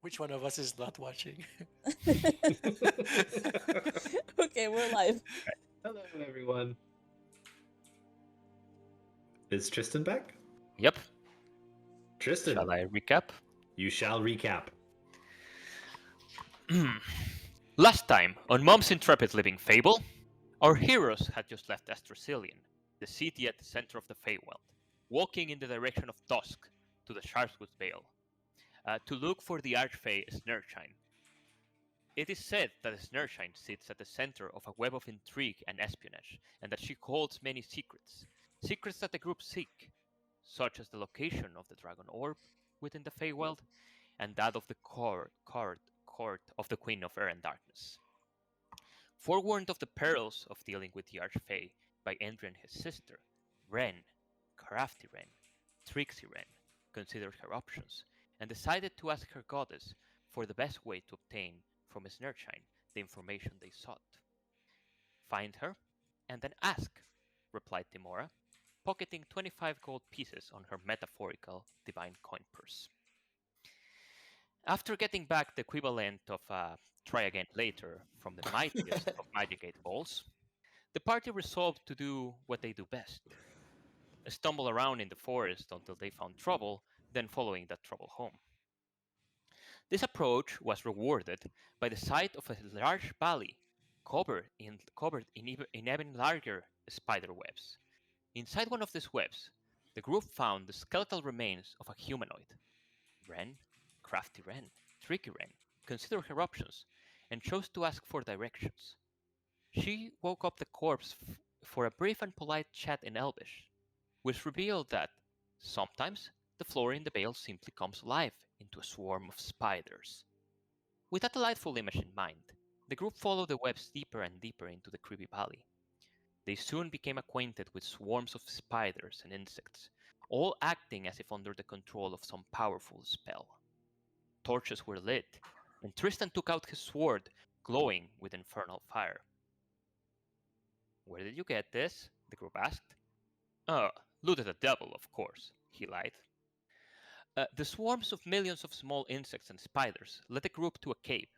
Which one of us is not watching? Okay, we're live. Hello, everyone. Is Tristan back? Yep. Tristan, Shall I recap? you shall recap. Last time, on Mom's Intrepid Living Fable, our heroes had just left Astrocilion, the city at the center of the Feywild, walking in the direction of dusk to the Sharpswood Vale, to look for the Archfey Snershine. It is said that Snershine sits at the center of a web of intrigue and espionage, and that she holds many secrets, secrets that the group seek, such as the location of the Dragon Orb within the Feywild, and that of the court of the Queen of Air and Darkness. Forewarned of the perils of dealing with the Archfey by Endry and his sister, Ren, crafty Ren, tricksy Ren, considered her options, and decided to ask her goddess for the best way to obtain from Snershine the information they sought. Find her, and then ask, replied Timora, pocketing 25 gold pieces on her metaphorical divine coin purse. After getting back the equivalent of try again later from the mightiest of Magic 8 balls, the party resolved to do what they do best, stumble around in the forest until they found trouble, then following that trouble home. This approach was rewarded by the sight of a large valley covered in even larger spider webs. Inside one of these webs, the group found the skeletal remains of a humanoid. Ren, crafty Ren, tricky Ren, considered her options and chose to ask for directions. She woke up the corpse for a brief and polite chat in Elvish, which revealed that sometimes the floor in the vale simply comes alive into a swarm of spiders. With that delightful image in mind, the group followed the webs deeper and deeper into the creepy valley. They soon became acquainted with swarms of spiders and insects, all acting as if under the control of some powerful spell. Torches were lit, and Tristan took out his sword, glowing with infernal fire. Where did you get this? The group asked. Oh, looted a devil, of course, he lied. The swarms of millions of small insects and spiders led the group to a cave,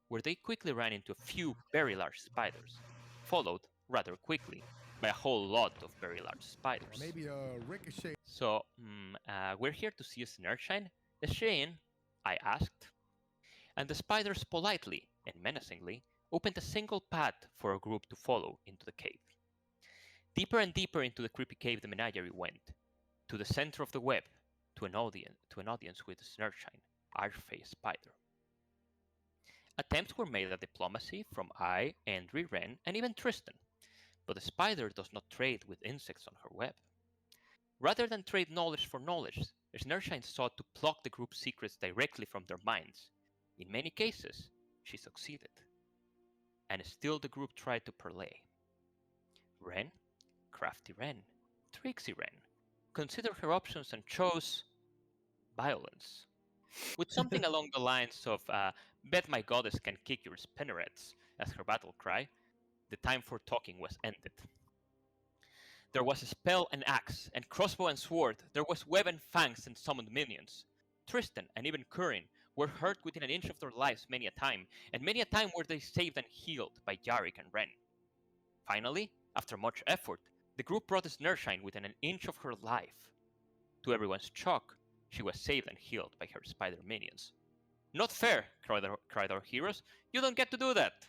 where they quickly ran into a few very large spiders, followed, rather quickly, by a whole lot of very large spiders. Maybe a ricochet. So, we're here to see a Snershine? Is she in? I asked. And the spiders politely and menacingly opened a single path for a group to follow into the cave. Deeper and deeper into the creepy cave the menagerie went, to the center of the web, to an audience with Snershine, Archfey Spider. Attempts were made at diplomacy from I, Endry, Ren, and even Tristan, but the spider does not trade with insects on her web. Rather than trade knowledge for knowledge, Snershine sought to pluck the group's secrets directly from their minds. In many cases, she succeeded. And still the group tried to parley. Ren, crafty Ren, tricksy Ren, considered her options and chose violence. With something along the lines of, bet my goddess can kick your spinnerets, as her battle cry, the time for talking was ended. There was a spell and axe, and crossbow and sword, there was web and fangs and summoned minions. Tristan and even Curran were hurt within an inch of their lives many a time, and many a time were they saved and healed by Yarrick and Ren. Finally, after much effort, the group brought Snershine within an inch of her life. To everyone's shock, she was saved and healed by her spider minions. Not fair, cried our heroes. You don't get to do that.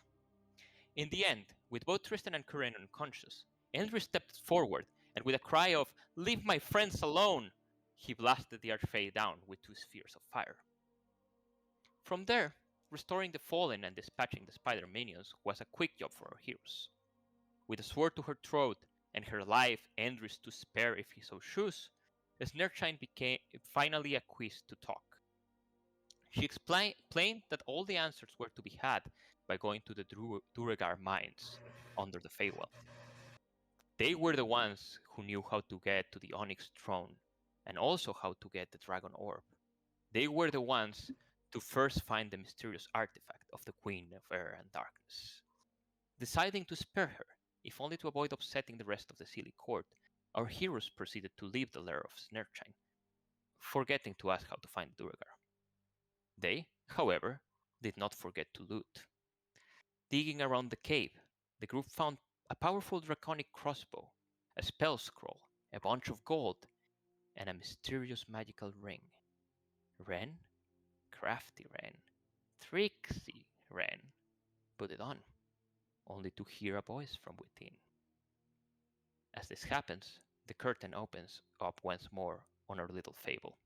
In the end, with both Tristan and Curran unconscious, Endry stepped forward, and with a cry of, "Leave my friends alone!" he blasted the Archfey down with 2 spheres of fire. From there, restoring the fallen and dispatching the spider minions was a quick job for our heroes. With a sword to her throat and her life Endry's to spare if he so chose, Snershine became finally acquiesced to talk. She explained that all the answers were to be had by going to the Duergar mines under the Feywild. They were the ones who knew how to get to the Onyx throne and also how to get the Dragon Orb. They were the ones to first find the mysterious artifact of the Queen of Air and Darkness. Deciding to spare her, if only to avoid upsetting the rest of the Seelie court, our heroes proceeded to leave the lair of Snershine, forgetting to ask how to find Duergar. They, however, did not forget to loot. Digging around the cave, the group found a powerful draconic crossbow, a spell scroll, a bunch of gold, and a mysterious magical ring. Ren, crafty Ren, tricksy Ren, put it on, only to hear a voice from within. As this happens, the curtain opens up once more on our little fable.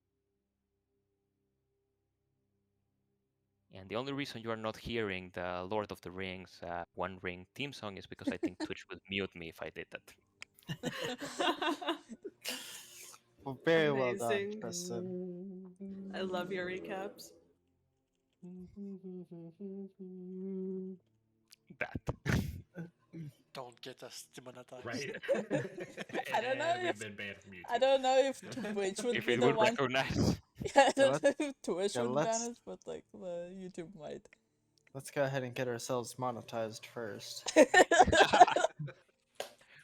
And the only reason you are not hearing the Lord of the Rings One Ring theme song is because I think Twitch would mute me if I did that. Well, very well done, Amazing. Tristan. I love your recaps. That. Don't get us demonetized. Right? I don't know We've if- been banned from YouTube. I don't know if Twitch would If be it the would one. recognize. Yeah, I Yeah, don't know if Twitch yeah, would let's- ban it, but like YouTube might. Let's go ahead and get ourselves monetized first.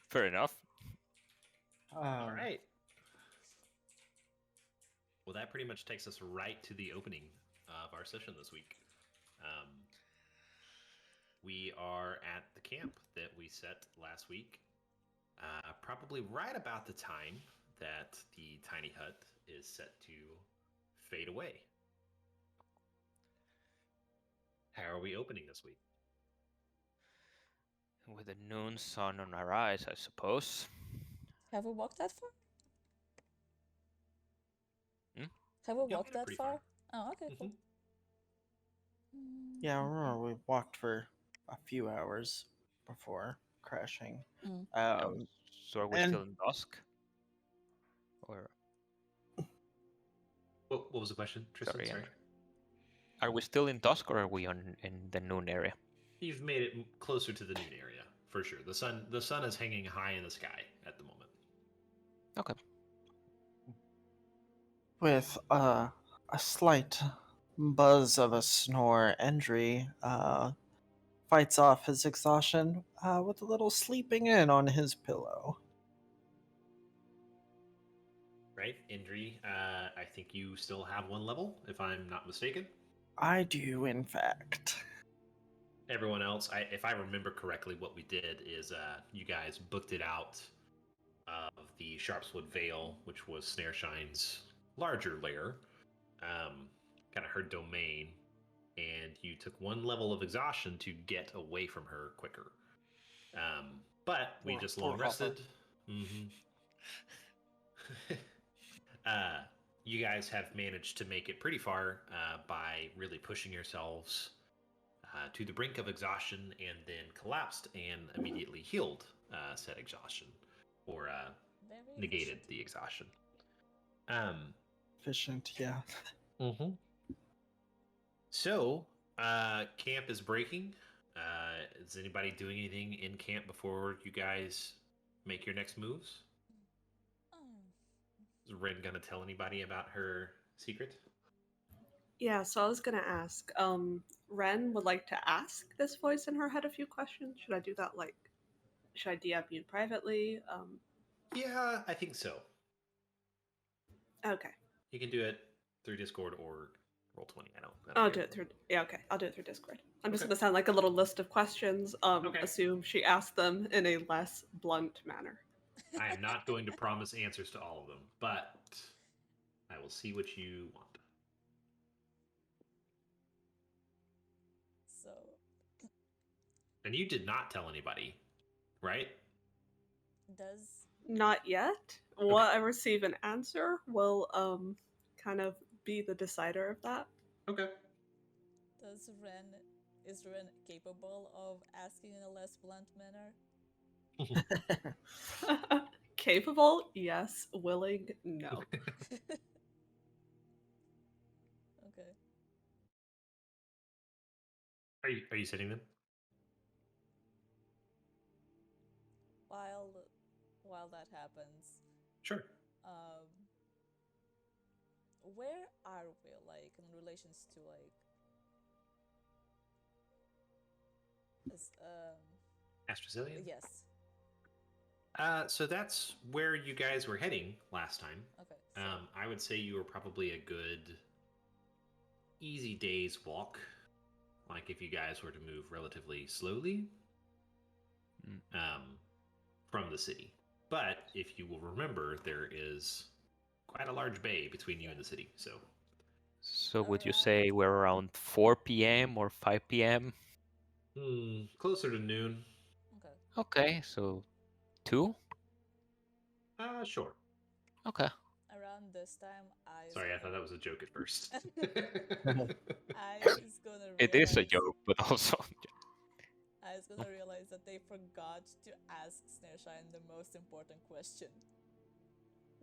Fair enough. All right. Well, that pretty much takes us right to the opening of our session this week. We are at the camp that we set last week, probably right about the time that the tiny hut is set to fade away. How are we opening this week? With the noon sun on our eyes, I suppose. Have we walked that far? Hmm? Have we Yeah, walked we're that pretty far? far. Oh, okay, cool. Mhm. Yeah, I remember we walked for a few hours before crashing. Mm. So are we and- still in dusk? Or What was the question, Tristan? Sorry, Sorry. Andrew. Are we still in dusk or are we in the noon area? You've made it closer to the noon area for sure. The sun is hanging high in the sky at the moment. Okay. With a slight buzz of a snore, Endry fights off his exhaustion with a little sleeping in on his pillow. Right, Indri, I think you still have one level, if I'm not mistaken. I do, in fact. Everyone else, if I remember correctly, what we did is you guys booked it out of the Sharpswood Vale, which was Snareshine's larger lair, kind of her domain, and you took one level of exhaustion to get away from her quicker. But we just Poor long Rafa. rested. Mm-hmm. You guys have managed to make it pretty far by really pushing yourselves to the brink of exhaustion, and then collapsed and immediately healed said exhaustion, or Very negated efficient. the exhaustion. Efficient, yeah. Mm-hmm. So, camp is breaking. Is anybody doing anything in camp before you guys make your next moves? Oh. Is Ren gonna tell anybody about her secret? Yeah, so I was gonna ask. Ren would like to ask this voice in her head a few questions. Should I do that? Like, should I DM you privately? Yeah, I think so. Okay, You can do it through Discord or Roll20. I don't I'll care. do it through. Yeah, okay, I'll do it through Discord. I'm just Okay. gonna sound like a little list of questions. Okay. Assume she asked them in a less blunt manner. I am not going to promise answers to all of them, but I will see what you want. So, And you did not tell anybody, right? does Not yet. What I receive an answer will kind of be the decider of that. Okay. is Ren capable of asking in a less blunt manner? Capable? Yes. Willing? No. Okay. Are you sitting them? While that happens, Sure. where are we, like, in relations to, like, Astrocilian? yes. So that's where you guys were heading last time. Okay. So, I would say you were probably a good easy day's walk, like if you guys were to move relatively slowly from the city. But if you will remember, there is quite a large bay between you and the city. So would you Around- say we're around 4 p.m. or 5 p.m.? Closer to noon. Okay. Okay, so 2? Sure. Okay. Around this time, Sorry, I thought that was a joke at first. I is gonna It is a realize- joke, but also. I was gonna realize that they forgot to ask Snaresshine the most important question.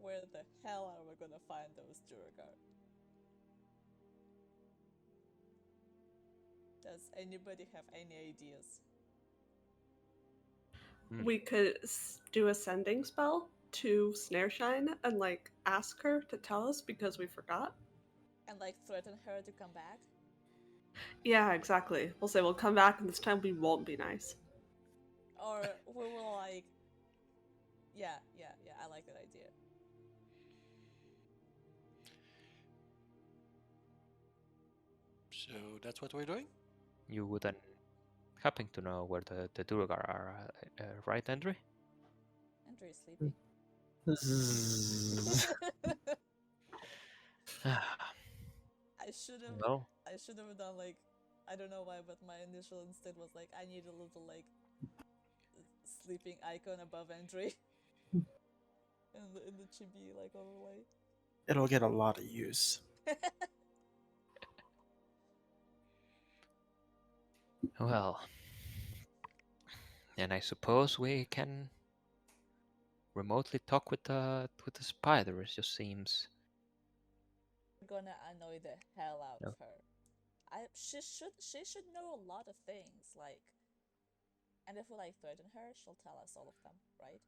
Where the hell are we gonna find those Duergar? Does anybody have any ideas? We could do a sending spell to Snaresshine and like ask her to tell us because we forgot. And like threaten her to come back? Yeah, exactly. We'll say we'll come back and this time we won't be nice. Or we will like... Yeah, I like that idea. So that's what we're doing? You wouldn't happen to know where the Duergar are, right, Andrew? Andrew is sleeping. Zzz. I should have Well, done like, I don't know why, but my initial instinct was like, I need a little like sleeping icon above Andre in the chibi like overlay. It'll get a lot of use. well. And I suppose we can remotely talk with the spider. It just seems. We're gonna annoy the hell out No. of her. She should know a lot of things, like, and if we like threaten her, she'll tell us all of them, right?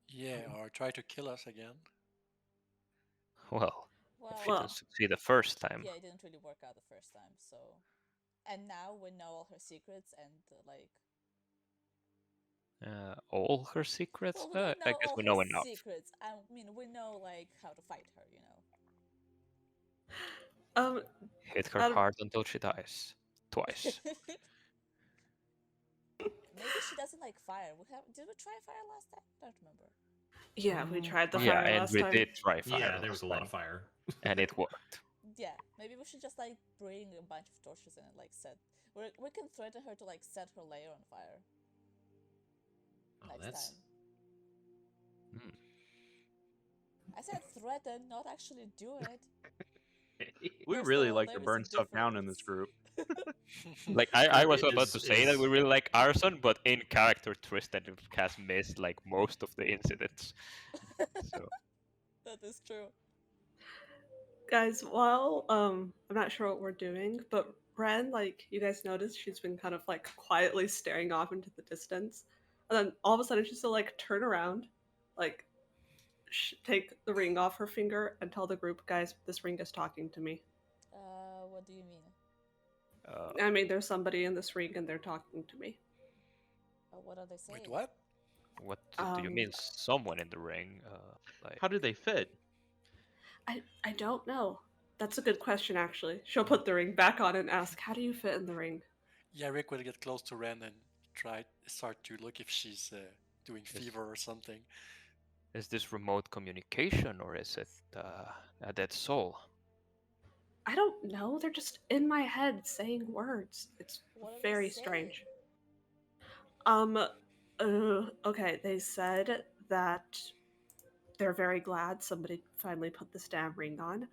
Yeah, or try to kill us again. Well, Well, if she didn't succeed the first time. yeah, it didn't really work out the first time, so. And now we know all her secrets and like. All her secrets? Well, we I know guess all we her know enough. secrets. I mean, we know like how to fight her, you know. Hit her Out of- hard until she dies. Twice. Maybe she doesn't like fire. Did we try fire last time? Don't remember. Yeah, we tried the Yeah, fire and last we time. did try fire. Yeah, there was a last lot time, of fire. and it worked. Yeah, maybe we should just like bring a bunch of torches and like set. We can threaten her to like set her lair on fire. Oh, Next that's time. I said threaten, not actually do it. We First really of all, like to there is burn a stuff down in this difference. group. Like I was It about to is- say that is- we really like arson, but in character Tristan has missed like most of the incidents. So That is true. Guys, while I'm not sure what we're doing, but Ren, like you guys noticed, she's been kind of like quietly staring off into the distance, and then all of a sudden she's still like turn around, like take the ring off her finger and tell the group, guys, this ring is talking to me. What do you mean? I mean, there's somebody in this ring and they're talking to me. What are they saying? Wait, what? what do you mean someone in the ring? Like How do they fit? I don't know. That's a good question, actually. She'll put the ring back on and ask, how do you fit in the ring? Yeah, Rick will get close to Ren and start to look if she's doing fever or something. is this remote communication or is it a dead soul? I don't know. They're just in my head saying words. It's What are they very saying? strange. Okay, they said that they're very glad somebody finally put this damn ring on.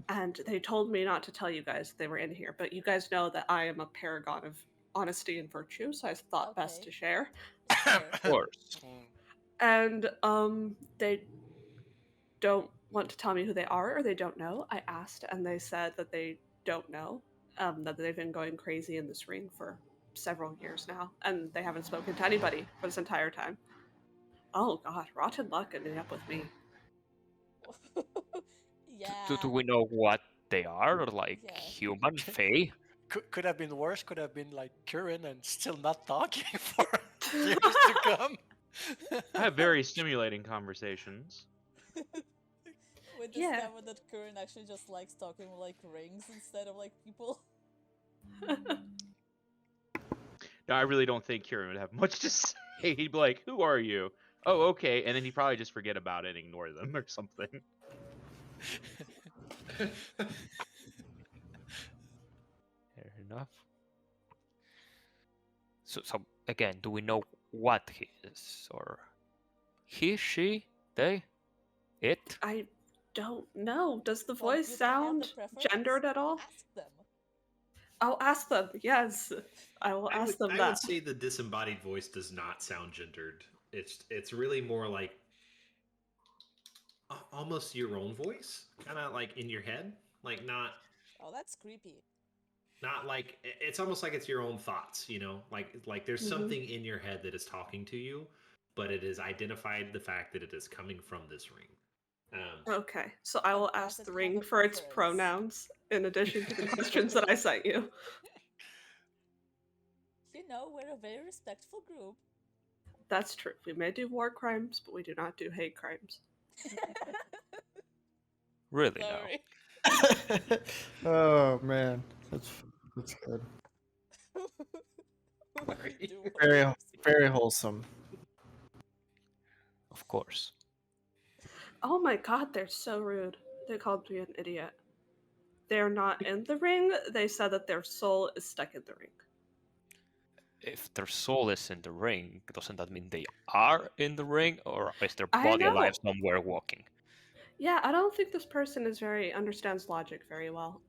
And they told me not to tell you guys they were in here, but you guys know that I am a paragon of honesty and virtue, so I thought best Okay. to share. Sure. Of course. And they don't want to tell me who they are or they don't know. I asked and they said that they don't know. That they've been going crazy in this ring for several years now, and they haven't spoken to anybody for this entire time. Oh god, rotten luck ending up with me. Yeah. Do we know what they are? Like Yeah. human, fae? Could have been worse. Could have been like Curran and still not talking for years to come. I have very stimulating conversations. We Yeah. discovered that Curran actually just likes talking like rings instead of like people. No, I really don't think Kieran would have much to say. He'd be like, "Who are you?" "Oh, okay," and then he'd probably just forget about it and ignore them or something. Fair enough. So again, do we know what he is, or he, she, they, it? I don't know. Does the Well, voice you can have the sound preference. gendered at all? Ask them. I'll ask them. Yes, I will I ask would, them I that. would say the disembodied voice does not sound gendered. It's really more like almost your own voice, kind of like in your head, like Oh, that's creepy. not like it's almost like it's your own thoughts, you know, like there's Mhm. something in your head that is talking to you, but it has identified the fact that it is coming from this ring. Okay, so I will Does ask it the have ring a for its preference? pronouns in addition to the questions that I sent you. You know, we're a very respectful group. That's true. We may do war crimes, but we do not do hate crimes. Really now? Sorry. Oh man, that's good. We do war Very crimes. very wholesome. Of course. Oh my god, they're so rude. They called me an idiot. They're not in the ring. They said that their soul is stuck in the ring. If their soul is in the ring, doesn't that mean they are in the ring, or is their I body alive know. somewhere walking? Yeah, I don't think this person understands logic very well.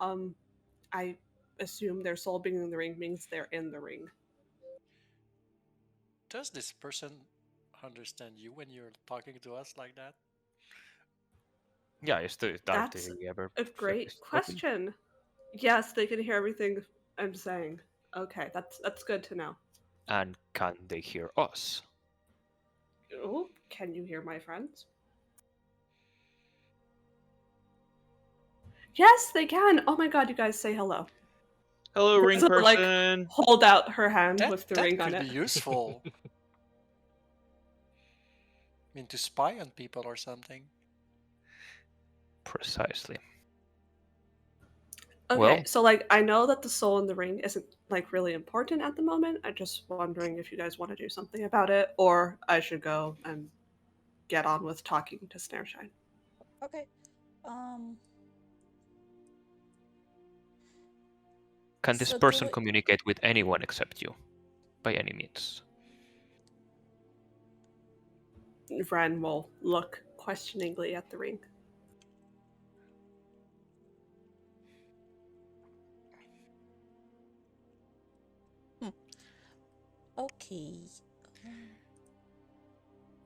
I assume their soul being in the ring means they're in the ring. Does this person understand you when you're talking to us like that? Yeah, is the That's they ever a great question. Yes, they can hear everything I'm saying. Okay, that's good to know. And can they hear us? Oh, can you hear my friends? Yes, they can. Oh my god, you guys say hello. Hello, ring Doesn't, like, person. hold out her hand with the That ring on could it. be useful. I mean, to spy on people or something. Precisely. Okay, Well- so like I know that the soul in the ring isn't like really important at the moment. I'm just wondering if you guys want to do something about it, or I should go and get on with talking to Snareshine. Okay. Can this So do person we- communicate with anyone except you? By any means. Vren will look questioningly at the ring. Okay.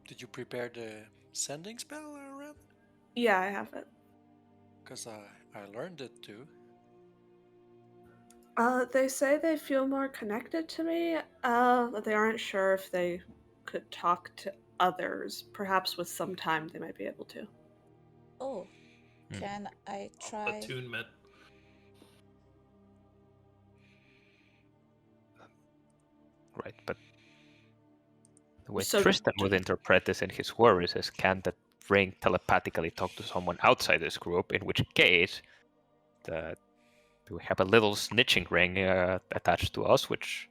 Did you prepare the sending spell, Ren? Yeah, I have it. Because I learned it too. They say they feel more connected to me, but they aren't sure if they could talk to others. Perhaps with some time they might be able to. Oh, can I try? Attunement. Right, but the way So- Tristan would interpret this in his worries is, can the ring telepathically talk to someone outside this group? In which case, we have a little snitching ring attached to us, which...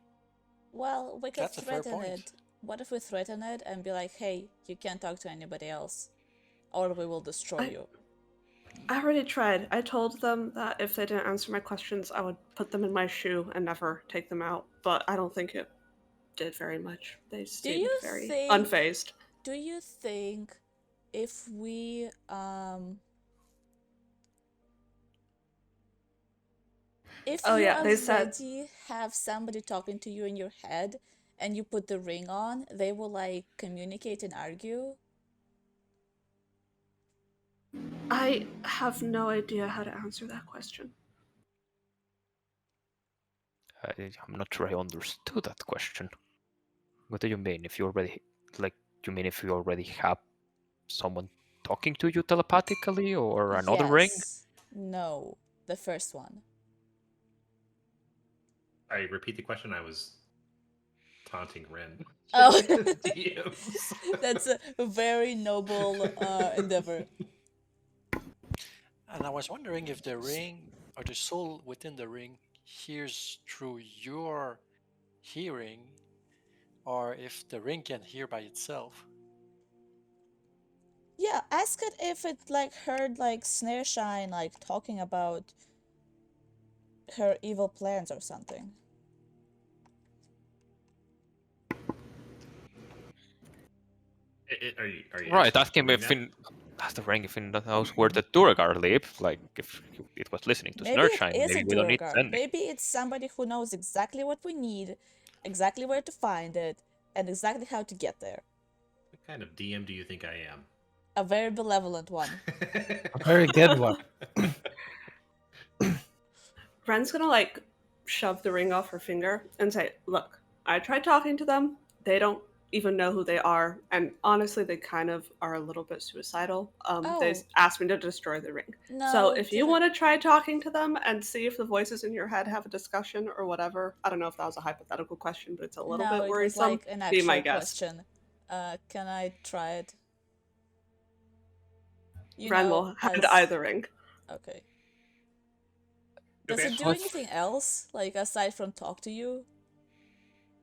Well, we could That's a fair threaten point. it. What if we threaten it and be like, hey, you can't talk to anybody else, or we will destroy you? I already tried. I told them that if they didn't answer my questions, I would put them in my shoe and never take them out, but I don't think it did very much. They seemed you very think- unfazed. Do you think if we if Oh, you yeah, they said- already have somebody talking to you in your head and you put the ring on, they will like communicate and argue? I have no idea how to answer that question. I'm not sure I understood that question. What do you mean? If you already if you already have someone talking to you telepathically, or another ring? Yes. No, the first one. I repeat the question. I was taunting Ren. Oh. DMs. That's a very noble endeavor. And I was wondering if the ring or the soul within the ring hears through your hearing, or if the ring can hear by itself. Yeah, ask it if it like heard like Snareshine like talking about her evil plans or something. Are you Right, asking ask him the if ring ask the ring if he knows where the Duergar live. Like if it was listening to Maybe it Snurshine, is a maybe we don't need Duergar. sending. Maybe it's somebody who knows exactly what we need, exactly where to find it, and exactly how to get there. What kind of DM do you think I am? A very benevolent one. A very good one. Ren's gonna like shove the ring off her finger and say, "Look, I tried talking to them. They don't even know who they are, and honestly, they kind of are a little bit suicidal. They Oh. asked me to destroy the ring. No, So if you didn't- want to try talking to them and see if the voices in your head have a discussion or whatever, I don't know if that was a hypothetical question, but it's a little no, bit it was worrisome. like an Be my actual guest. question. Can I try it? You Ren know, will hand as- eye the ring. Okay. Does Okay. it do What's- anything else, like aside from talk to you?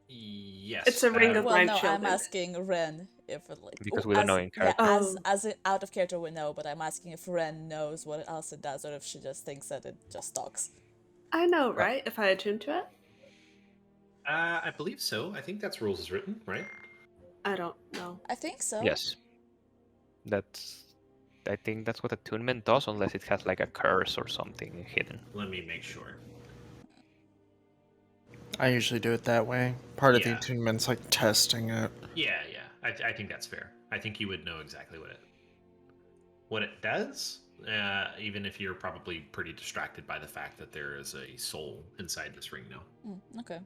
Yes. It's a ring of Well, mind no, I'm shielding. asking Ren if it like Because we don't know in character. as it, out of character we know, but I'm asking if Ren knows what else it does, or if she just thinks that it just talks. I know, right? If I attune to it, I believe so. I think that's rules as written, right? I don't know. I think so. Yes. I think that's what attunement does, unless it has like a curse or something hidden. Let me make sure. I usually do it that way. Part of the Yeah. attunement's like testing it. Yeah. I think that's fair. I think you would know exactly what it does, even if you're probably pretty distracted by the fact that there is a soul inside this ring now. Okay.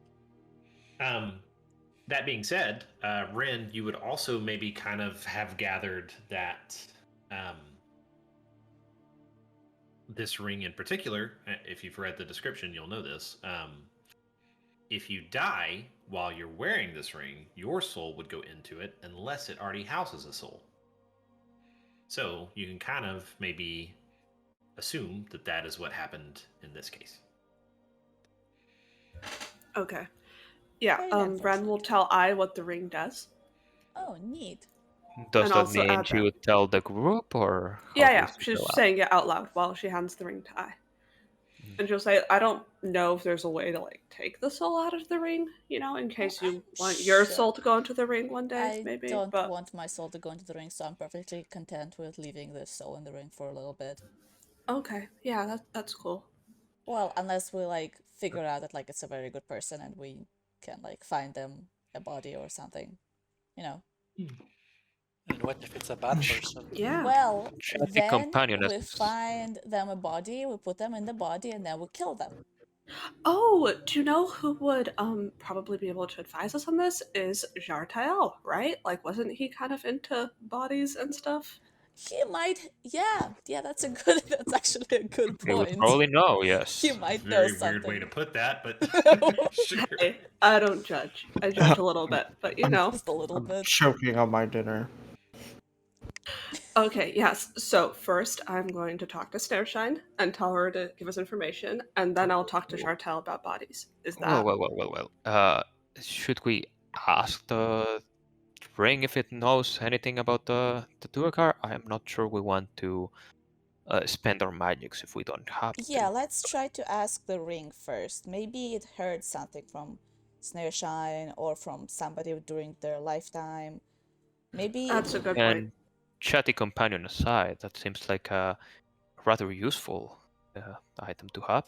That being said, Rin, you would also maybe kind of have gathered that this ring in particular, if you've read the description, you'll know this. If you die while you're wearing this ring, your soul would go into it unless it already houses a soul. So you can kind of maybe assume that that is what happened in this case. Okay. Yeah, Very Ren unfortunate. will tell I what the ring does. Oh, neat. Does And that also mean add she that. would tell the group, or how Yeah, does it she's go out? saying it out loud while she hands the ring to I. And she'll say, I don't know if there's a way to like take the soul out of the ring, you know, in case you I'm want your sure. soul to go into the ring one day, I maybe. don't But want my soul to go into the ring, so I'm perfectly content with leaving the soul in the ring for a little bit. okay, yeah, that's cool. Well, unless we like figure out that like it's a very good person and we can like find them a body or something, you know. And what if it's a bad person? Yeah. Well, Chatty then companion we is- find them a body, we put them in the body, and then we kill them. Oh, do you know who would probably be able to advise us on this? Is Jartael, right? Like, wasn't he kind of into bodies and stuff? He might, yeah, that's a good. That's actually a good He would point. probably know, yes. He might know Very something. weird way to put that, but sure. Hey, I don't judge. I judge a little bit, but you know. Just a little I'm bit. choking on my dinner. Okay, yes. So first, I'm going to talk to Snareshine and tell her to give us information, and then I'll talk to Jartel about bodies. Is that Well. Should we ask the ring if it knows anything about the Duergar? I am not sure we want to spend our magics if we don't have Yeah, to. let's try to ask the ring first. Maybe it heard something from Snareshine or from somebody during their lifetime. Maybe that's a good point? And chatty companion aside, that seems like a rather useful item to have.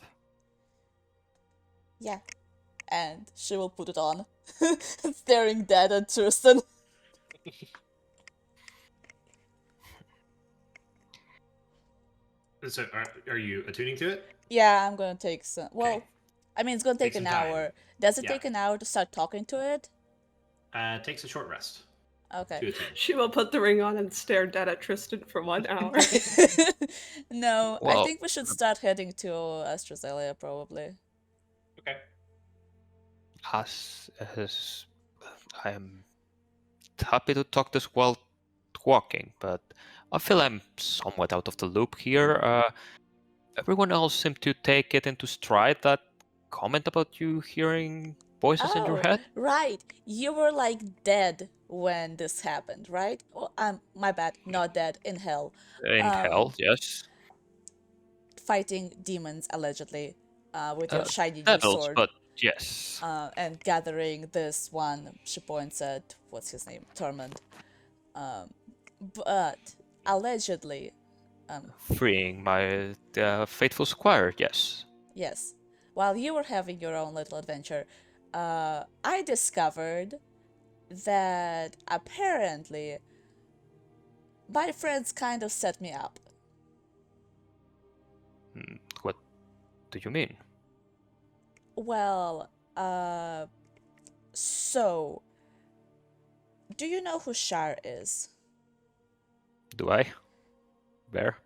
yeah. And she will put it on, staring dead at Tristan. So are you attuning to it? Yeah, I'm gonna take some. Well, Okay. I mean, it's gonna take Take an some time. hour. Does it Yeah. take an hour to start talking to it? It takes a short rest Okay. to attune. She will put the ring on and stare dead at Tristan for 1 hour. No, I Well, think we should start heading to Astrazelia, probably. Okay. As I am happy to talk this while walking, but I feel I'm somewhat out of the loop here. everyone else seemed to take it into stride, that comment about you hearing voices in your Oh, head. right. You were like dead when this happened, right? Oh, my bad. Not dead. In hell. In Um, hell, yes. Fighting demons allegedly, with your shiny new Devils, sword. but yes. And gathering this one. She points at what's his name, Tormund. But allegedly, Freeing my faithful squire, yes. yes, while you were having your own little adventure, I discovered that apparently my friends kind of set me up. What do you mean? Well, so, do you know who Shar is? Do I? Bear?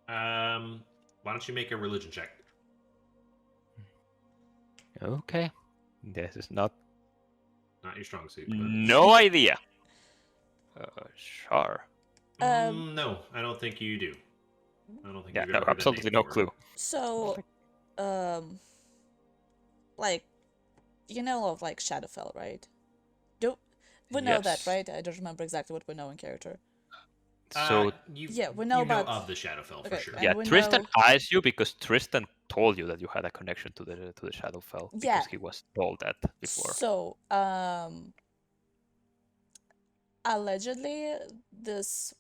Why don't you make a religion check? Okay. This is not... Not your strong suit. But... No idea. Sure. No, I don't think you do. I don't think Yeah, you've no, ever heard the absolutely name no before. clue. So, like, you know of like Shadowfell, right? We know that, Yes. right? I don't remember exactly what we know in character. So, Yeah, we know about of the Shadowfell Okay, for sure. and yeah, we Tristan know- eyes you because Tristan told you that you had a connection to the Shadowfell Yeah. because he was told that before. So, allegedly, this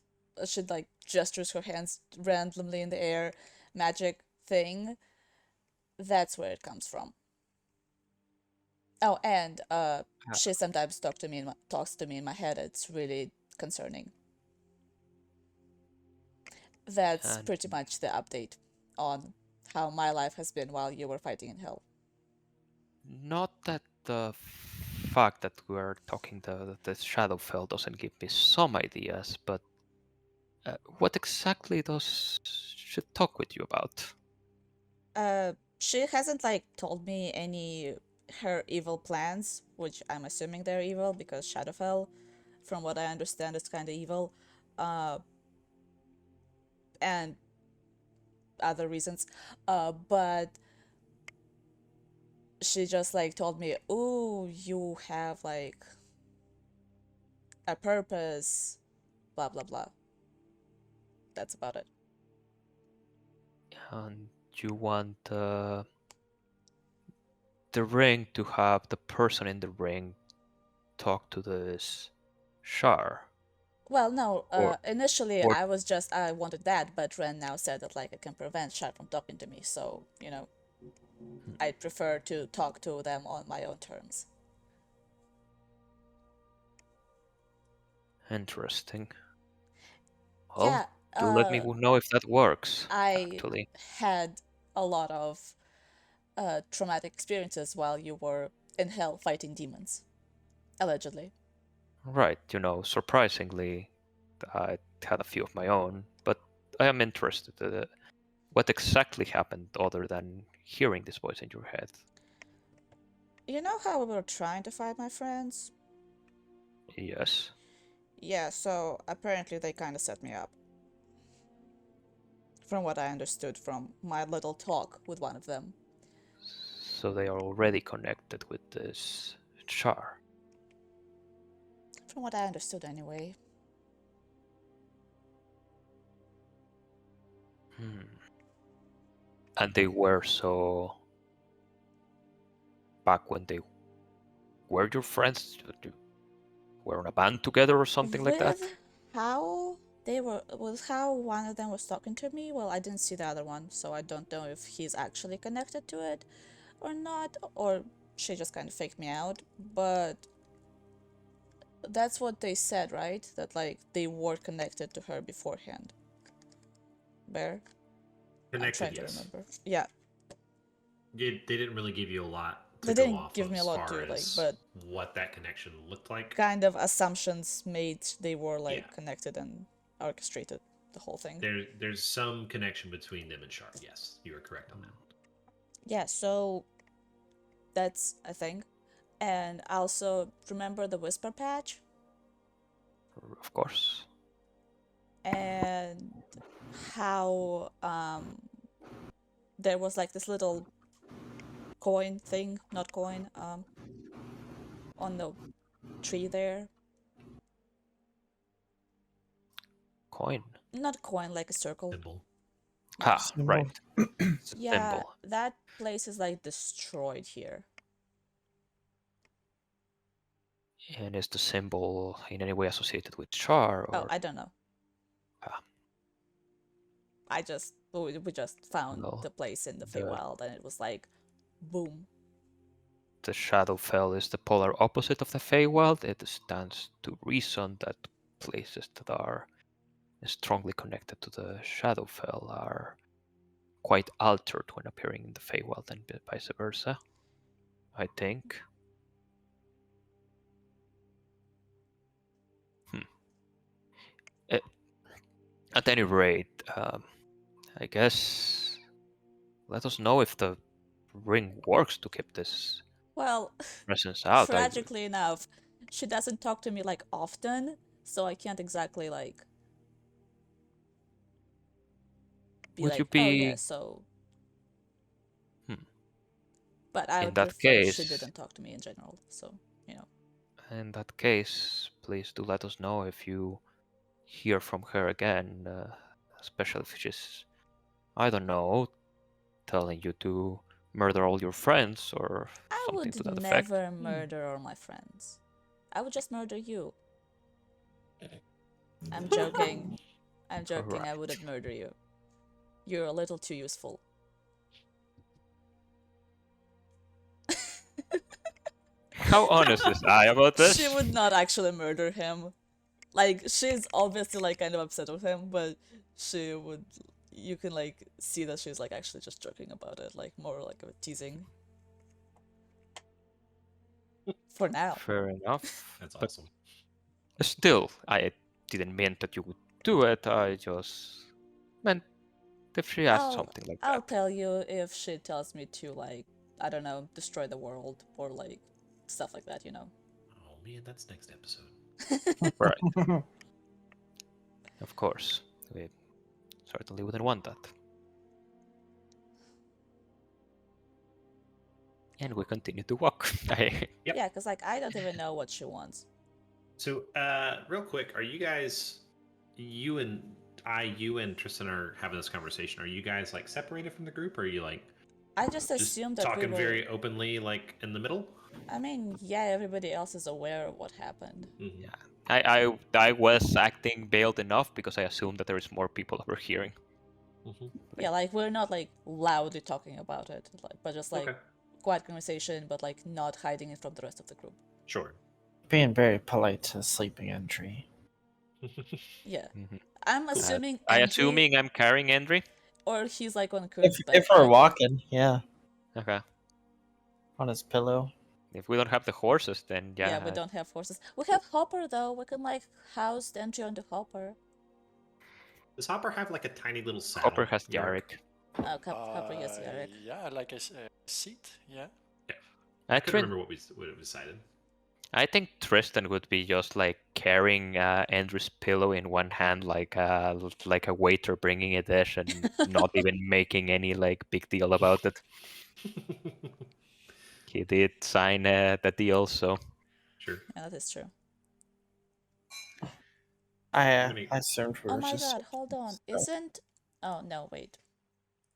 she like gestures her hands randomly in the air, magic thing. That's where it comes from. Oh, and she sometimes talks to me in my head. It's really concerning. That's And- pretty much the update on how my life has been while you were fighting in hell. Not that the fact that we're talking the Shadowfell doesn't give me some ideas, but what exactly does she talk with you about? She hasn't like told me any her evil plans, which I'm assuming they're evil because Shadowfell, from what I understand, is kind of evil, and other reasons. But she just like told me, "Ooh, you have like a purpose," blah blah blah. That's about it. And you want the ring to have the person in the ring talk to this Shar. Well, no. Or- Initially, or- I wanted that, but Ren now said that like it can prevent Shad from talking to me. So I'd prefer to talk to them on my own terms. Interesting. Well, Yeah. do let me know if that works. I Actually, had a lot of traumatic experiences while you were in hell fighting demons, allegedly. right. Surprisingly, I had a few of my own, but I am interested. What exactly happened other than hearing this voice in your head? You know how we were trying to find my friends? Yes. Yeah, so apparently they kind of set me up. From what I understood from my little talk with one of them. So they are already connected with this Char. From what I understood, anyway. And they were so... Back when they were your friends? You were in a band together or something like that? How they were, with how one of them was talking to me, well, I didn't see the other one, so I don't know if he's actually connected to it or not, or she just kind of faked me out, but that's what they said, right? That like they were connected to her beforehand. Bear? I'm Connected, trying to yes. remember. Yeah. They didn't really give you a lot to They go didn't off give of me a as lot far to, like, as but what that connection looked like. kind of assumptions made they were like Yeah. connected and orchestrated the whole thing. There's some connection between them and Sharp. Yes, you are correct on that. Yeah, so that's a thing. And also remember the whisper patch Of course. and how there was like this little coin thing, not coin, on the tree there. Coin. Not coin, like a circle. Symbol. Ah, Symbol. right. It's a Yeah, symbol. that place is like destroyed here. And is the symbol in any way associated with Char Oh, or I don't know. Ah. We just found Well, the place in the the- Feywild, and it was like, boom. the Shadowfell is the polar opposite of the Feywild? It stands to reason that places that are strongly connected to the Shadowfell are quite altered when appearing in the Feywild and vice versa, I think. At any rate, I guess let us know if the ring works to keep this Well, presence out. tragically enough, she doesn't talk to me like often, so I can't exactly like be Would like, you oh yeah, be so. Hmm. But I In would that prefer she case- didn't talk to me in general, so, you know. In that case, please do let us know if you hear from her again, especially if she's, I don't know, telling you to murder all your friends or I something to would that effect. never murder all my friends. I would just murder you. I'm joking. I'm joking. I Right. wouldn't murder you. You're a little too useful. How honest is I about this? She would not actually murder him. Like, she's obviously like kind of upset with him, but she would. You can like see that she's like actually just joking about it, like more like a teasing. For now. Fair enough. That's But awesome. still, I didn't mean that you would do it. I just meant if she asked something like I'll that. tell you if she tells me to like, I don't know, destroy the world or like stuff like that, you know. Oh man, that's next episode. Right. Of course. We certainly wouldn't want that. And we continue to walk. Yep. Yeah, because like I don't even know what she wants. So, real quick, are you guys, you and Tristan are having this conversation? Are you guys like separated from the group, or are you like I just assumed that we talking were. very openly, like in the middle? I mean, yeah, everybody else is aware of what happened. Mm-hmm. I was acting veiled enough because I assumed that there is more people overhearing. Mm-hmm. Yeah, like we're not like loudly talking about it, like, but just like Okay. quiet conversation, but like not hiding it from the rest of the group. Sure. Being very polite to sleeping entry. Yeah, Mhm. I'm assuming. I Andri- assuming I'm carrying Endry. or he's like on Kurt's If we're backpack. walking, yeah, Okay. on his pillow. If we don't have the horses, then yeah. Yeah, we don't have horses. We have Hopper though. We can like house the entry on the Hopper. Does Hopper have like a tiny little saddle? Hopper has Yarrick? Yarrick. Oh, Hopper, yes, Eric. Yeah, like a seat. Yeah. I couldn't Trin- remember what it was decided. I think Tristan would be just like carrying Andrew's pillow in one hand, like a waiter bringing a dish, and not even making any like big deal about it. He did sign the deal, so Sure. Yeah, that is true. I Maybe- assumed we Oh were my just. god, hold on. Isn't. Oh, no, wait.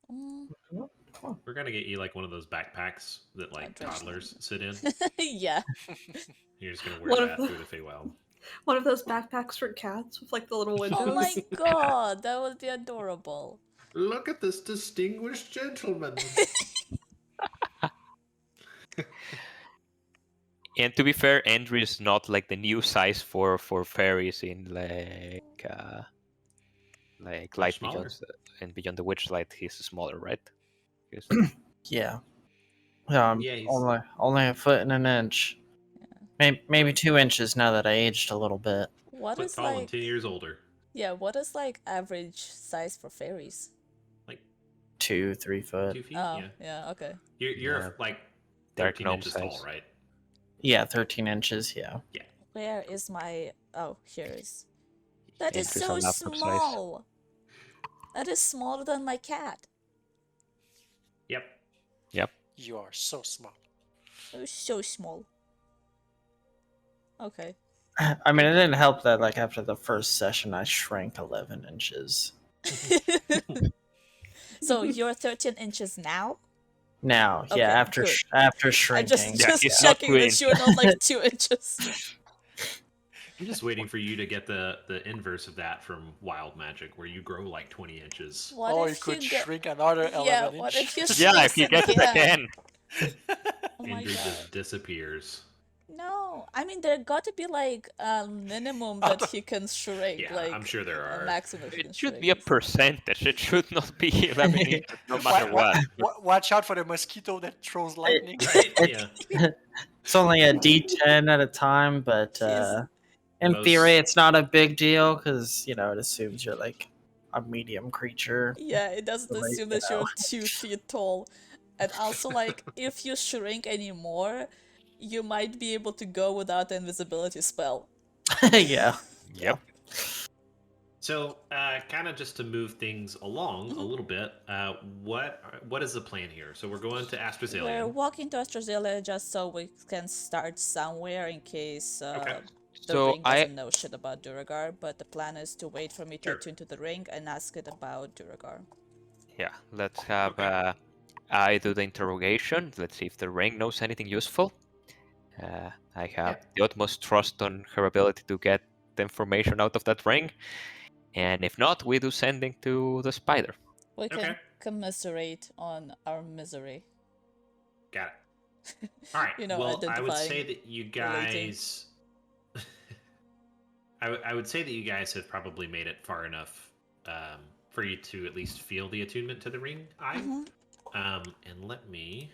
We're gonna get you like one of those backpacks that like dress toddlers sit in. Yeah. You're just gonna wear One of that the- through the Feywild. One of those backpacks for cats with like the little windows. Oh my god, that would be adorable. Look at this distinguished gentleman. And to be fair, Andrew is not like the new size for fairies in like Light smaller. Beyond and Beyond the Witchlight. He's smaller, right? He's- Yeah. Yeah, he's- Only a foot and an inch. Maybe 2 inches now that I aged a little bit. What Foot is tall and like. 10 years older. Yeah, what is like average size for fairies? Like 2-3 foot. 2 feet. Oh, Yeah. yeah, okay. You're Yeah. like Dark 13 gnome inches tall, size. right? Yeah, 13 inches. Yeah. Where is my. Oh, here is. That is Entries so on laptop size. small! That is smaller than my cat. Yep. You are so small. Oh, so small. Okay. I mean, it didn't help that like after the first session, I shrank 11 inches. So you're 13 inches now? Now, Okay, yeah, after good. after I'm shrinking. Yeah, just he's not checking that twin. you're not like 2 inches. I'm just waiting for you to get the inverse of that from Wild Magic, where you grow like 20 inches. What Or if you could go... shrink another 11 Yeah, inch. what if you Yeah, if you shrink get it again. Oh my Ender god. just disappears. No, I mean there got to be like a minimum that he can shrink, Yeah, like I'm sure there a are. maximum he It can should shrink. be a and stuff. percentage. It should not be 11 inches no matter what. Watch out for the mosquito that throws lightning. Right? Yeah. It's only a D10 at a time, but Jeez. in Most- theory, it's not a big deal because you know it assumes you're like a medium creature. Yeah, it doesn't Like, assume you that you're know. 2 feet tall. And also, like, if you shrink anymore, you might be able to go without the invisibility spell. Yeah. Yep. So, kind of just to move things along a little bit, what is the plan here? So we're going to We're Astrazelia. walking to Australia just so we can start somewhere in case Okay. the So ring doesn't know shit about Duragar. But the plan is to wait for me to Sure. attune to the ring and ask it about Duragar. Yeah, let's have Okay. I do the interrogation. Let's see if the ring knows anything useful. I have the utmost trust on her ability to get the information out of that ring. And if not, we do sending to the spider. We can Okay. commiserate on our misery. Got it. All right. You know, well, I would say identifying, that you relating. guys. I would say that you guys have probably made it far enough for you to at least feel the attunement to the ring eye. Mhm. And let me.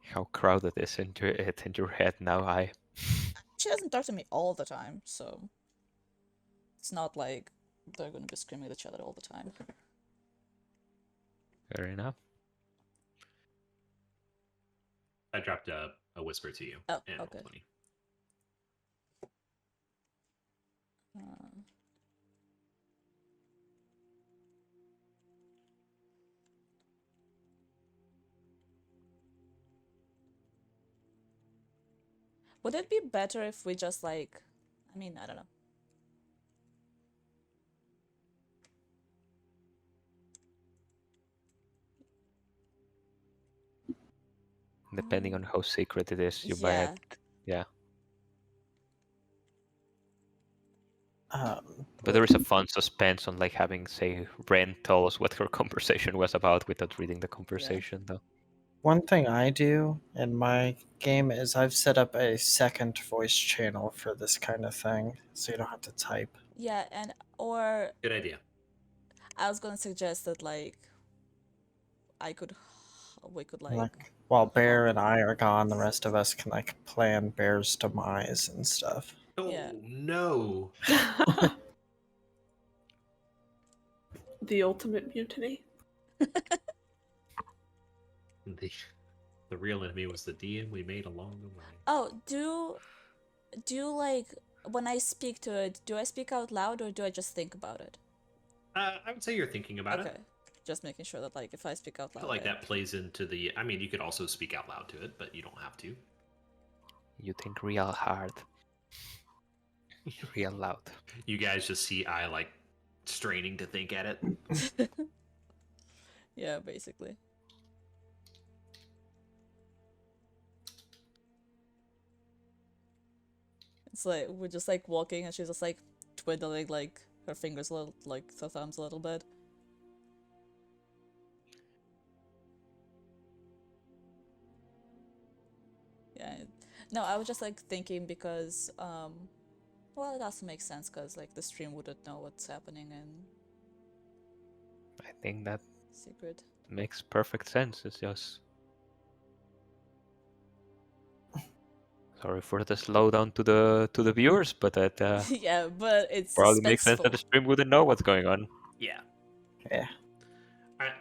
How crowded is in your head now, She doesn't talk to me all the time, so it's not like they're gonna be screaming at each other all the time. Fair enough. I dropped a whisper to you. Oh, in okay. Roll20. Would it be better if we just like, I mean, I don't know. Depending on how secret it is, you Yeah. might. Yeah. But there is a fun suspense on like having, say, Ren tell us what her conversation was about without reading the conversation, though. One thing I do in my game is I've set up a second voice channel for this kind of thing, so you don't have to type. Yeah, and or Good idea. I was gonna suggest that like we could like Like while Bear and I are gone, the rest of us can like plan Bear's demise and stuff. Oh Yeah. no! The ultimate mutiny. The real enemy was the DM we made along the way. Oh, do like when I speak to it, do I speak out loud or do I just think about it? I would say you're thinking about Okay. it. Just making sure that like if I speak out I loud. feel like I- that plays into the. I mean, you could also speak out loud to it, but you don't have to. You think real hard. Real loud. You guys just see I like straining to think at it. Yeah, basically. It's like we're just like walking and she's just like twiddling like her fingers a little, like her thumbs a little bit. Yeah. No, I was just like thinking because well, it also makes sense because like the stream wouldn't know what's happening in I think that secret. makes perfect sense. It's just. Sorry for the slowdown to the viewers, but that Yeah, but it's probably makes sense that the suspenseful. stream wouldn't know what's going on. Yeah. Yeah.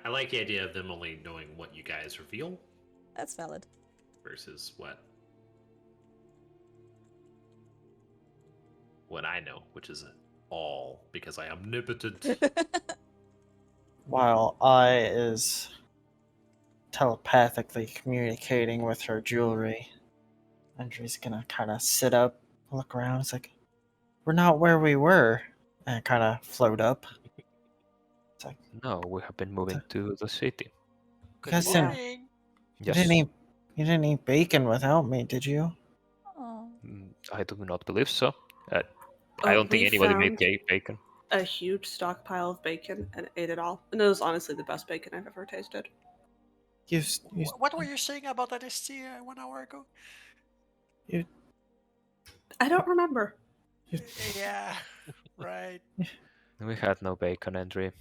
I like the idea of them only knowing what you guys reveal. That's valid. versus what I know, which is all because I am omnipotent. While I is telepathically communicating with her jewelry, Andrew's gonna kind of sit up, look around. It's like, we're not where we were, and kind of float up. It's like, No, we have been moving to the city. you Good guys Yeah. morning. you Yes. didn't eat bacon without me, did you? Oh. I do not believe so. I Oh, don't think we anybody made found bacon. a huge stockpile of bacon and ate it all. And it was honestly the best bacon I've ever tasted. You What were you saying about that ST 1 hour ago? I don't remember. Yeah, right. We had no bacon, Andrew.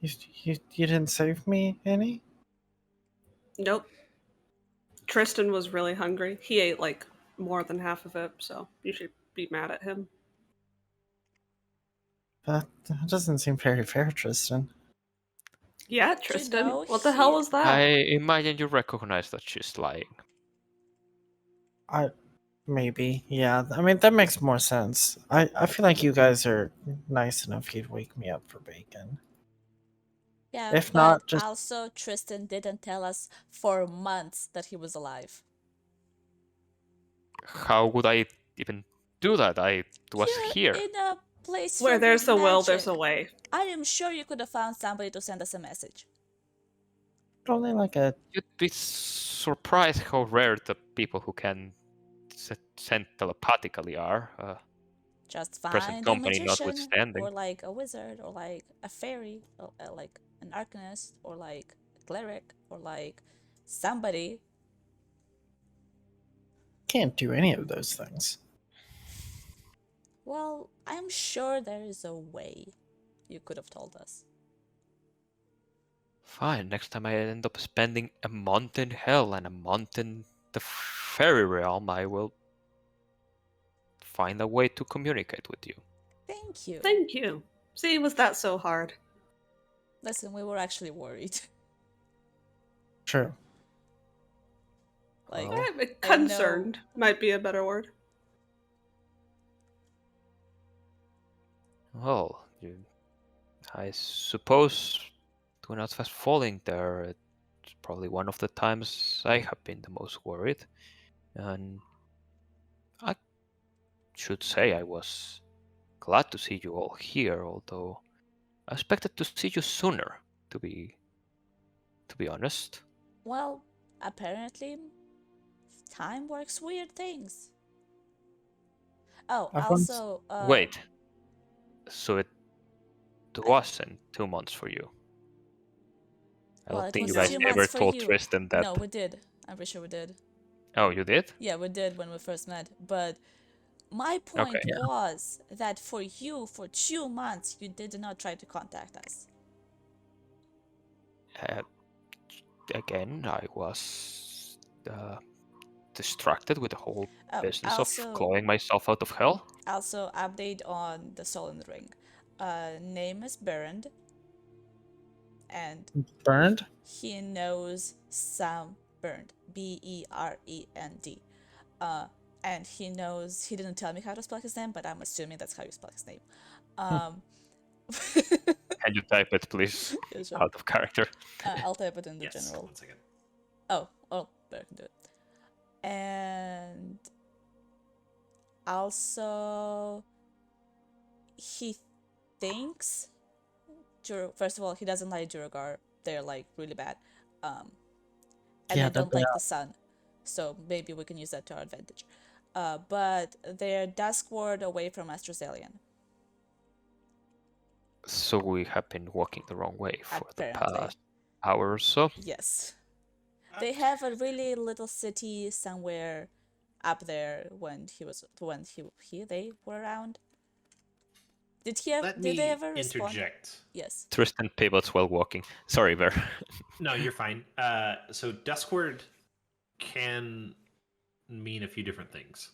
you didn't save me any. Nope. Tristan was really hungry. He ate like more than half of it, so you should be mad at him. That doesn't seem very fair, Tristan. Yeah, Tristan. know, What the hell he- was that? I imagine you recognize that she's lying. Maybe, yeah. I mean, that makes more sense. I feel like you guys are nice enough. You'd wake me up for bacon. Yeah, If but not, just also Tristan didn't tell us for months that he was alive. How would I even do that? I was here. In a place Where filled there's with a will, there's a magic. way. I am sure you could have found somebody to send us a message. only like a You'd be surprised how rare the people who can send telepathically are. Just Present find a company magician, notwithstanding. or like a wizard, or like a fairy, or like an arcanist, or like a cleric, or like somebody. can't do any of those things. Well, I'm sure there is a way. You could have told us. Fine, next time I end up spending a month in hell and a month in the fairy realm, I will find a way to communicate with you. Thank you. Thank you. See, was that so hard? Listen, we were actually worried. True. Like, Well, Concerned might be a better word. well, I suppose do not fast falling there. It's probably one of the times I have been the most worried. And I should say I was glad to see you all here, although I expected to see you sooner, to be honest. well, apparently, time works weird things. Oh, I've once- also, Wait. So it wasn't 2 months for you. I well, don't it think was you guys 2 ever months for told you. Tristan that. No, we did. I'm pretty sure we did. Oh, you did? Yeah, we did when we first met. But my point Okay, yeah. was that for you, for 2 months, you did not try to contact us. Again, I was distracted with the whole Oh, business also, of clawing myself out of hell. also update on the Soul in the Ring. Name is Berend, and Burned? he knows Sam Berend, Berend. And he knows, he didn't tell me how to spell his name, but I'm assuming that's how you spell his name. Can you type it, please? Yeah, sure. Out of character. I'll type it in the Yes, general. 1 second. Oh, well, Bear can do it. And also, he thinks, first of all, he doesn't like Duragar. They're like really bad. And Yeah, I don't they like are. the sun. So maybe we can use that to our advantage. But they're Duskward away from Astrozelian. So we have been walking the wrong way for the Apparently. past hour or so. Yes. They have a really little city somewhere up there when they were around. Did they ever respond? Interject. Yes. Tristan pivots while walking. Sorry, Ver. No, you're fine. So Duskward can mean a few different things.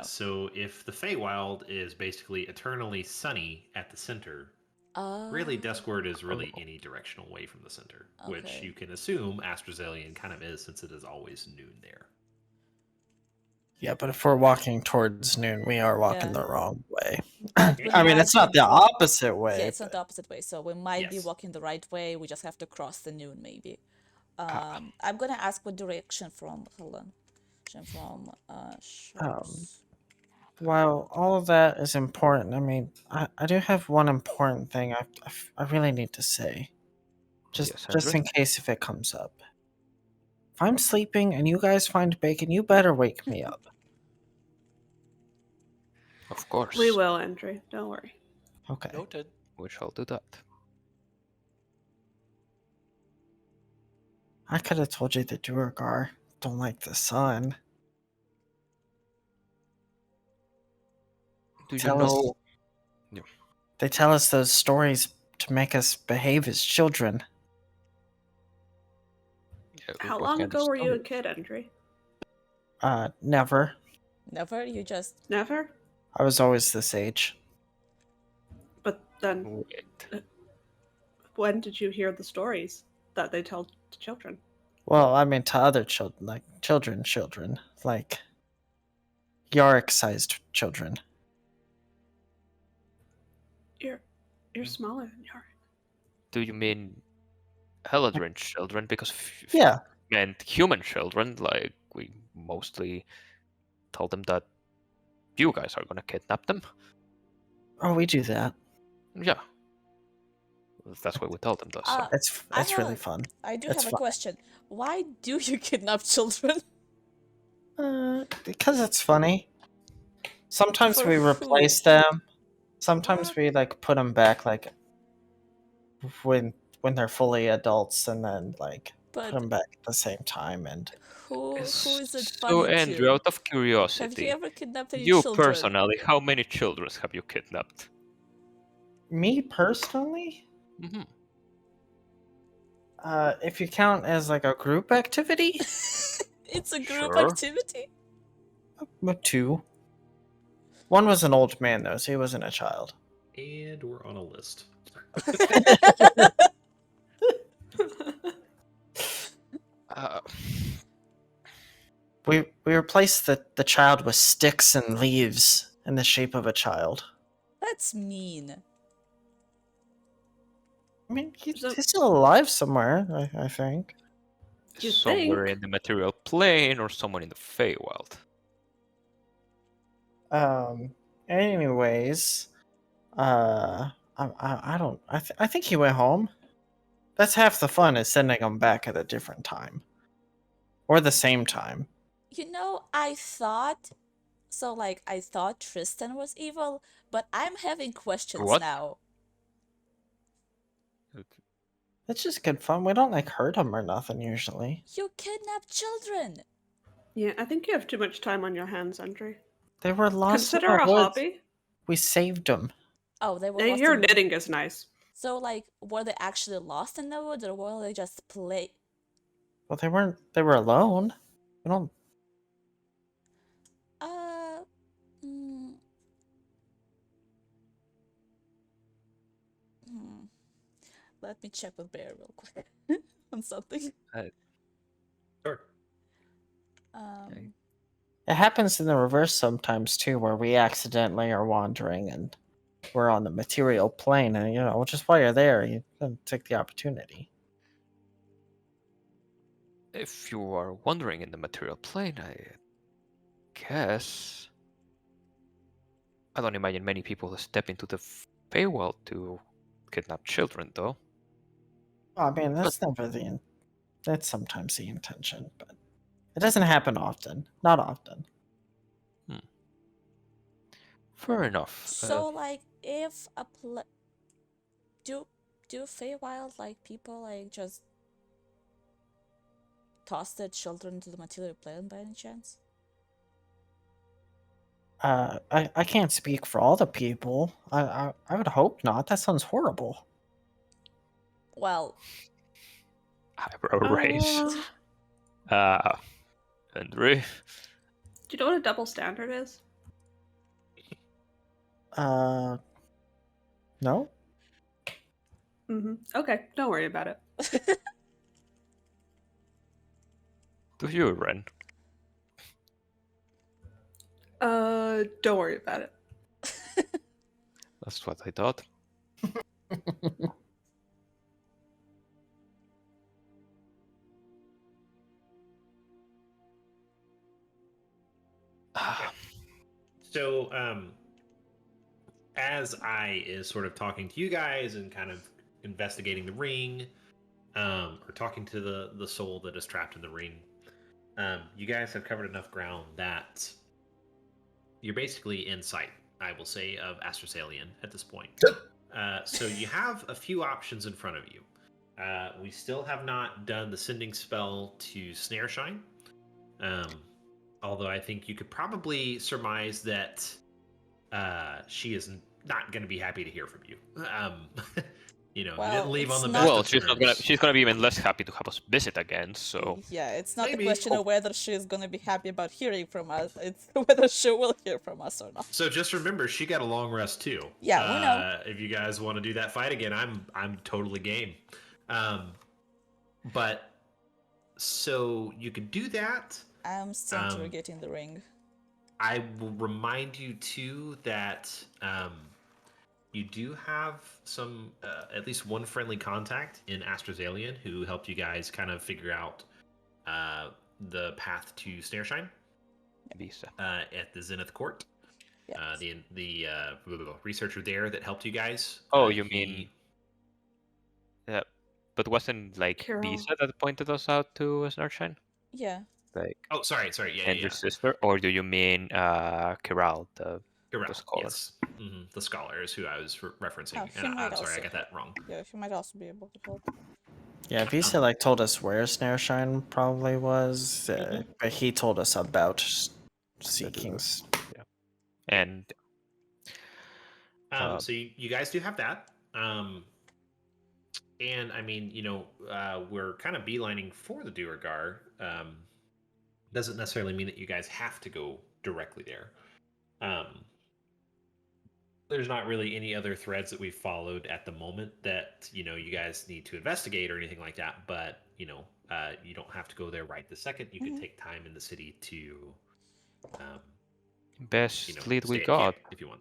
So if the Feywild is basically eternally sunny at the center, Really, Ah, deskward is really Oh. any direction away from the center, which Okay. you can assume Astrozalian kind of is since it is always noon there. Yeah, but if we're walking towards noon, we are walking Yeah. the wrong way. But we I mean, might it's not be the walk- opposite way. Yeah, it's not but- the opposite way. So we might be Yes. walking the right way. We just have to cross the noon, maybe. Ah. I'm gonna ask what direction from. Hold on. From Sharps. While all of that is important, I mean, I do have one important thing I really need to say. Just Yes, just Andre? in case if it comes up. If I'm sleeping and you guys find bacon, you better wake me up. Of course. We will, Andrew. Don't worry. Okay. Noted. We shall do that. I could have told you the Duergar don't like the sun. Do you Tell us- know? They tell us those stories to make us behave as children. How what long kind of ago were you a story? kid, Andrew? Never. Never. You just. Never? I was always this age. But then, Wait. when did you hear the stories that they tell to children? Well, I mean to other children, like children, like Yorick-sized children. You're smaller than you are. Do you mean Eladrin children? Because if Yeah. you meant human children, like we mostly told them that you guys are gonna kidnap them. Oh, we do that. Yeah. That's what we told them, though. So. Uh, It's I it's really have- fun. I do It's have a fun. question. Why do you kidnap children? Because it's funny. Sometimes For we who? replace them. Sometimes What? we like put them back like when they're fully adults, and then like put But them back at the same time. And who is it So, funny Andrew, to? out of Have curiosity, you ever kidnapped any you children? personally, how many children have you kidnapped? me personally, Mm-hmm. if you count as like a group activity, It's a group Sure. activity. 2. One was an old man though, so he wasn't a child. And we're on a list. Uh, We replaced the child with sticks and leaves in the shape of a child. That's mean. I mean, So- he's still alive somewhere, I think. You somewhere think? in the material plane or someone in the Feywild. Anyways, I don't. I think he went home. That's half the fun, is sending him back at a different time, or the same time. You know, I thought so. Like, I thought Tristan was evil, but I'm having questions What? now. It's just good fun. We don't like hurt him or nothing usually. You kidnap children. Yeah, I think you have too much time on your hands, Andrew. They were lost Consider in a the woods. hobby. We saved them. Oh, they were Hey, lost your in the- knitting is nice. So, like, were they actually lost in the woods, or were they just play? Well, they weren't. They were alone. We don't. Uh, mm, hmm. Let me check with Bear real quick on something. Sure. It happens in the reverse sometimes too, where we accidentally are wandering and we're on the material plane, and just while you're there, you can take the opportunity. If you are wandering in the material plane, I guess. I don't imagine many people step into the Feywild to kidnap children, though. I mean, that's never that's sometimes the intention, but it doesn't happen often. Not often. Fair enough. So, like, if a do Feywild, like, people like just toss their children to the material plane by any chance? I can't speak for all the people. I would hope not. That sounds horrible. Well, Eyebrow raise. Andrew. Do you know what a double standard is? No. Okay, don't worry about it. Do you, Ren? Don't worry about it. That's what I thought. So, as I is sort of talking to you guys and kind of investigating the ring, or talking to the soul that is trapped in the ring, you guys have covered enough ground that you're basically in sight, I will say, of Astrosalian at this point. So you have a few options in front of you. We still have not done the sending spell to Snare Shine. Although I think you could probably surmise that she is not going to be happy to hear from you. You know, you Well, didn't leave on it's the not- best Well, of she's not terms. gonna. She's gonna be even less happy to have us visit again. So Yeah, it's not Maybe. a question of whether she's gonna be happy about hearing from us. It's whether she will hear from us or not. So just remember, she got a long rest too. Yeah, we know. If you guys want to do that fight again, I'm totally game. But so you could do that. I'm still interrogating the ring. I will remind you too that you do have some, at least one friendly contact in Astrosalian who helped you guys kind of figure out the path to Snareshine Visa. at the Zenith Court. Yes. The researcher there that helped you guys. Oh, you mean? Yeah, but wasn't like Carol. Visa that pointed us out to Snarshine? Yeah. Like Oh, sorry, yeah, Andrew's sister, or do you mean Kiral, the Correct. scholar? Yes. The scholar is who I was referencing. Oh, he And might I'm sorry, I also got that wrong. Yeah, he might also be able to help. Yeah, Visa like told us where Snareshine probably was, but he told us about Seekings. Yeah, and So you guys do have that. And I mean, you know, we're kind of beelining for the Duergar. Doesn't necessarily mean that you guys have to go directly there. There's not really any other threads that we've followed at the moment that, you know, you guys need to investigate or anything like that. But, you know, you don't have to go there right this second. You could take time in the city to, best you know, lead we stay at got. camp if you want.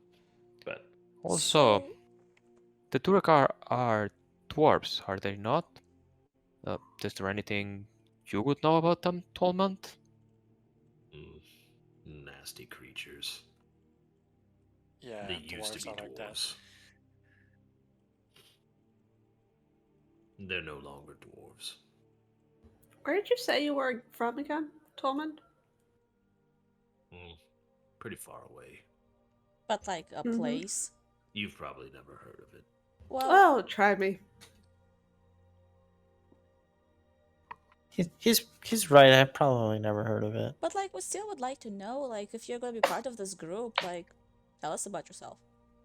But Also, the Duergar are dwarves, are they not? Is there anything you would know about them, Tolmont? nasty creatures. Yeah, They used to dwarves be are like that. dwarves. They're no longer dwarves. Where did you say you were from again, Tolman? Pretty far away. But like a place. You've probably never heard of it. Well, try me. He's right. I probably never heard of it. But like, we still would like to know, like, if you're gonna be part of this group, like, tell us about yourself.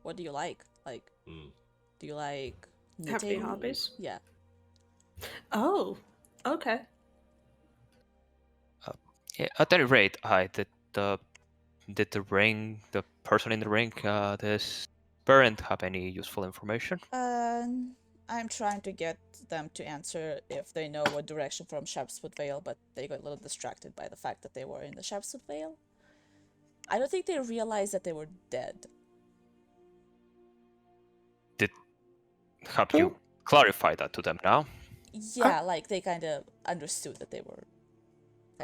What do you like? Like, do you like Have any knitting? hobbies? Yeah. Oh, okay. Yeah, at any rate, did the ring, the person in the ring, this parent have any useful information? I'm trying to get them to answer if they know what direction from Sharpswood Vale, but they got a little distracted by the fact that they were in the Sharpswood Vale. I don't think they realized that they were dead. Have you clarified that to them now? Yeah, like they kind of understood that they were.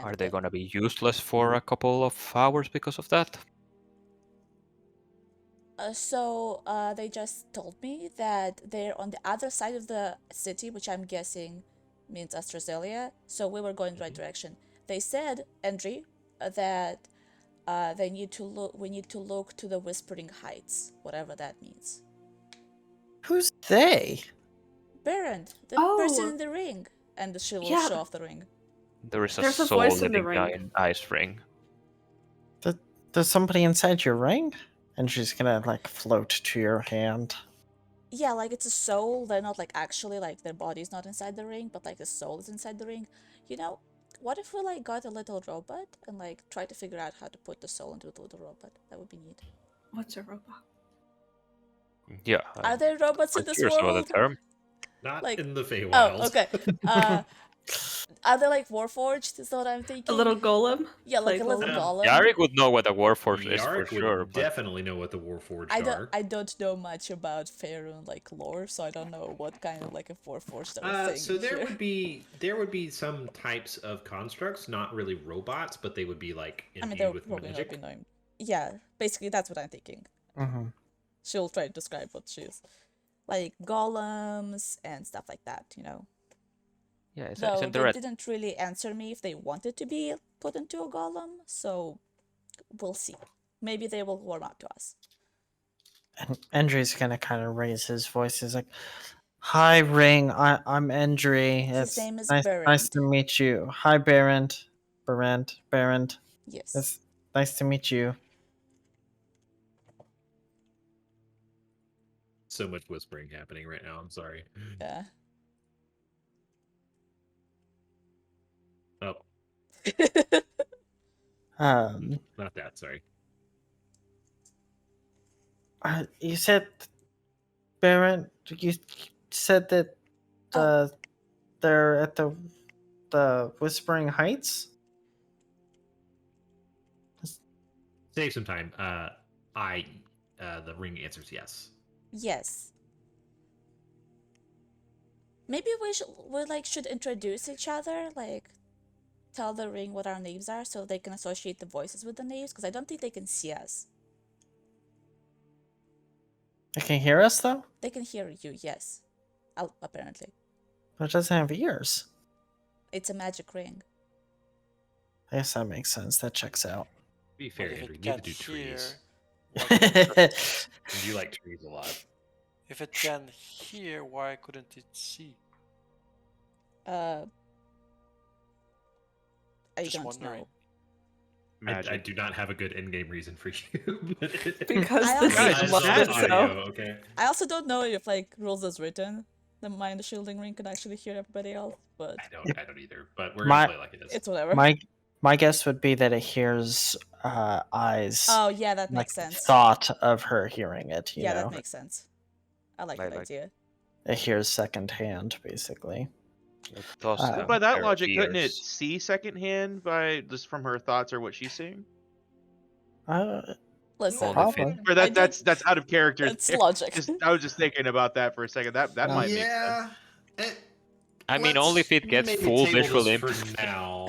Are they gonna be useless for a couple of hours because of that? So they just told me that they're on the other side of the city, which I'm guessing means Australia. So we were going the right direction. They said, Andri, that they need to look. We need to look to the Whispering Heights, whatever that means. Who's they? Baron, the person in the ring, and she will show off the ring. There's a soul voice in the living ring. in Ice Ring. There's somebody inside your ring? And she's gonna like float to your hand. Yeah, like it's a soul. They're not like actually like their body's not inside the ring, but like the soul is inside the ring. You know, what if we like got a little robot and like try to figure out how to put the soul into the little robot? That would be neat. What's a robot? Yeah. Are there robots in this Curious about world? the term. Not Like- in the Feywild. Oh, okay. Are they like warforged? Is what I'm thinking. A little golem? Yeah, like a Clay little golem? golem. Yarik would know what a warforged is for Yarrick would sure, but definitely know what the Warforged are. I don't know much about Faerun like lore, so I don't know what kind of like a warforged are saying So there here. would be some types of constructs, not really robots, but they would be like I mean, imbued they're with probably not magic. be knowing. Yeah, basically that's what I'm thinking. Mm-hmm. She'll try to describe what she is. Like golems and stuff like that, you know. yeah, Though isn't they there a didn't really answer me if they wanted to be put into a golem, so we'll see. Maybe they will warm up to us. And Endry's gonna kind of raise his voice. He's like, "Hi, Ring. I'm Endry. His name is nice Berend. to meet you. Hi, Berend. Berend. Yes. It's nice to meet you." So much whispering happening right now. I'm sorry. Yeah. Oh, not that. Sorry. You said, Berend. You said that they're at the Whispering Heights. Save some time. The ring answers yes. Yes. Maybe we like should introduce each other, like tell the ring what our names are so they can associate the voices with the names, because I don't think they can see us. They can hear us though, They can hear you, yes. Apparently. but it doesn't have ears. It's a magic ring. I guess that makes sense. That checks out. To be But fair, if Andrew, it you have can't to do hear, trees. And you like trees a lot. if it can hear, why couldn't it see? I Just don't wondering. know. I do not have a good in-game reason for you. Because I the also- Guys, game it's loves not it audio, so. okay? I also don't know if like rules as written, the mind shielding ring can actually hear everybody else, but I don't either. But we're My- gonna play like it is. it's whatever. My guess would be that it hears eyes. Oh yeah, that like makes sense. thought of her hearing it. You Yeah, know, that makes sense. I like that like- idea. it hears secondhand, basically. it does Well, have By that pair of logic, couldn't it ears. see secondhand by just from her thoughts or what she's seeing? Listen, Well, Probably. Or I did- that's out of character. it's there. logic. I was just thinking about that for a second. That might make sense. yeah. I mean, only if it gets maybe full table visual this input. for now.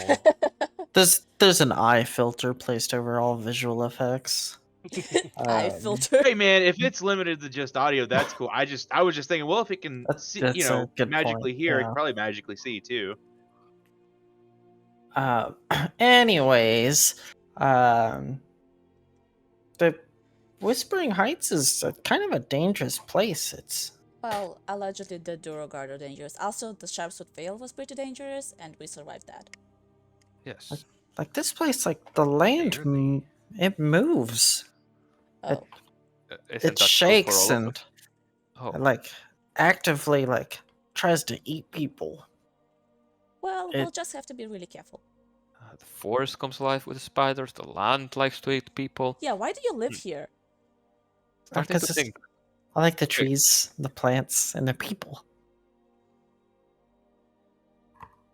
There's an eye filter placed over all visual effects. Eye Um, filter. Hey man, if it's limited to just audio, that's cool. I was just thinking, well, if it can see, That's a good magically point, hear, it yeah. can probably magically see too. Anyways, the Whispering Heights is kind of a dangerous place. It's Well, allegedly the Durogard are dangerous. Also, the Sharpswood Vale was pretty dangerous, and we survived that. Yes. like this place, like the land, Barely. it moves. Oh, Isn't that It true for shakes all of and us? Oh, like actively like tries to eat people. well, it- we'll just have to be really careful. the forest comes alive with spiders. The land likes to eat people. Yeah, why do you live here? Starting to 'cause think. I like the trees, the plants, and the people.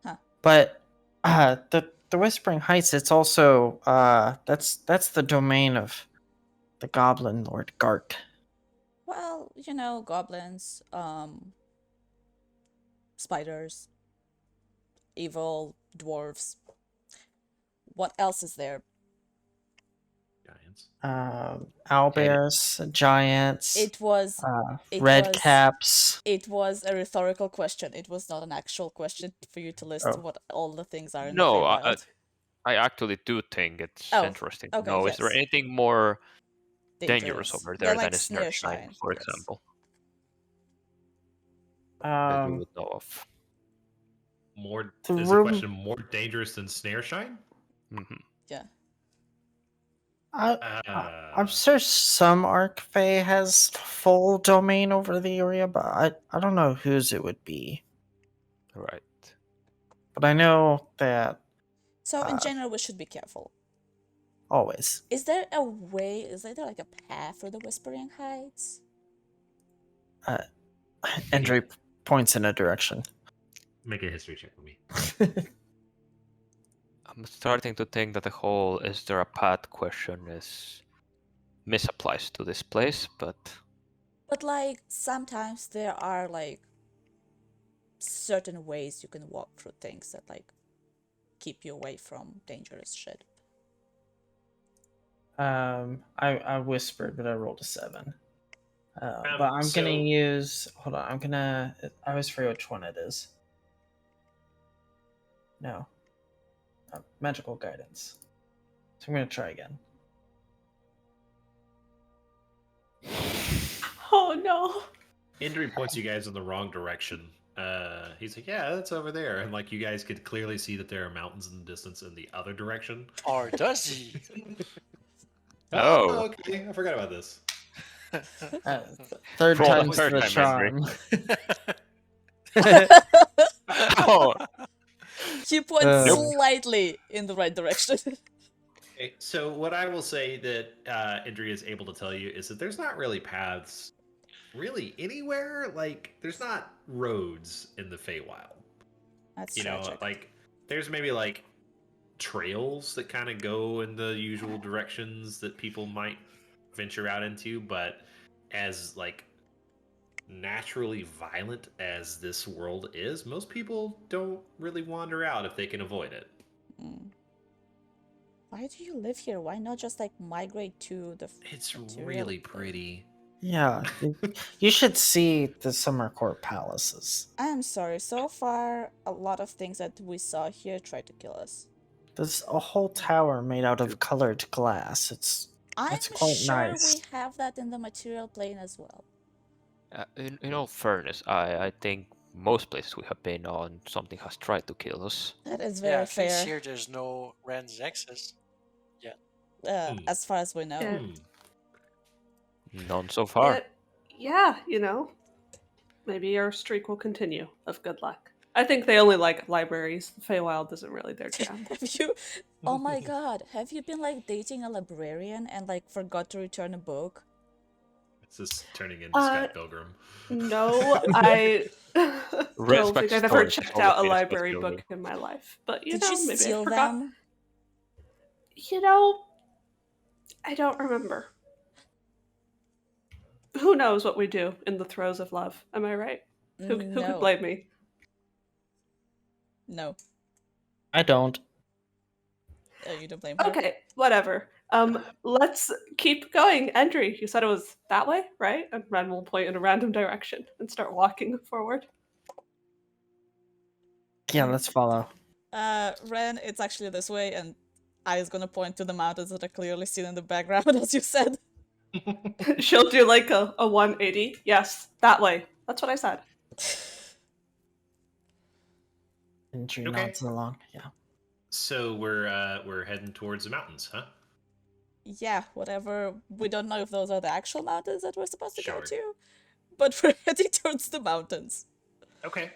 Huh. But the Whispering Heights, it's also that's the domain of the Goblin Lord Gark. Well, you know, goblins, spiders, evil dwarves. What else is there? Giants. Owlbears, giants, It was it red was- caps. it was a rhetorical question. It was not an actual question for you to list Oh. what all the things are in No, the Feywild. I actually do think it's Oh, interesting to okay, know. Is there yes. anything more dangerous over there Yeah, than like a snare shine, Snareshine, for yes. example, that you Um, would know of? More The is room- the question more dangerous than snare shine? Hmm. Yeah. I'm sure some Arc Fae has full domain over the area, but I don't know whose it would be. Right. But I know that So in general, we should be careful. always. Is there a way? Is there like a path for the Whispering Heights? Andrew points in a direction. Make a history check with me. I'm starting to think that the whole "is there a path" question is misapplies to this place, but But like sometimes there are like certain ways you can walk through things that like keep you away from dangerous shit. I whispered, but I rolled a 7. But I'm gonna So- use. Hold on. I always forget which one it is. No. Magical guidance. So I'm gonna try again. Oh no. Indri points you guys in the wrong direction. He's like, yeah, that's over there. And like you guys could clearly see that there are mountains in the distance in the other direction. Or does he? Oh. Okay. I forgot about this. Third Roll the time's third the time, charm. oh, He points Nope. slightly in the right direction. Okay, so what I will say that Indri is able to tell you is that there's not really paths really anywhere. Like, there's not roads in the Feywild. That's You know, tragic. like, there's maybe like trails that kind of go in the usual directions that people might venture out into, but as like naturally violent as this world is, most people don't really wander out if they can avoid it. Mm. Why do you live here? Why not just like migrate to the It's material really plane? pretty. Yeah, you should see the Summer Court palaces. I'm sorry, so far a lot of things that we saw here try to kill us. There's a whole tower made out of colored glass. It's I'm quite sure nice. we have that in the material plane as well. in all fairness, I think most places we have been on, something has tried to kill us. That is Yeah, very at least fair. here there's no Rand's X's. As far as we know. Yeah. None so far. Yeah, you know, maybe our streak will continue of good luck. I think they only like libraries. The Feywild isn't really their jam. Have you? Oh my god! Have you been like dating a librarian and like forgot to return a book? It's just turning into Scott Pilgrim. No, I don't think I've ever Stories checked always out a been a Scott library Pilgrim. book in my life. But you Did know, you maybe steal I forgot. them? You know, I don't remember. Who knows what we do in the throes of love? Am I right? Who could No. blame me? No. I don't. You don't blame her. Okay, whatever. Let's keep going. Endry, you said it was that way, right? And Ren will point in a random direction and start walking forward. Yeah, let's follow. Ren, it's actually this way, and I is gonna point to the mountains that are clearly seen in the background, as you said. She'll do like a 180. Yes, that way. That's what I said. And she Okay. nods along. Yeah. So we're heading towards the mountains, huh? Yeah, whatever. We don't know if those are the actual mountains that we're supposed to go Sure. to, but we're heading towards the mountains. Okay.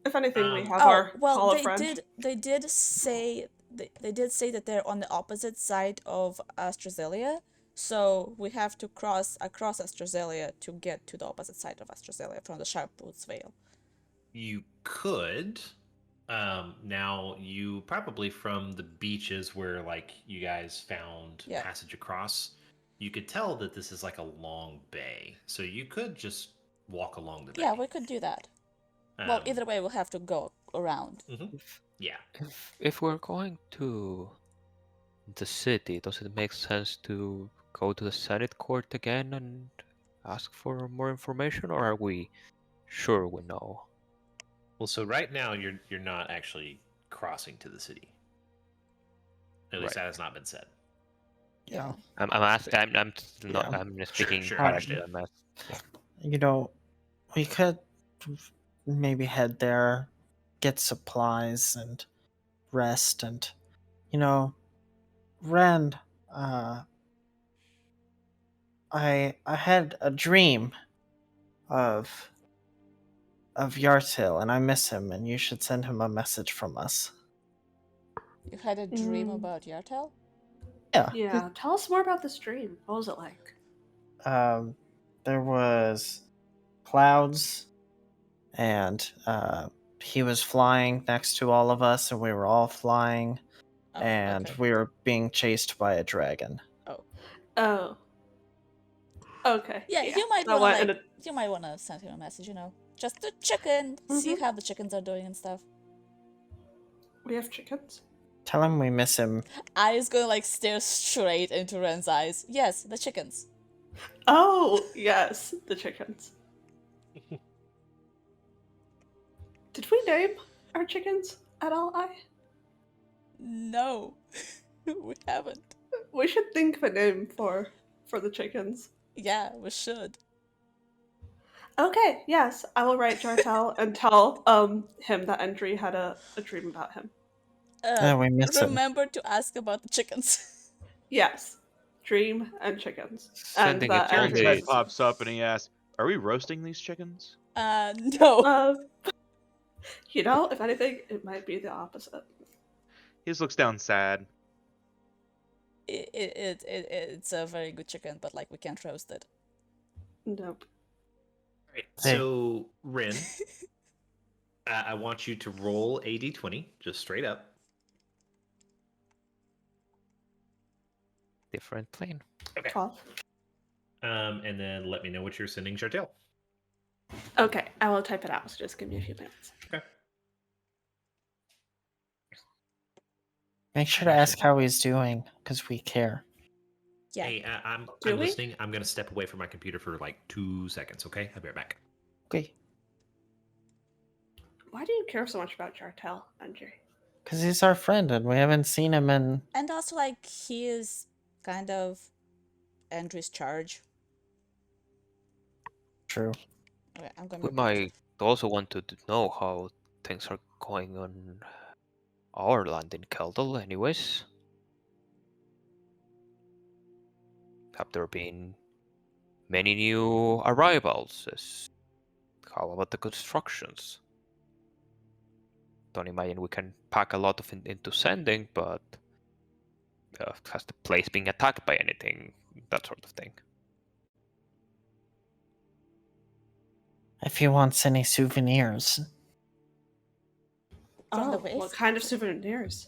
If anything, we have Oh, our well, hollow they friend. did say that they're on the opposite side of Astrazelia, so we have to cross across Astrazelia to get to the opposite side of Astrazelia from the Sharpwoods Vale. You could. Now you probably from the beaches where like you guys found Yeah. passage across, you could tell that this is like a long bay. So you could just walk along the bay. Yeah, we could do that. Well, Um, either way, we'll have to go around. Yeah. If we're going to the city, does it make sense to go to the Senate court again and ask for more information, or are we sure we know? Well, so right now you're not actually crossing to the city. At least Right. that has not been said. Yeah. I'm asking. I'm not. Yeah. I'm speaking. sure, casually, understand. I'm You know, we could maybe head there, get supplies and rest, and Ren, I had a dream of Yartil, and I miss him, and you should send him a message from us. You had a dream about Yartel? Yeah. Yeah, tell us more about this dream. What was it like? There was clouds and he was flying next to all of us, and we were all flying, Oh, and okay. we were being chased by a dragon. Oh. Okay. Yeah, you might that wanna went in you might wanna send him a message, just to check in, see Mhm. how the chickens are doing and stuff. We have chickens. Tell him we miss him. I is gonna stare straight into Ren's eyes. Yes, the chickens. Oh yes, the chickens. Did we name our chickens at all? No, we haven't. We should think of a name for the chickens. Yeah, we should. Okay, yes, I will write Jartel and tell him that Endry had a dream about him. We miss him. Remember to ask about the chickens. Yes, dream and chickens. Sending and it that all Endry day. Ted pops up and he asks, "Are we roasting these chickens?" No. If anything, it might be the opposite. He just looks down sad. It's a very good chicken, but we can't roast it. Nope. All right. Hey. So, Rin, I want you to roll a d20, just straight up. Different plane. Okay. 12. And then let me know what you're sending Jartel. Okay, I will type it out, so just give me a few minutes. Okay. Make sure to ask how he's doing, because we care. Yeah. Hey, I'm Do we? listening. I'm going to step away from my computer for 2 seconds, okay? I'll be right back. Okay. Why do you care so much about Jartel, Endry? Because he's our friend, and we haven't seen him in... And also, he is kind of Andrew's charge. True. Okay, I'm gonna. We might also want to know how things are going on our land in Keldal, anyways. Have there been many new arrivals? How about the constructions? Don't imagine we can pack a lot of into sending, but has the place been attacked by anything? That sort of thing. If he wants any souvenirs. From the What wave? kind of souvenirs?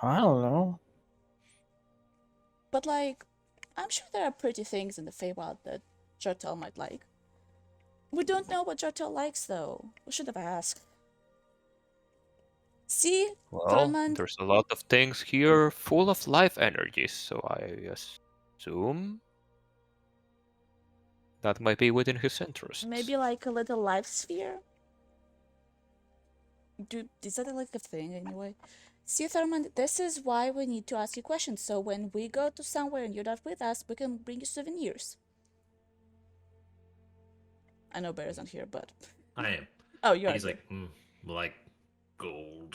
I don't know. But I'm sure there are pretty things in the Feywild that Jartel might like. We don't know what Jartel likes, though. We should have asked. See, Well, Thurmond? there's a lot of things here full of life energy, so I assume that might be within his interests. Maybe a little life sphere? Is that a thing anyway? See, Thurmond, this is why we need to ask you questions, so when we go to somewhere and you're not with us, we can bring you souvenirs. I know Bear isn't here, but... I am. Oh, you are. He's here. like gold,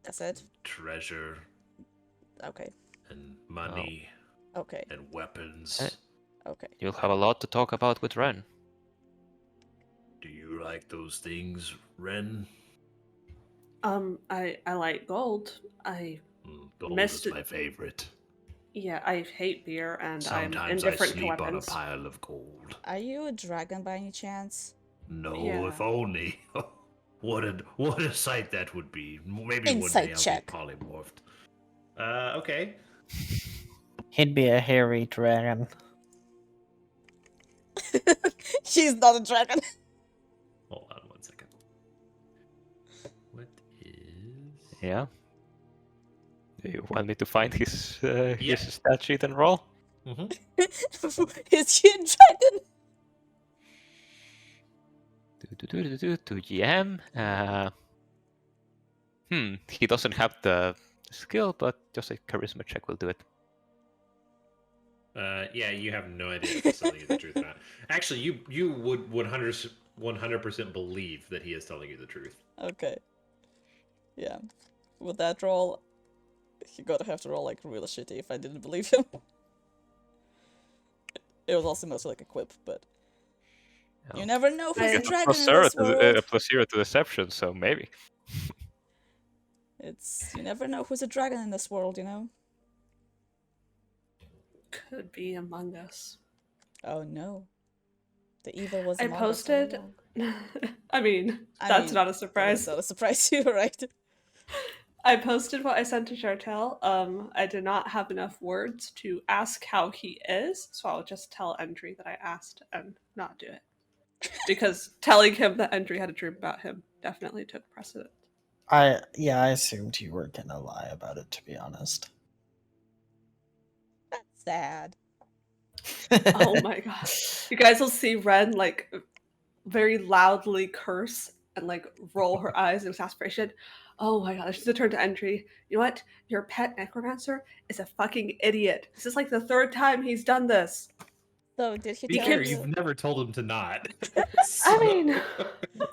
That's it? treasure, Okay. and money, Okay. and weapons. Okay. You'll have a lot to talk about with Ren. Do you like those things, Ren? I like gold. Gold Missed is it. my favorite. Yeah, I hate beer, and Sometimes I'm I indifferent to sleep on a weapons. pile of gold. Are you a dragon by any chance? No, Yeah. if only. What a sight that would be. Maybe Insight one day check. I'll be polymorphed. Okay. He'd be a hairy dragon. She's not a dragon. Hold on 1 second. What is... Yeah. Do you want me to find his Yeah. stat sheet and roll? Mm-hmm. Is she a dragon? To GM. He doesn't have the skill, but just a charisma check will do it. Yeah, you have no idea if he's telling you the truth or not. Actually, you would 100% believe that he is telling you the truth. Okay. Yeah. With that roll, you're gonna have to roll real shitty if I didn't believe him. It was also mostly a quip, but... Oh. You never know who's I a get dragon in this world. Plus 0 to deception, so maybe. You never know who's a dragon in this world, Could be Among Us. Oh no. The evil was I among us all posted along. I mean, that's not a surprise. That's not a surprise to you, right? I posted what I sent to Chartel. I did not have enough words to ask how he is, so I'll just tell Endry that I asked and not do it. Because telling him that Endry had a dream about him definitely took precedent. I assumed you were gonna lie about it, to be honest. That's sad. Oh my god. You guys will see Ren like very loudly curse and like roll her eyes in exasperation. Oh my god, she's gonna turn to Endry. You know what? Your pet necromancer is a fucking idiot. This is like the third time he's done this. So did he Be tell fair, you? you've never told him to not. I mean,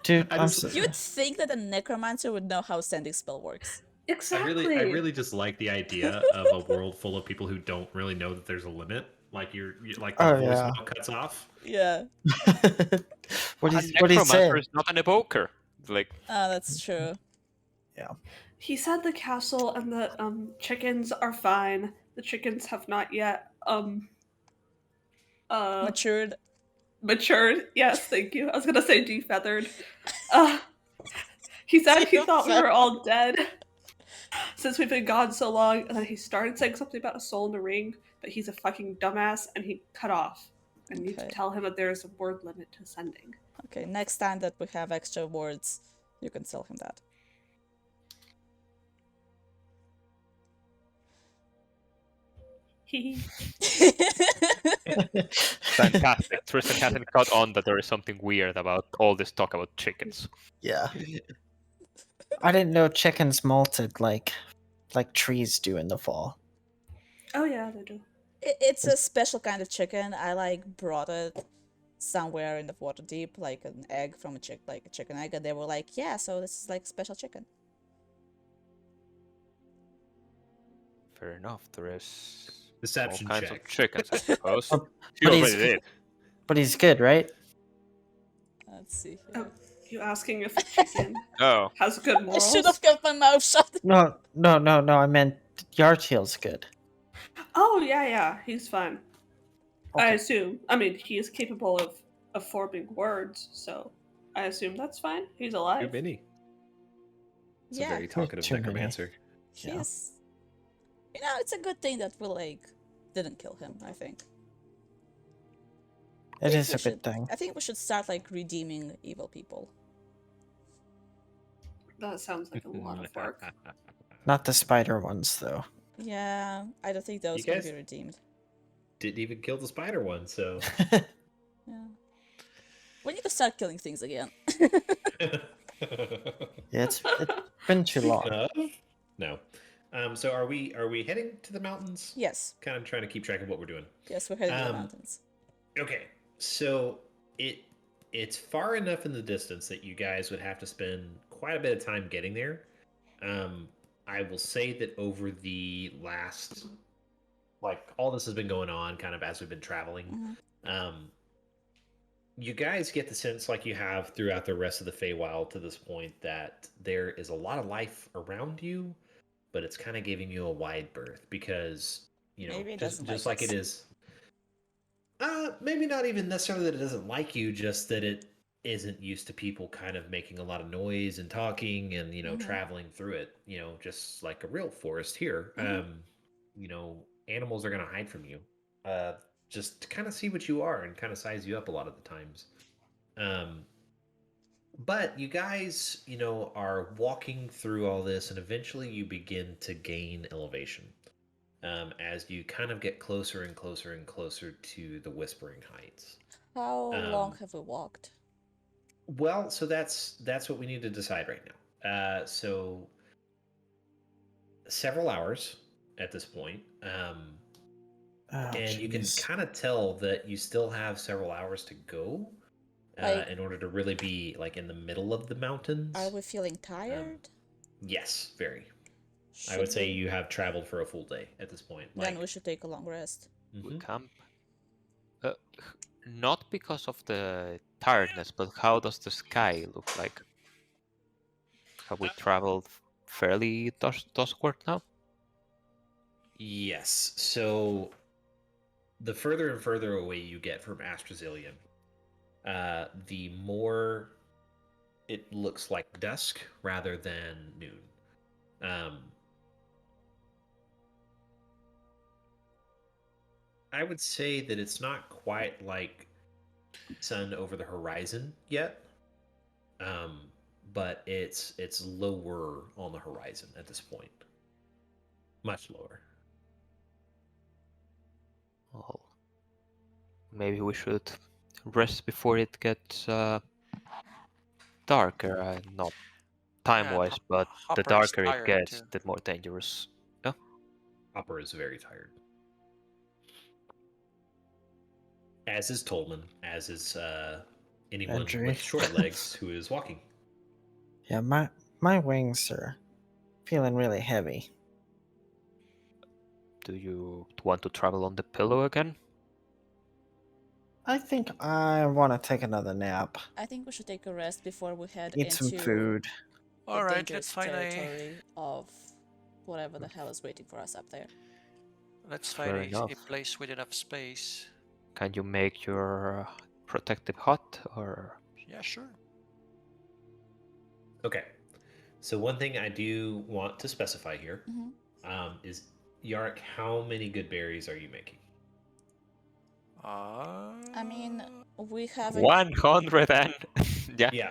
Dude, I I'm just- so... You'd think that a necromancer would know how sending spell works. exactly. I really just like the idea of a world full of people who don't really know that there's a limit. Like you're like the Oh, voicemail yeah. cuts off. Yeah. what A he necromancer said? is not an evoker. Like, That's true. He said the castle and the chickens are fine. The chickens have not yet Matured. matured. Yes, thank you. I was gonna say defeathered. He said he thought we were all dead since we've been gone so long, and then he started saying something about a soul in the ring, but he's a fucking dumbass and he cut off. I need to Okay. tell him that there's a word limit to sending. Okay, next time that we have extra words, you can tell him that. He fantastic. Tristan hasn't caught on that there is something weird about all this talk about chickens. Yeah. I didn't know chickens molted like trees do in the fall. Oh yeah, they do. It's a special kind of chicken. I like brought it somewhere in the water deep, like an egg from a chicken egg, and they were like, "Yeah, so this is like special chicken." Fair enough. There is Deception all kinds check. of chickens, I suppose. But You already he's- did. But he's good, right? Let's see. Oh, you asking if a chicken Oh, has good I morals? should have kept my mouth shut. No. I meant Yartail's good. Oh yeah, he's fine. I Okay. assume. I mean, he is capable of forming words, so I assume that's fine. He's Too alive. many. It's Yeah. a very talkative Too many. necromancer. Yeah. He's, it's a good thing that we didn't kill him. I think. It think is we a should- good thing. I think we should start redeeming evil people. That sounds like a lot of work. Not the spider ones, though. Yeah, I don't think those You can guys- be redeemed. Didn't even kill the spider one, so. Yeah. We need to start killing things again. Yeah, it's been too long. No. So are we heading to the mountains? Yes. Kind of trying to keep track of what we're doing. Yes, we're heading to the Um, mountains. Okay, so it's far enough in the distance that you guys would have to spend quite a bit of time getting there. I will say that over the last, all this has been going on kind of as we've been traveling. Mhm. You guys get the sense, like you have throughout the rest of the Feywild to this point, that there is a lot of life around you, but it's kind of giving you a wide berth because, Maybe it just doesn't like like us. it is. Maybe not even necessarily that it doesn't like you, just that it isn't used to people kind of making a lot of noise and talking and, Mhm. traveling through it, just like a real forest here. Mhm. Animals are going to hide from you, just to kind of see what you are and kind of size you up a lot of the times. But you guys, are walking through all this and eventually you begin to gain elevation. As you kind of get closer and closer and closer to the Whispering Heights. How long have we walked? Well, so that's what we need to decide right now. So several hours at this point, Oh, and you can jeez. kind of tell that you still have several hours to go in order to really be in the middle of the mountains. Are we feeling tired? Yes, very. I Should would say we- you have traveled for a full day at this point. Then we should take a long rest. we Mhm. camp. Not because of the tiredness, but how does the sky look like? Have we traveled fairly duskward now? Yes. So the further and further away you get from Astrazillion, the more it looks like dusk rather than noon. I would say that it's not quite like sun over the horizon yet, um, but it's lower on the horizon at this point, much lower. Well, maybe we should rest before it gets darker. Not time-wise, but the Hopper is darker it tired gets, too. the more dangerous. Yeah. Hopper is very tired. As is Tolman, as is anyone Andrew. with short legs who is walking. Yeah, my wings are feeling really heavy. Do you want to travel on the pillow again? I think I want to take another nap. I think we should take a rest before we head Eat some into food. the All right, dangerous territory of whatever the hell is waiting for us up there. let's find Fair enough. a place with enough space. Can you make your protective hut, or Yeah, sure. Okay. So one thing I do want to specify here is Yark, how many good berries are you making? I mean, we haven't. 100 and yeah. Yeah.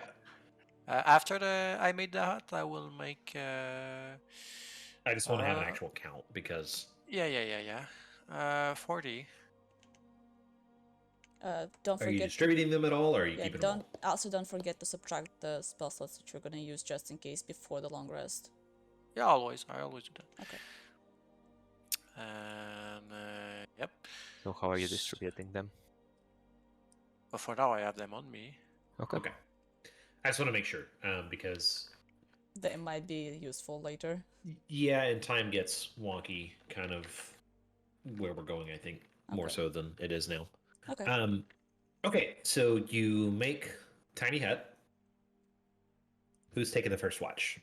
After I made the hut, I will make. I just want to have an actual count because. Yeah. 40. Don't Are forget. you distributing them at all, or are you Yeah, keeping them all? don't forget to subtract the spell slots that you're gonna use just in case before the long rest. Yeah, always. I always do that. Okay. And yep. So how are you distributing them? But for now, I have them on me. Okay. I just want to make sure because. They might be useful later. Yeah, and time gets wonky, kind of where we're going. I think more Okay. so than it is now. Okay. Okay, so you make tiny hut. Who's taking the first watch?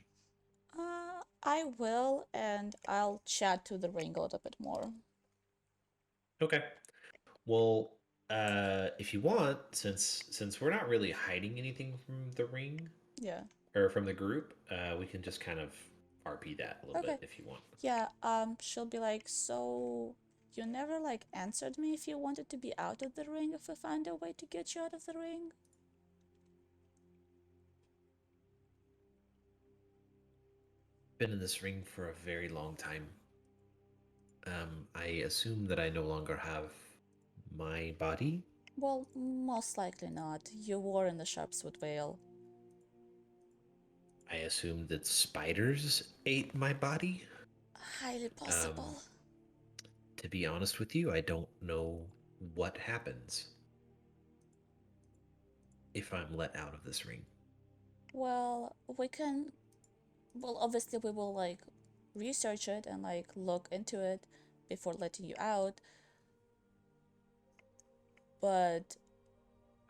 I will, and I'll chat to the ring a little bit more. Okay. Well, if you want, since we're not really hiding anything from the ring, Yeah. or from the group, we can just kind of RP that a little Okay. bit if you want. Yeah. She'll be like, so you never like answered me if you wanted to be out of the ring if we find a way to get you out of the ring. Been in this ring for a very long time. I assume that I no longer have my body. Well, most likely not. You were in the Sharpswood Vale. I assume that spiders ate my body. Highly possible. To be honest with you, I don't know what happens if I'm let out of this ring. Well, we can. Well, obviously, we will like research it and like look into it before letting you out. But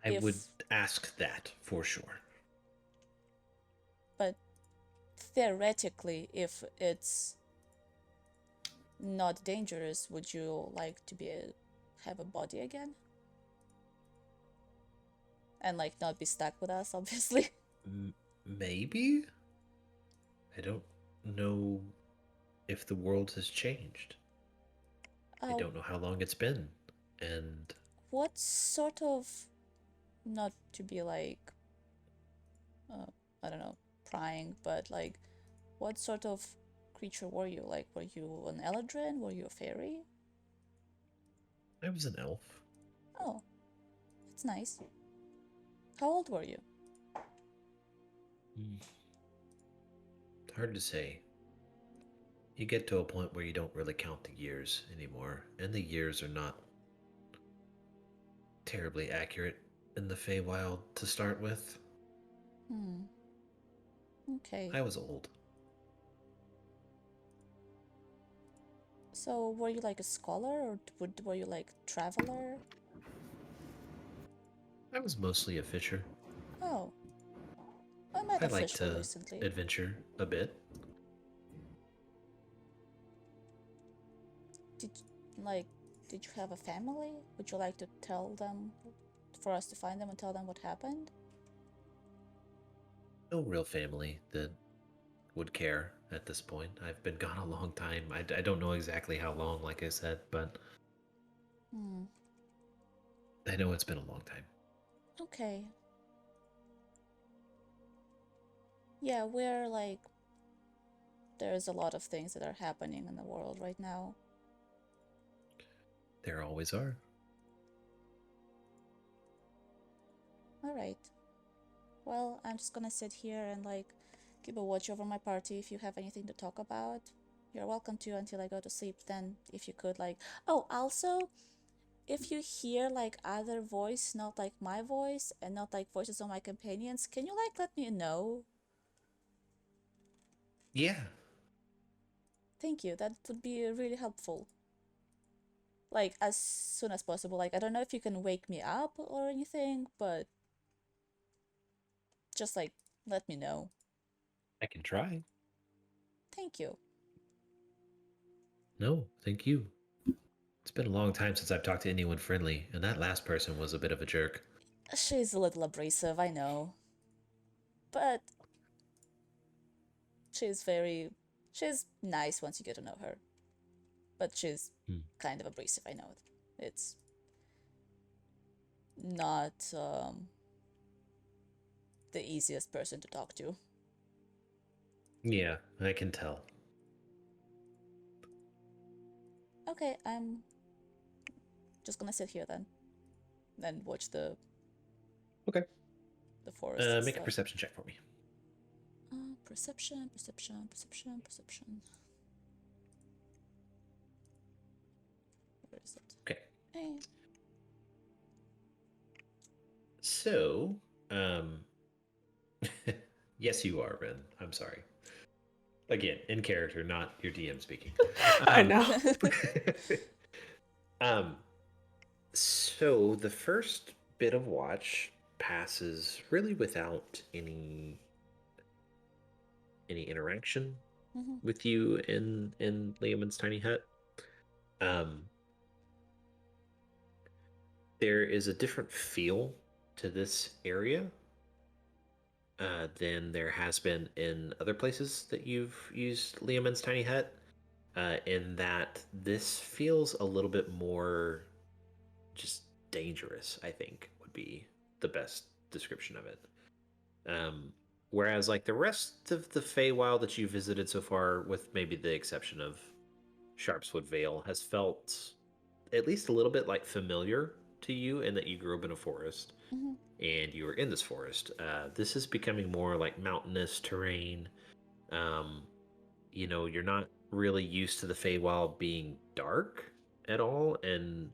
I would ask that for sure. But theoretically, if it's not dangerous, would you like to have a body again? And like not be stuck with us, obviously. Maybe? I don't know if the world has changed. I don't know how long it's been. And what sort of, not to be like, I don't know, prying, but like, what sort of creature were you? Like, were you an Eladrin? Were you a fairy? I was an elf. Oh, that's nice. How old were you? Hard to say. You get to a point where you don't really count the years anymore, and the years are not terribly accurate in the Feywild to start with. Okay. I was old. So, were you like a scholar, or were you like traveler? I was mostly a fisher. Oh, I met a I like fisher to recently. adventure a bit. Did you have a family? Would you like to tell them for us to find them and tell them what happened? No real family that would care at this point. I've been gone a long time. I don't know exactly how long, like I said, but I know it's been a long time. Okay. Yeah, we're like... There's a lot of things that are happening in the world right now. There always are. Alright. Well, I'm just gonna sit here and like keep a watch over my party. If you have anything to talk about, you're welcome to until I go to sleep. Then if you could like... Oh, also, if you hear like other voice, not like my voice and not like voices of my companions, can you like let me know? Yeah. Thank you. That would be really helpful. Like as soon as possible. Like I don't know if you can wake me up or anything, but just like let me know. I can try. Thank you. No, thank you. It's been a long time since I've talked to anyone friendly, and that last person was a bit of a jerk. She's a little abrasive, I know. But she's nice once you get to know her. But she's kind of abrasive, I know. It's not the easiest person to talk to. Yeah, I can tell. Okay, I'm just gonna sit here then. And watch the Okay. forest and Make a stuff. perception check for me. Perception. Where is it? Okay. Hey. So, yes, you are, Ren. I'm sorry. Again, in character, not your DM speaking. I know. So the first bit of watch passes really without any interaction with you in Liam's tiny hut. There is a different feel to this area than there has been in other places that you've used Liam's tiny hut. In that this feels a little bit more just dangerous, I think would be the best description of it. Whereas like the rest of the Feywild that you visited so far, with maybe the exception of Sharpswood Vale, has felt at least a little bit like familiar to you in that you grew up in a forest and you were in this forest. This is becoming more like mountainous terrain. You're not really used to the Feywild being dark at all, and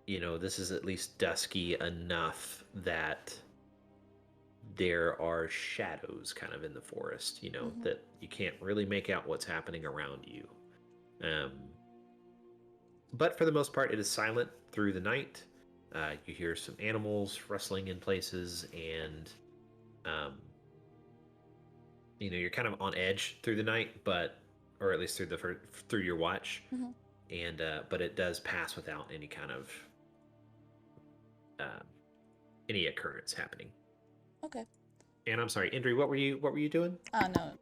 this is at least dusky enough that there are shadows kind of in the forest, that you can't really make out what's happening around you. But for the most part, it is silent through the night. You hear some animals rustling in places, and you're kind of on edge through the night, or at least through your watch. And but it does pass without any kind of any occurrence happening. Okay. And I'm sorry, Indri, what were you doing? No.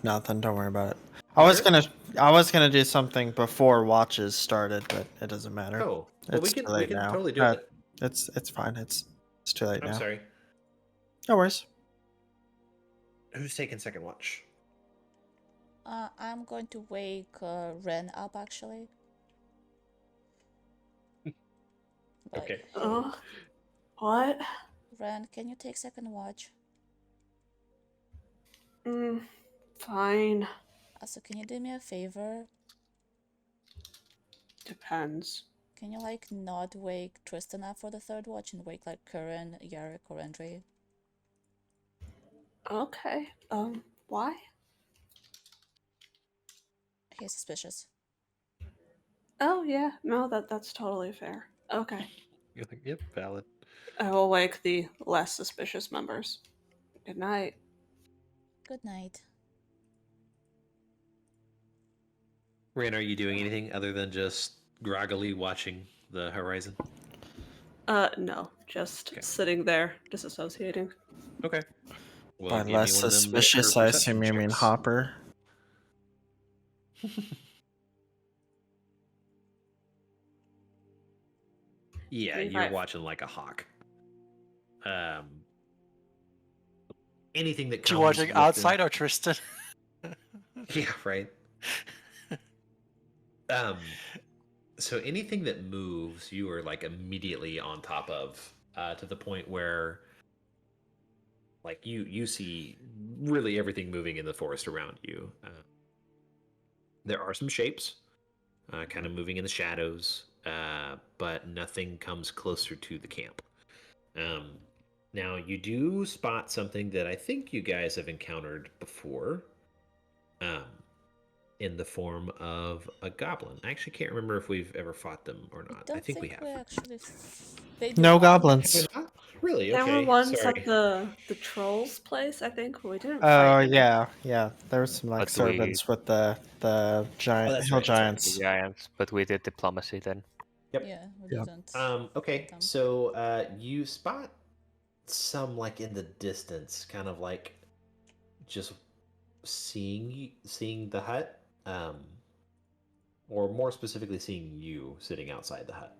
Nothing. Don't worry about it. I was gonna do something before watches started, but it doesn't matter. Oh, well, It's we too late can now. totally do it. It's fine. It's too late now. I'm sorry. No worries. Who's taking second watch? I'm going to wake Ren up actually. Okay. What? Ren, can you take second watch? Fine. Also, can you do me a favor? Depends. Can you like not wake Tristan up for the third watch and wake like Curran, Yarrick, or Andre? Okay. Why? He's suspicious. Oh yeah, no, that's totally fair. Okay. You're like, yep, valid. I will wake the less suspicious members. Good night. Good night. Ran, are you doing anything other than just groggily watching the horizon? No, just Okay. sitting there, disassociating. Okay. Well, By give me less one of them suspicious, Richter I perception assume you mean checks. Hopper. Yeah, 25. you're watching like a hawk. Anything that comes You watching within- outside or Tristan? Yeah, right. So anything that moves, you are like immediately on top of, to the point where, like, you see really everything moving in the forest around you. There are some shapes, kind of moving in the shadows, but nothing comes closer to the camp. Now you do spot something that I think you guys have encountered before. In the form of a goblin. I actually can't remember if we've ever fought them or I not. I don't think we think have. we actually. They did No not. goblins. Have we not? Really? There were Okay. ones Sorry. at the trolls place, I think. But we didn't Oh fight any. yeah. There was some like But we- servants with the giant that's hill right, that's right. giants. The giants, but we did diplomacy then. Yep. Yeah, we Yep. didn't. Okay. them. So you spot some like in the distance, kind of like just seeing the hut, or more specifically, seeing you sitting outside the hut.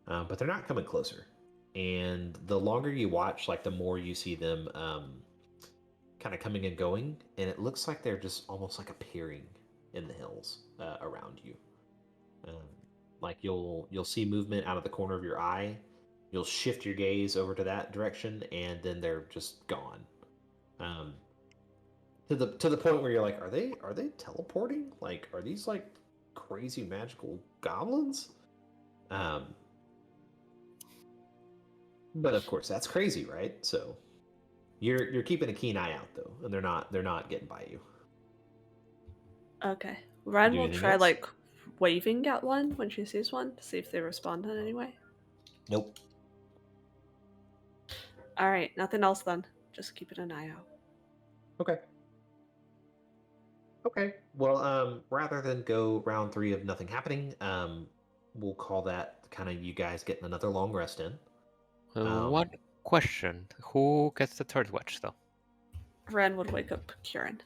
But they're not coming closer. And the longer you watch, like the more you see them kind of coming and going, and it looks like they're just almost like appearing in the hills around you. Like you'll see movement out of the corner of your eye. You'll shift your gaze over to that direction, and then they're just gone. To the point where you're like, are they teleporting? Like, are these like crazy magical goblins? But of course, that's crazy, right? So you're keeping a keen eye out though, and they're not getting by you. Okay. Ren Do will anything try else? like waving at one when she sees one to see if they respond in any way. Nope. All right, nothing else then. Just keeping an eye out. Okay. Okay. Well, rather than go round 3 of nothing happening, we'll call that kind of you guys getting another long rest in. One question: who gets the third watch, though? Ren would wake up Kieran.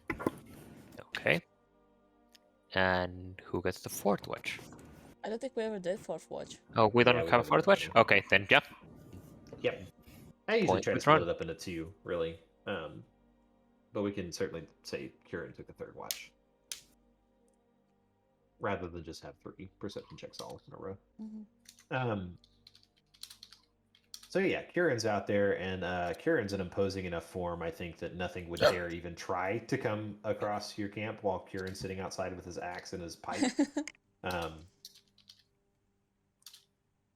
Okay. And who gets the fourth watch? I don't think we ever did fourth watch. Oh, we don't Yeah, we have a haven't fourth done watch? that. Okay, then yeah. Yep. I usually Point try to with split Ron. it up into 2, really. But we can certainly say Kieran took the third watch, rather than just have 3 perception checks all in a row. Mm-hmm. So yeah, Kieran's out there, and Kieran's an imposing enough form, I think, that nothing would dare even try to come across your camp while Kieran's sitting outside with his axe and his pipe.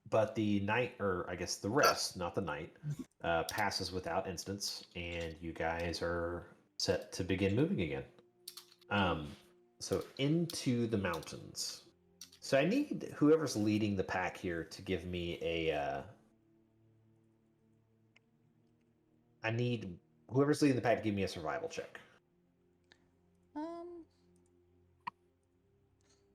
But the night, or I guess the rest, not the night, passes without incidents, and you guys are set to begin moving again. So into the mountains. So I need whoever's leading the pack here to give me a... I need whoever's leading the pack to give me a survival check.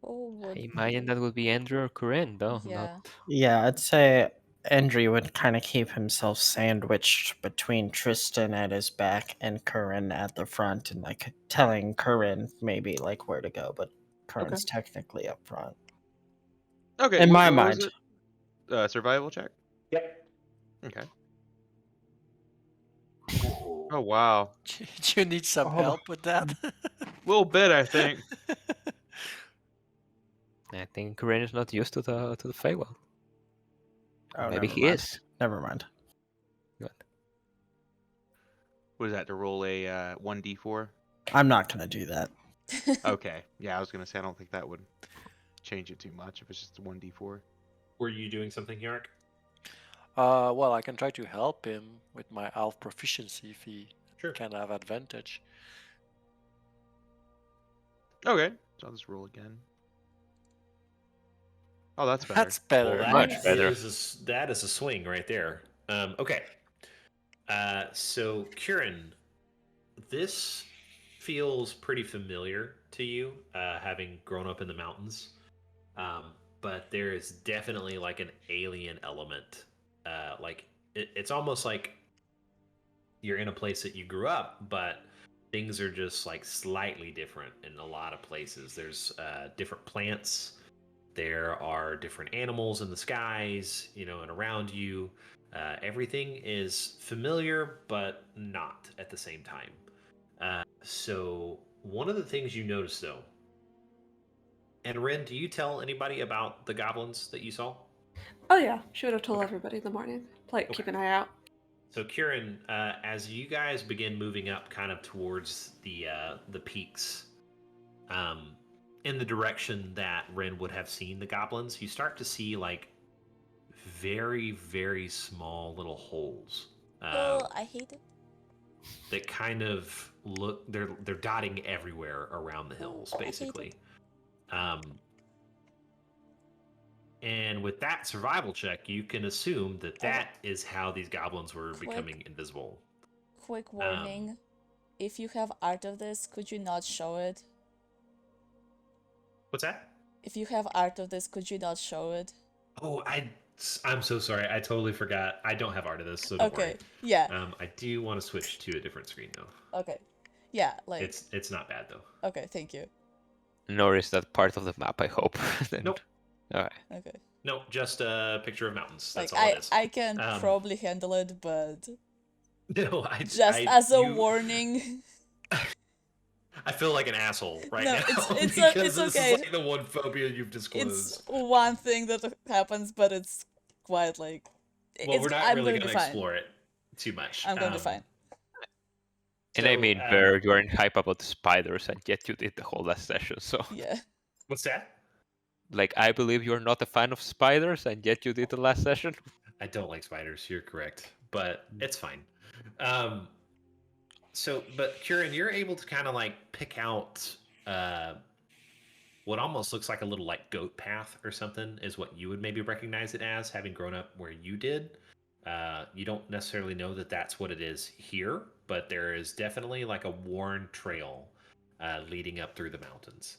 Would I imagine that would be Andrew or Corinne, though. yeah. Not... Yeah, I'd say Andrew would kind of keep himself sandwiched between Tristan at his back and Curran at the front, and like telling Curran maybe like where to go, but Curran's technically up front. Okay. In my what was mind. it? Survival check. Yep. Okay. Oh wow. Do you need some Hold on. help with that? Little bit, I think. I think Corinne is not used to the Feywild. Oh, Maybe never he mind. is. Never mind. Good. What is that, to roll a 1d4? I'm not gonna do that. Okay. Yeah, I was gonna say I don't think that would change it too much if it's just a 1d4. Were you doing something, Yark? Well, I can try to help him with my elf proficiency if he Sure. can have advantage. Okay. So I'll just roll again. Oh, that's better. That's better. Well, Much better. That is a swing right there. Okay. So Kieran, this feels pretty familiar to you, having grown up in the mountains. But there is definitely like an alien element like it's almost like you're in a place that you grew up, but things are just like slightly different in a lot of places. There's different plants. There are different animals in the skies, and around you. Everything is familiar, but not at the same time. So one of the things you notice, though, and Ren, do you tell anybody about the goblins that you saw? Oh yeah, she would have told Okay. everybody in the morning. Like, Okay. keep an eye out. So Kieran, as you guys begin moving up, kind of towards the peaks, in the direction that Ren would have seen the goblins, you start to see like very, very small little holes. Oh, I hate it. That kind of look they're dotting everywhere around the hills, I hate basically. And with that survival check, you can assume that that is how these goblins were becoming invisible. Quick warning. If you have art of this, could you not show it? What's that? If you have art of this, could you not show it? Oh, I'm so sorry. I totally forgot. I don't have art of this, so don't worry. Yeah. I do want to switch to a different screen though. Okay. Yeah, like It's not bad though. Okay, thank you. Nor is that part of the map, I hope. Then... Nope. Alright. Okay. Nope, just a picture of mountains. That's Like all it is. I can probably handle it, but no, as a warning. I feel like an asshole right No, now it's because this okay. is like the one phobia you've disclosed. It's one thing that happens, but it's quite like. Well, we're not really going to fine. explore it too much. I'm going to be fine. And I mean, Bear, you're in hype about the spiders, and yet you did the whole last session, so... Yeah. What's that? Like, I believe you're not a fan of spiders, and yet you did the last session. I don't like spiders, you're correct. But it's fine. But Kieran, you're able to kind of like pick out what almost looks like a little like goat path or something is what you would maybe recognize it as, having grown up where you did. You don't necessarily know that that's what it is here, but there is definitely like a worn trail leading up through the mountains.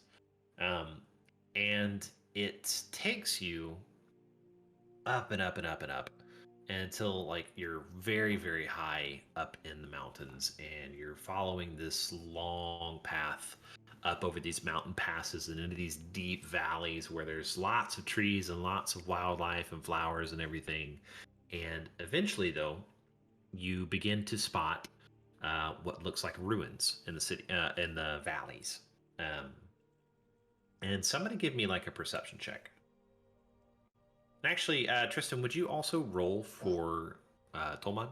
And it takes you up and up and up and up until like you're very, very high up in the mountains, and you're following this long path up over these mountain passes and into these deep valleys where there's lots of trees and lots of wildlife and flowers and everything. And eventually, though, you begin to spot what looks like ruins in the city, in the valleys. And somebody give me like a perception check. Actually, Tristan, would you also roll for Tolman?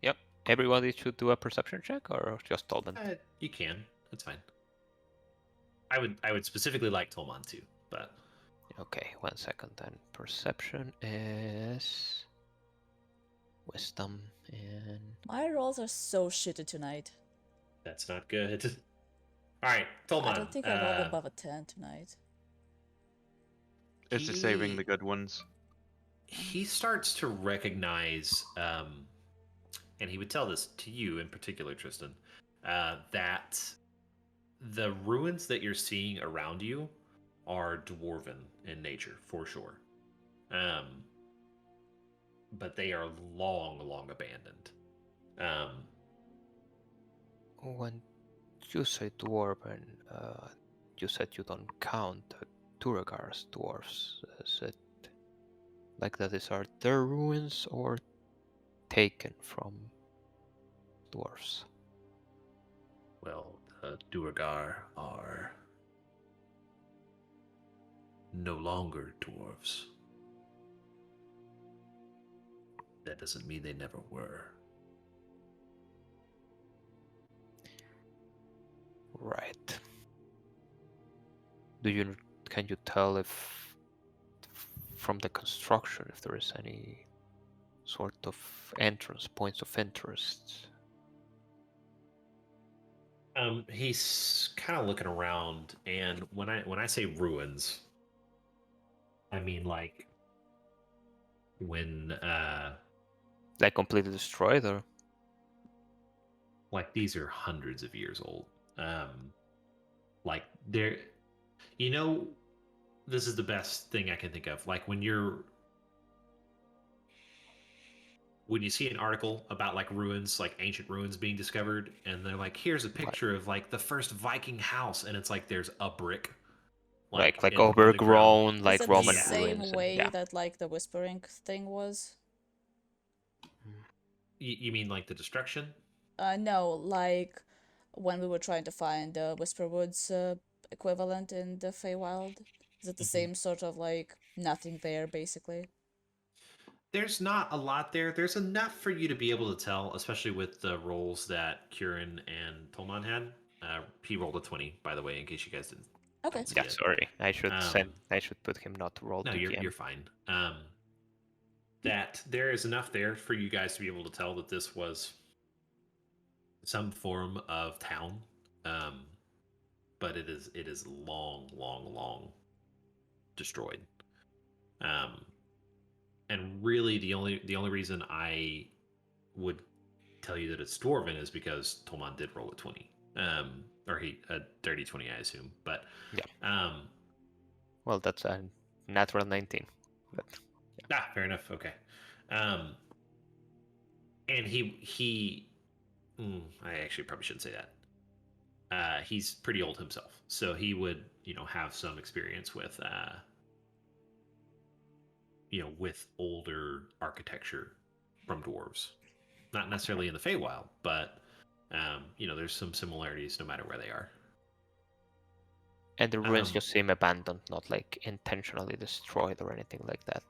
Yep. Everybody should do a perception check, or just Tolman? You can. That's fine. I would specifically like Tolman too, but... Okay, 1 second then. Perception is... Wisdom and... My rolls are so shitty tonight. That's not good. Alright, Tolman. I don't think I rolled above a 10 tonight. It's just saving the good ones. He starts to recognize, and he would tell this to you in particular, Tristan, that the ruins that you're seeing around you are dwarven in nature, for sure. But they are long, long abandoned. When you say dwarven, you said you don't count Duragar's dwarves. Is it like that these are their ruins or taken from dwarves? Well, the Duragar are no longer dwarves. That doesn't mean they never were. Right. Can you tell if from the construction if there is any sort of entrance points of interest? He's kind of looking around, and when I say ruins, I mean like when Like completely destroyed, or like these are hundreds of years old. Like they're, you know, this is the best thing I can think of. Like when you're when you see an article about like ruins, like ancient ruins being discovered, and they're like, here's a picture of like the first Viking house, and it's like there's a brick like in the ground. overgrown, Is like it Roman the same ruins, and way yeah. that like the whispering thing was? You mean like the destruction? No, like when we were trying to find the Whisperwoods equivalent in the Feywild. Is it the same sort of like nothing there basically? There's not a lot there. There's enough for you to be able to tell, especially with the rolls that Kieran and Tolman had. He rolled a 20, by the way, in case you guys didn't Okay. don't see Yeah, it. sorry. I should Um, I should put him not to roll No, to you're GM. fine. That there is enough there for you guys to be able to tell that this was some form of town, but it is long destroyed. And really the only reason I would tell you that it's dwarven is because Tolman did roll a 20, or he a dirty 20, I assume. But Yeah. Well, that's a natural 19. But fair enough. Okay. And he I actually probably shouldn't say that. He's pretty old himself, so he would have some experience with with older architecture from dwarves. Not necessarily in the Feywild, but there's some similarities no matter where they are. and the ruins just seem abandoned, not like intentionally destroyed or anything like that.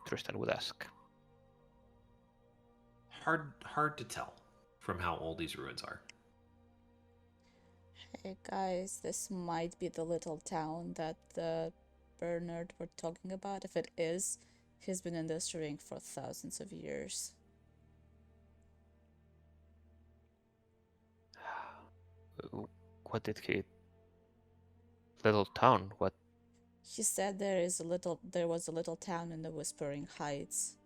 Tristan would ask. Hard to tell from how old these ruins are. Hey guys, this might be the little town that the Bernard were talking about. If it is, he's been in this ring for thousands of years. What did he? Little town? What? He said there was a little town in the Whispering Heights.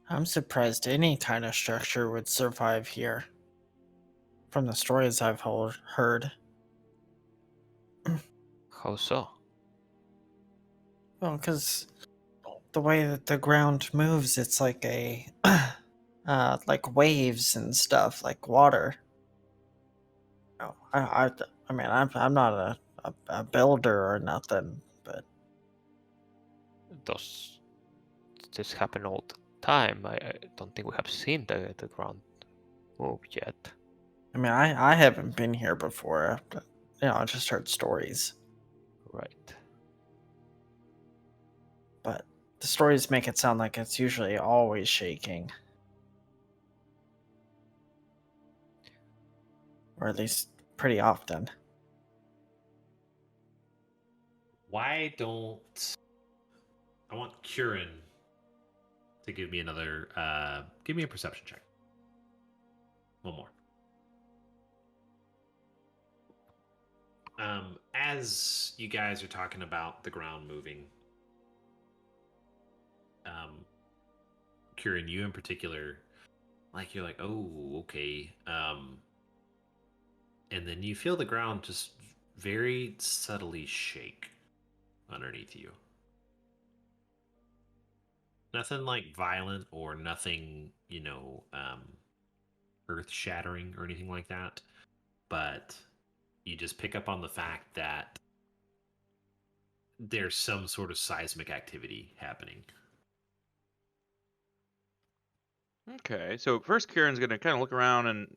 I'm surprised any kind of structure would survive here. From the stories I've heard. How so? Well, because the way that the ground moves, it's like like waves and stuff, like water. No, I mean, I'm not a builder or nothing, but Does this happen all the time? I don't think we have seen the ground move yet. I mean, I haven't been here before. But, I just heard stories. Right. But the stories make it sound like it's usually always shaking. Or at least pretty often. Why don't I want Kieran to give me another give me a perception check. One more. As you guys are talking about the ground moving, Kieran, you in particular, like you're like, oh, okay. And then you feel the ground just very subtly shake underneath you. Nothing like violent or nothing, earth shattering or anything like that. But you just pick up on the fact that there's some sort of seismic activity happening. Okay, so first Kieran's gonna kind of look around and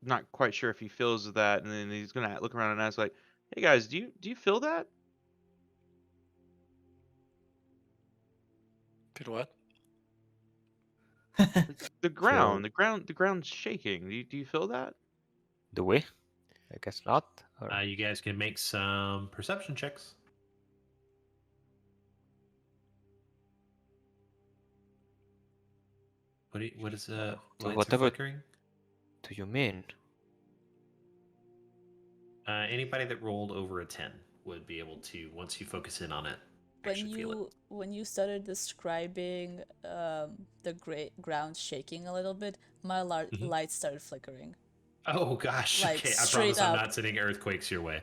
not quite sure if he feels that, and then he's gonna look around and ask like, "Hey guys, do you feel that?" Good what? The ground's shaking. Do you feel that? Do we? I guess not. Or... You guys can make some perception checks. What is lights are flickering? Do you mean? Anybody that rolled over a 10 would be able to, once you focus in on it, actually feel it. When you started describing the ground shaking a little bit, my lights started flickering. Oh gosh. Like, Okay, I straight promise I'm up. not sending earthquakes your way.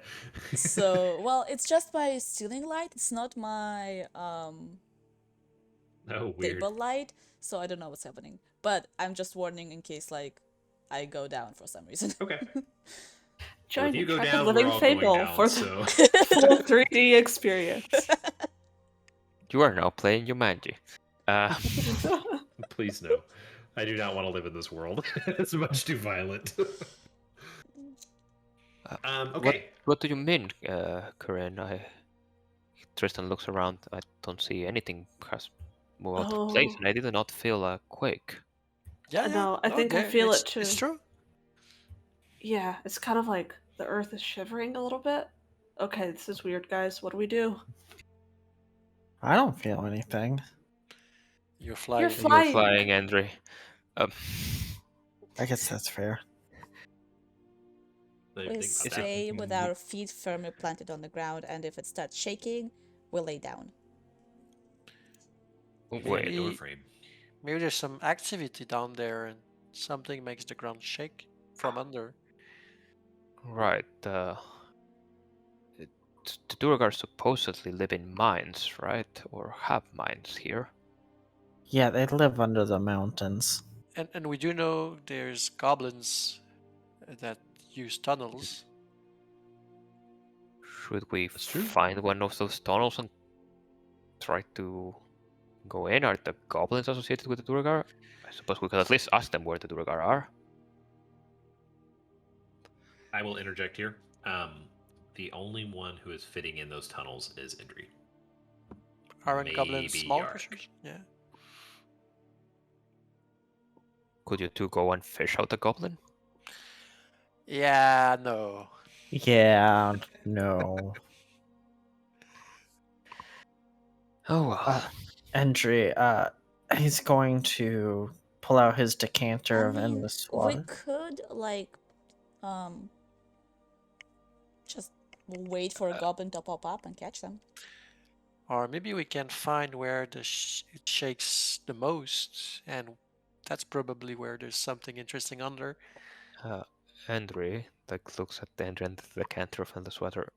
So, well, it's just my ceiling light. It's not my Oh, weird. table light, so I don't know what's happening. But I'm just warning in case like I go down for some reason. Okay. Well, Join if you go Intrepid down, we're Living all going Fable down. for the So full 3D experience. You are now playing Jumanji. please no. I do not want to live in this world. It's much too violent. Okay. What do you mean, Corinne? Tristan looks around. I don't see anything has moved out of place, Oh. and I did not feel a quake. Yeah, yeah. No, I think I there- feel it's, it too. It's true. Yeah, it's kind of like the earth is shivering a little bit. Okay, this is weird, guys. What do we do? I don't feel anything. You're flying. You're You're flying. flying, Andre. I guess that's fair. I We think about that. stay with our feet firmly planted on the ground, and if it starts shaking, we'll lay down. Even in a Wait, door Maybe- frame. Maybe there's some activity down there and something makes the ground shake from under. right. The Duergar supposedly live in mines, right? Or have mines here. Yeah, they live under the mountains. And we do know there's goblins that use tunnels. Should we true. find one of those tunnels and try to go in? Are the goblins associated with the Duergar? I suppose we could at least ask them where the Duergar are. I will interject here. The only one who is fitting in those tunnels is Indri. Aren't goblins Maybe small Yark. creatures? Yeah. Could you two go and fish out the goblin? Yeah, no. Yeah, no. Oh well. Andrew, he's going to pull out his decanter I of mean, endless we water. could like, just wait for a goblin to pop up and catch them. Or maybe we can find where it shakes the most, and that's probably where there's something interesting under. Andre looks at the end of the decanter of endless water.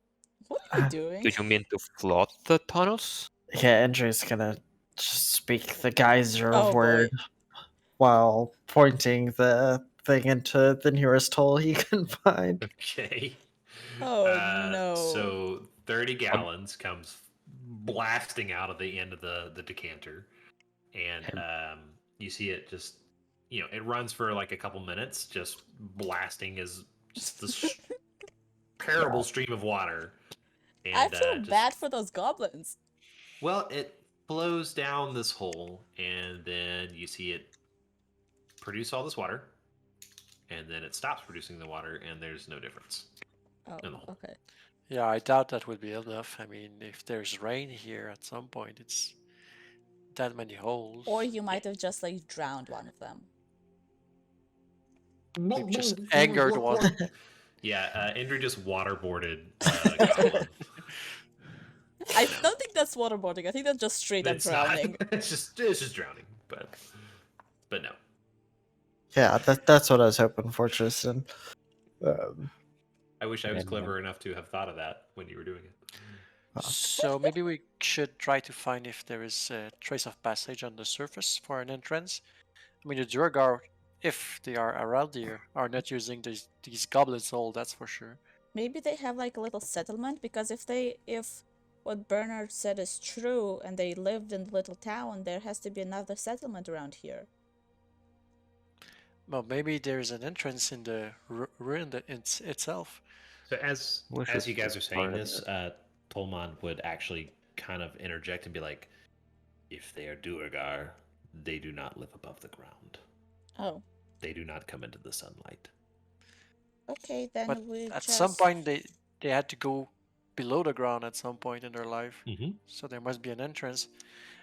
What are you doing? Do you mean to flood the tunnels? Yeah, Andrew's gonna just speak the geyser Oh, of boy. word while pointing the thing into the nearest hole he can find. Okay. Oh, no. So 30 gallons comes blasting out of the end of the decanter, and you see it just, it runs for like a couple minutes, just blasting as just this terrible stream of water. And, I feel just- bad for those goblins. Well, it flows down this hole, and then you see it produce all this water, and then it stops producing the water, and there's no difference. Oh, In the hole. okay. Yeah, I doubt that would be enough. I mean, if there's rain here at some point, it's that many holes. Or you might have just like drowned one of them. We've just angered one. Yeah, Indri just waterboarded Goblin. I don't think that's waterboarding. I think that's just straight up It's not. drowning. It's just drowning, but no. Yeah, that's what I was hoping for, Tristan. I wish I was And, clever enough to have thought of that when you were doing it. So maybe we should try to find if there is a trace of passage on the surface for an entrance. I mean, the Duergar, if they are around here, are not using these goblins hole, that's for sure. Maybe they have like a little settlement, because if what Bernard said is true and they lived in the little town, there has to be another settlement around here. Well, maybe there's an entrance in the ruin itself. So as We you should guys are saying find this, Tolman would actually kind of interject and be like, "If they are Duergar, they do not live above the ground. Oh, They do not come into the sunlight." okay, then But we at just... some point, they had to go below the ground at some point in their life. Mm-hmm. So there must be an entrance.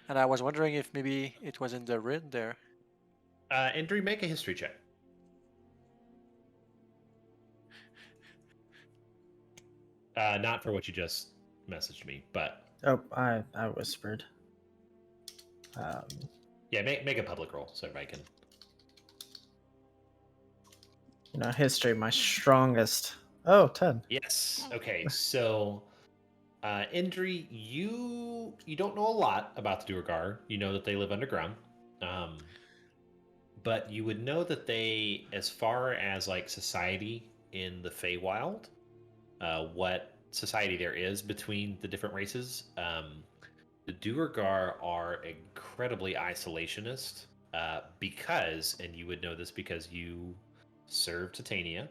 And I was wondering if maybe it was in the ruin there. Indri, make a history check. Not for what you just messaged me, but Oh, I whispered. yeah, make a public roll so everybody can. history my strongest. Oh, 10. Yes. Okay. So, Indri, you don't know a lot about the Duergar. You know that they live underground, but you would know that they, as far as like society in the Feywild, what society there is between the different races. The Duergar are incredibly isolationist because, and you would know this because you served Titania.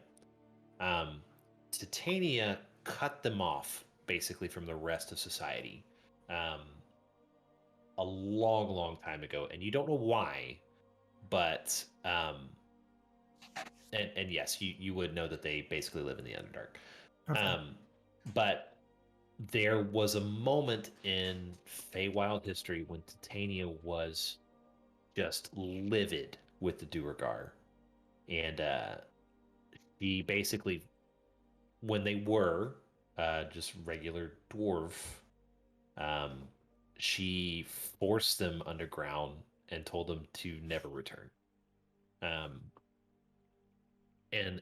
Titania cut them off basically from the rest of society a long, long time ago, and you don't know why, but and yes, you would know that they basically live in the Underdark. Okay. But there was a moment in Feywild history when Titania was just livid with the Duergar. And he basically, when they were just regular dwarf, she forced them underground and told them to never return. And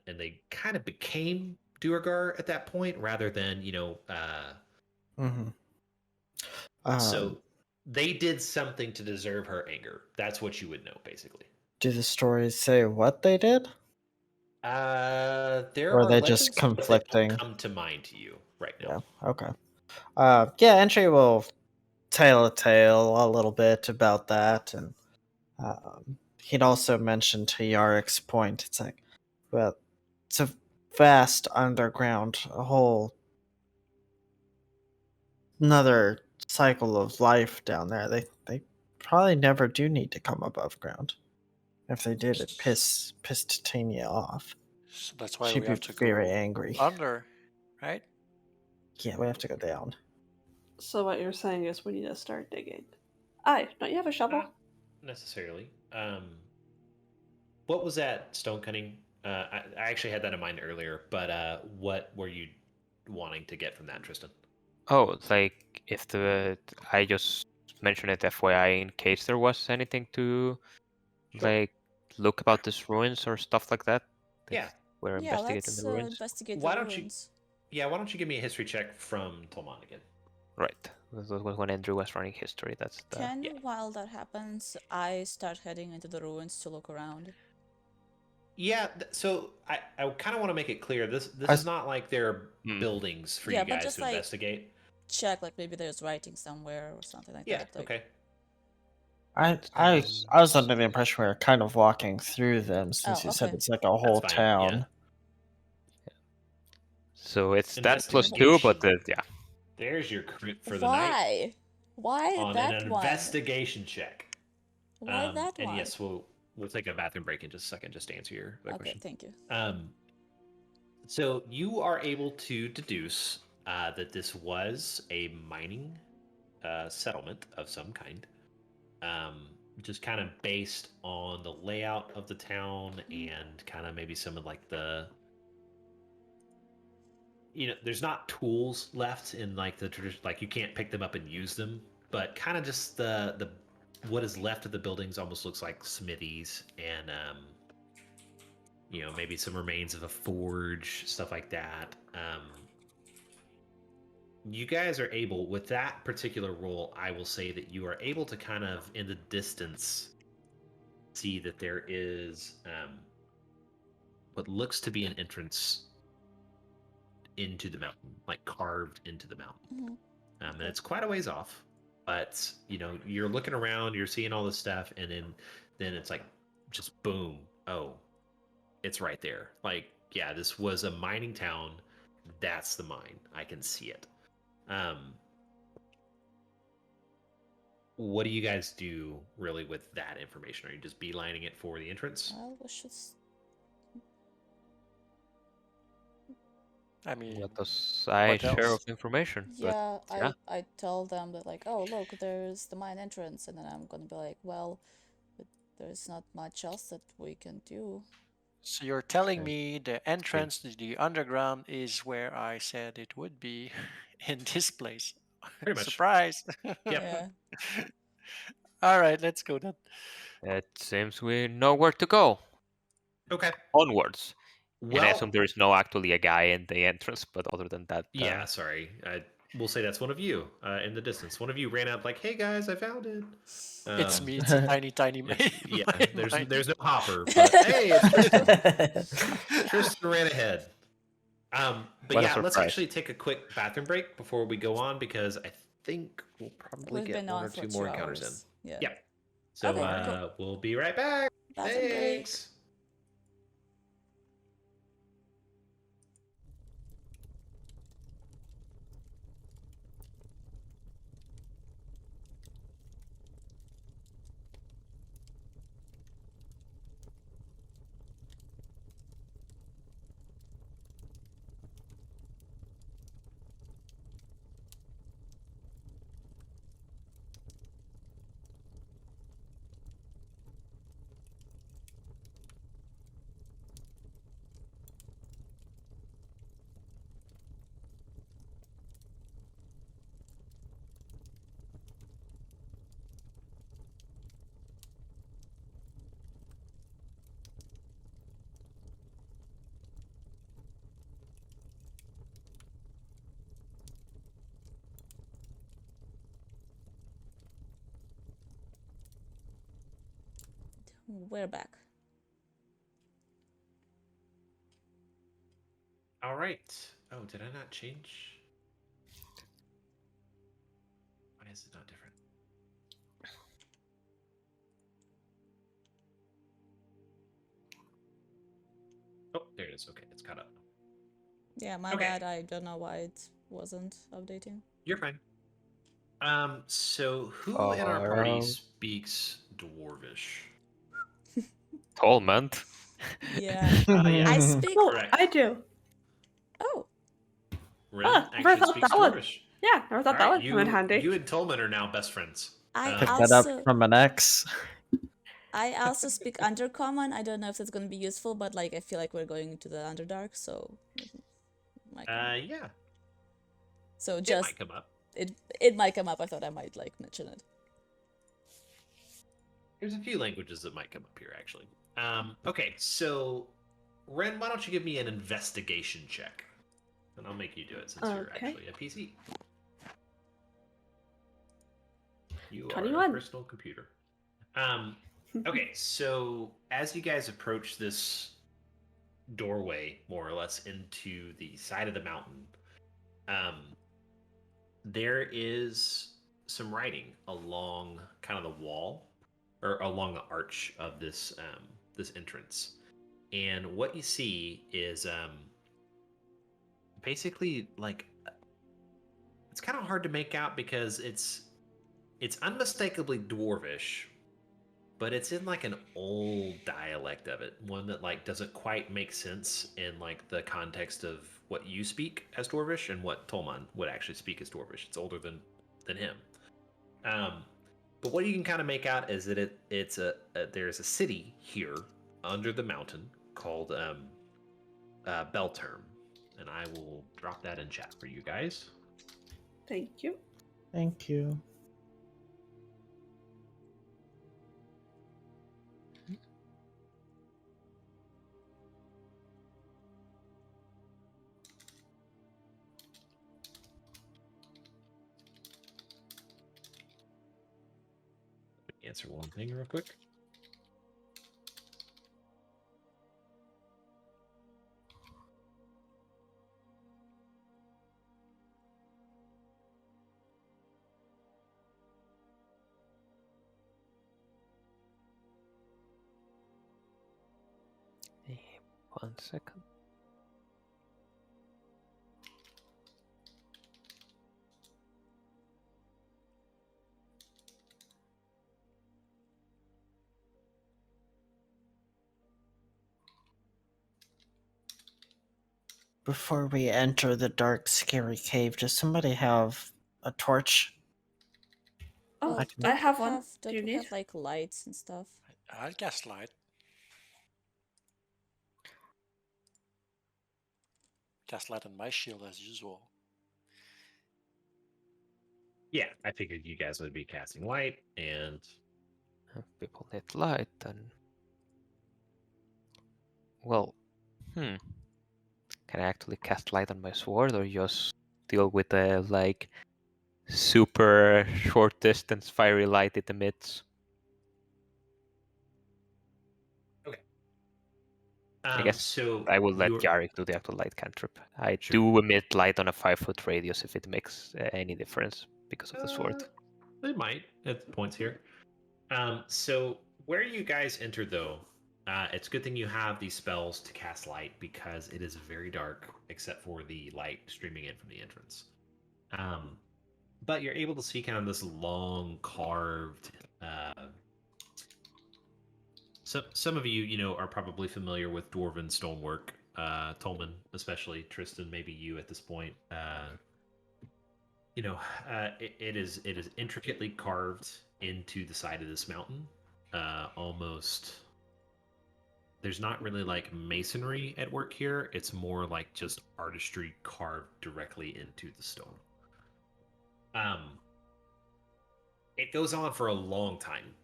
they kind of became Duergar at that point, rather than Mm-hmm. so they did something to deserve her anger. That's what you would know, basically. Do the stories say what they did? There Or are are they just legends, but they don't conflicting? come to mind to you right Yeah. now. Okay. Yeah, Entry will tell a tale a little bit about that, and he'd also mention to Yarik's point. It's like, well, it's a vast underground, a whole another cycle of life down there. They probably never do need to come above ground. If they did, it piss Titania off. So that's why She'd we be have to very go angry. under, right? Yeah, we have to go down. So what you're saying is we need to start digging. Aye, don't you have a shovel? Not necessarily. What was that stone cutting? I actually had that in mind earlier, but what were you wanting to get from that, Tristan? Oh, like if I just mentioned it FYI in case there was anything to Sure. like look about these ruins or stuff like that. If Yeah. we're Yeah, investigating let's the ruins. investigate Why the don't you- ruins. Yeah, why don't you give me a history check from Tolman again? Right. That was when Andrew was running history. That's the Can, yeah. while that happens, I start heading into the ruins to look around? Yeah, so I kind of want to make it clear this I- is not like there are Hmm. buildings for Yeah, you but guys just, to like, investigate. check, like maybe there's writing somewhere or something like Yeah, that. Like, okay. I was under the impression we were kind of walking through them since Oh, you said okay. it's like a whole fine, town. yeah. So it's that plus 2, Investigation. but yeah. There's your crit for the night Why on that an one? investigation check. Why that And one? yes, we'll take a bathroom break in just a second just to answer your Okay, question. thank you. So you are able to deduce that this was a mining settlement of some kind, just kind of based on the layout of the town and kind of maybe some of like the, there's not tools left in like the tradition, like you can't pick them up and use them, but kind of just the what is left of the buildings almost looks like smithies and maybe some remains of a forge, stuff like that. You guys are able, with that particular roll, I will say that you are able to kind of, in the distance, see that there is what looks to be an entrance into the mountain, like carved into the mountain. Mm-hmm. And it's quite a ways off, but you're looking around, you're seeing all this stuff, and then it's like just boom, oh, it's right there. Like, yeah, this was a mining town. That's the mine. I can see it. What do you guys do really with that information? Are you just beelining it for the entrance? Well, we should. I mean, What does I what share else? of information? Yeah, But yeah. I tell them that, like, oh look, there's the mine entrance, and then I'm gonna be like, well, but there's not much else that we can do. So you're telling Okay. me the entrance to the underground is where I said it would be, in this place? Pretty much. Surprise! Yep. Yeah. All right, let's go then. It seems we know where to go. Okay. Onwards. And I Well, assume there is no actually a guy in the entrance, but other than that, yeah, sorry. We'll say that's one of you in the distance. One of you ran up like, "Hey guys, I found it." It's Um, me. It's a tiny, tiny man. yeah, there's mine. there's no Hopper, but hey, it's Tristan. Tristan ran ahead. But What a yeah, let's surprise. actually take a quick bathroom break before we go on because I think we'll probably We've get been one on or for two 2 more encounters in. hours. Yeah. Yep. So Okay, cool. we'll be right back. Bathroom break. Thanks. We're back. All right. Oh, did I not change? Why is it not different? Oh, there it is. Okay, it's caught up. Yeah, my Okay. bad. I don't know why it wasn't updating. You're fine. So who in our party speaks Dwarvish? Tolmont. Yeah. Yeah, I speak. Oh, correct. I do. Oh, Ren Ah, never actually thought speaks that would. Dwarvish. Yeah, never thought that Alright, would come in handy. You and Tolman are now best friends. I Pick Um, that up also from an ex. I also speak Undercommon. I don't know if that's gonna be useful, but like I feel like we're going into the Underdark, so it might come up. yeah, So it just might come up. it might come up. I thought I might like mention it. There's a few languages that might come up here, actually. Okay, so Ren, why don't you give me an investigation check? And I'll make you do it since you're Okay. actually a PC. You are 21. a personal computer. Okay, so as you guys approach this doorway, more or less, into the side of the mountain, there is some writing along kind of the wall or along the arch of this this entrance, and what you see is basically like it's kind of hard to make out because it's unmistakably dwarvish, but it's in like an old dialect of it, one that like doesn't quite make sense in like the context of what you speak as dwarvish and what Tolman would actually speak as dwarvish. It's older than him. But what you can kind of make out is that there's a city here under the mountain called Belterm, and I will drop that in chat for you guys. Thank you. Thank you. Let me answer one thing real quick. One second. Before we enter the dark, scary cave, does somebody have a torch? Oh, I can- I have one. Don't Do you we need? have like lights and stuff? I'll gaslight. Gaslight on my shield as usual. Yeah, I figured you guys would be casting light, and People need light, and well, Can I actually cast light on my sword, or just deal with the like super short distance fiery light it emits? I guess So I will let you're- Jarek do the actual light cantrip. I Sure. do emit light on a 5-foot radius if it makes any difference because of the sword. It might at points here. So where you guys enter, though, it's a good thing you have these spells to cast light because it is very dark except for the light streaming in from the entrance. But you're able to see kind of this long carved. Some of you, are probably familiar with dwarven stonework. Tolman, especially Tristan, maybe you at this point. It is intricately carved into the side of this mountain. Almost, there's not really like masonry at work here. It's more like just artistry carved directly into the stone. It goes on for a long time.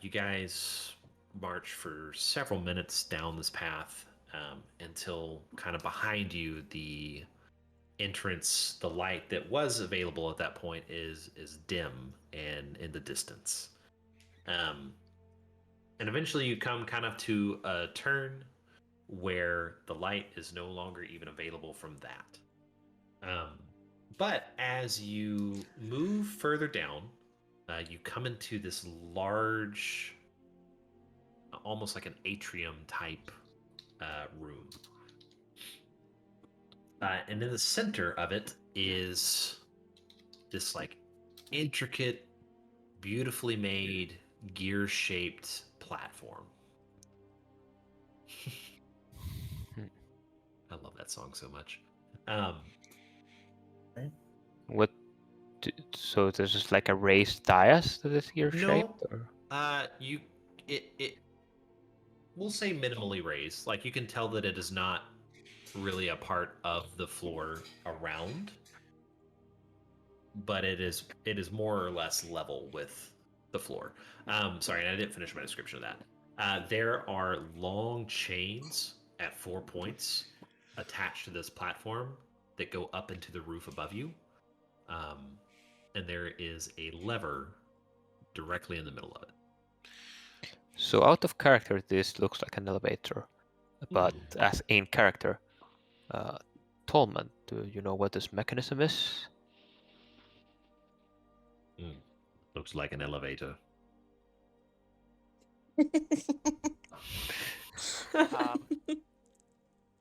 You guys march for several minutes down this path until kind of behind you the entrance, the light that was available at that point is dim and in the distance. And eventually you come kind of to a turn where the light is no longer even available from that. But as you move further down, you come into this large, almost like an atrium type room. And in the center of it is this like intricate, beautifully made, gear-shaped platform. I love that song so much. What? So there's just like a raised dais that is gear shaped? No, we'll say minimally raised. Like you can tell that it is not really a part of the floor around, but it is more or less level with the floor. Sorry, I didn't finish my description of that. There are long chains at 4 points attached to this platform that go up into the roof above you. And there is a lever directly in the middle of it. So out of character, this looks like an elevator, but as in character, Tolman, do you know what this mechanism is? Looks like an elevator.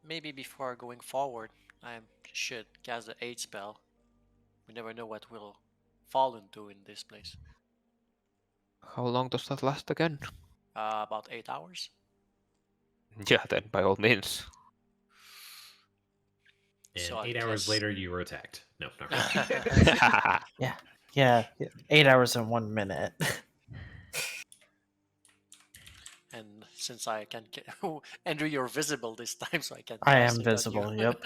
Maybe before going forward, I should cast the aid spell. We never know what we'll fall into in this place. How long does that last again? About 8 hours. Yeah, then by all means. And So 8 hours later, you were attacked. No, not really. Yeah, 8 hours and 1 minute. And since I can get Andrew, you're visible this time, so I can. I cast am it on visible, you. yep.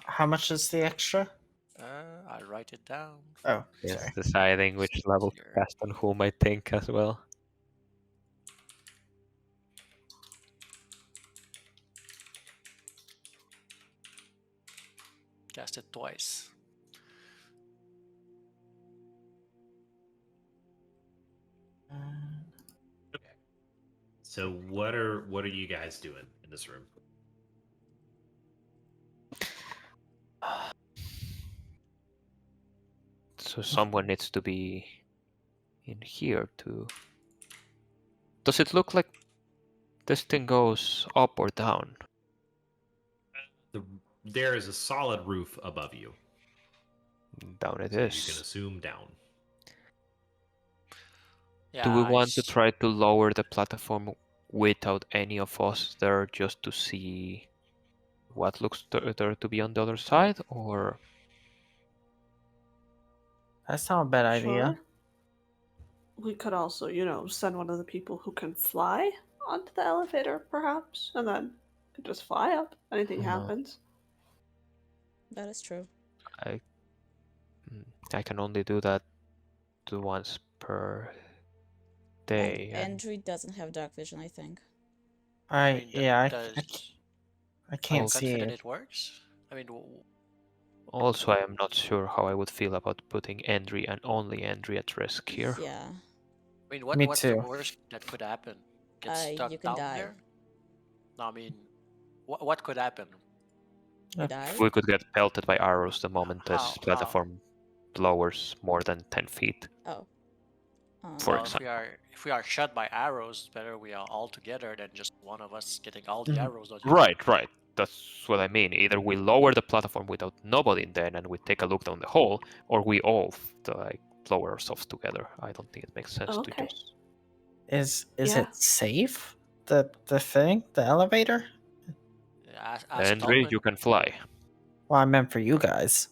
How much is the extra? I'll write it down. Oh, Yes, sorry. deciding which level to cast on whom I think as well. Cast it twice. Okay. So what are you guys doing in this room? So someone needs to be in here to... Does it look like this thing goes up or down? There is a solid roof above you. Down it So is. you can assume down. Yeah, Do we want to try to lower the platform without any of us there just to see what looks there to be on the other side, or... That's not a bad idea. Sure. We could also, send one of the people who can fly onto the elevator, perhaps, and then could just fly up. Anything happens. That is true. I can only do that once per And day. Andrew doesn't have dark vision, I think. I mean, I are you can't see confident it. it works? I mean, Also, I am not sure how I would feel about putting Endry and only Endry at risk here. Yeah. I mean, Me what's the too. worst that could happen? Get stuck You can down die. there? No, I mean, what could happen? You die? We could get pelted by arrows the moment this How? platform lowers more than 10 feet. Oh. For Well, example. if we are shot by arrows, it's better we are all together than just one of us getting all the Mhm. arrows. Don't you think? Right. That's what I mean. Either we lower the platform without nobody in there and we take a look down the hole, or we all like lower ourselves together. I don't think it makes sense to Okay. just. Is Yeah. it safe? The thing, the elevator? Ask Endry, Tolman. you can fly. Well, I meant for you guys.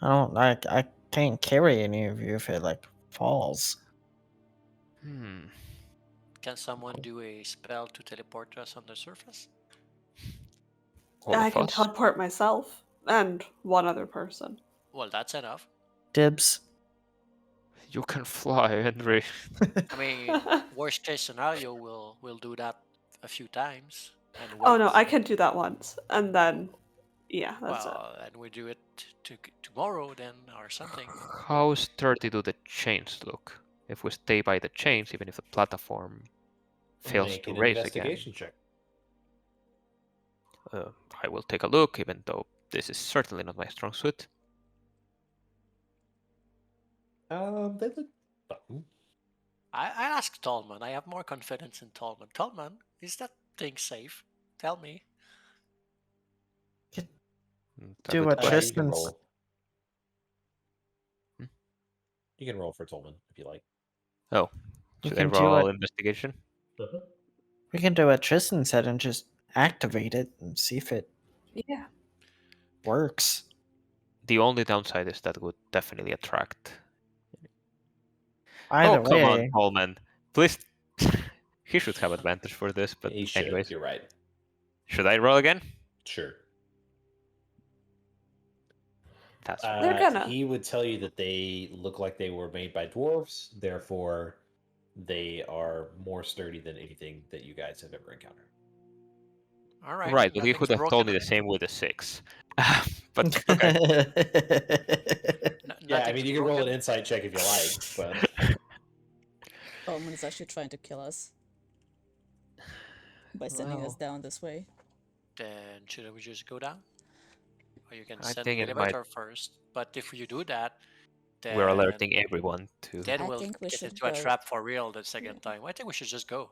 I can't carry any of you if it like falls. Can someone do a spell to teleport us on the surface? All I of can us. teleport myself and one other person. Well, that's enough. Dibs. You can fly, Endry. I mean, worst case scenario, we'll do that a few times and wait. Oh no, I can do that once, and then yeah, that's it. Well, and we do it tomorrow then or something. How sturdy do the chains look? If we stay by the chains, even if the platform fails Make to an raise investigation check. again, I will take a look, even though this is certainly not my strong suit. They look fun. I asked Tolman. I have more confidence in Tolman. Tolman, is that thing safe? Tell me. A Do good what question. You can Tristan's. roll. Hmm? You can roll for Tolman if you like. Oh, You should I can do roll it. investigation? We can do what Tristan said and just activate it and see if it Yeah. works. The only downside is that would definitely attract. Either Come on, way, Coleman. Please. He should have advantage for this, but He should. anyways. You're right. Should I roll again? Sure. That's They're gonna. He would tell you that they look like they were made by dwarves, therefore they are more sturdy than anything that you guys have ever encountered. All right. right, but he nothing's could have broken. told me the same with a 6. But okay. Yeah, I Nothing's mean, you can roll an broken. insight check if you like, but Tolman is actually trying to kill us by sending us down this way. Then should we just go down? Or you can I send think the it might. elevator first. But if you do that, then We're alerting everyone to. then I we'll think we get should into a go. trap for real the second time. I think we should just go.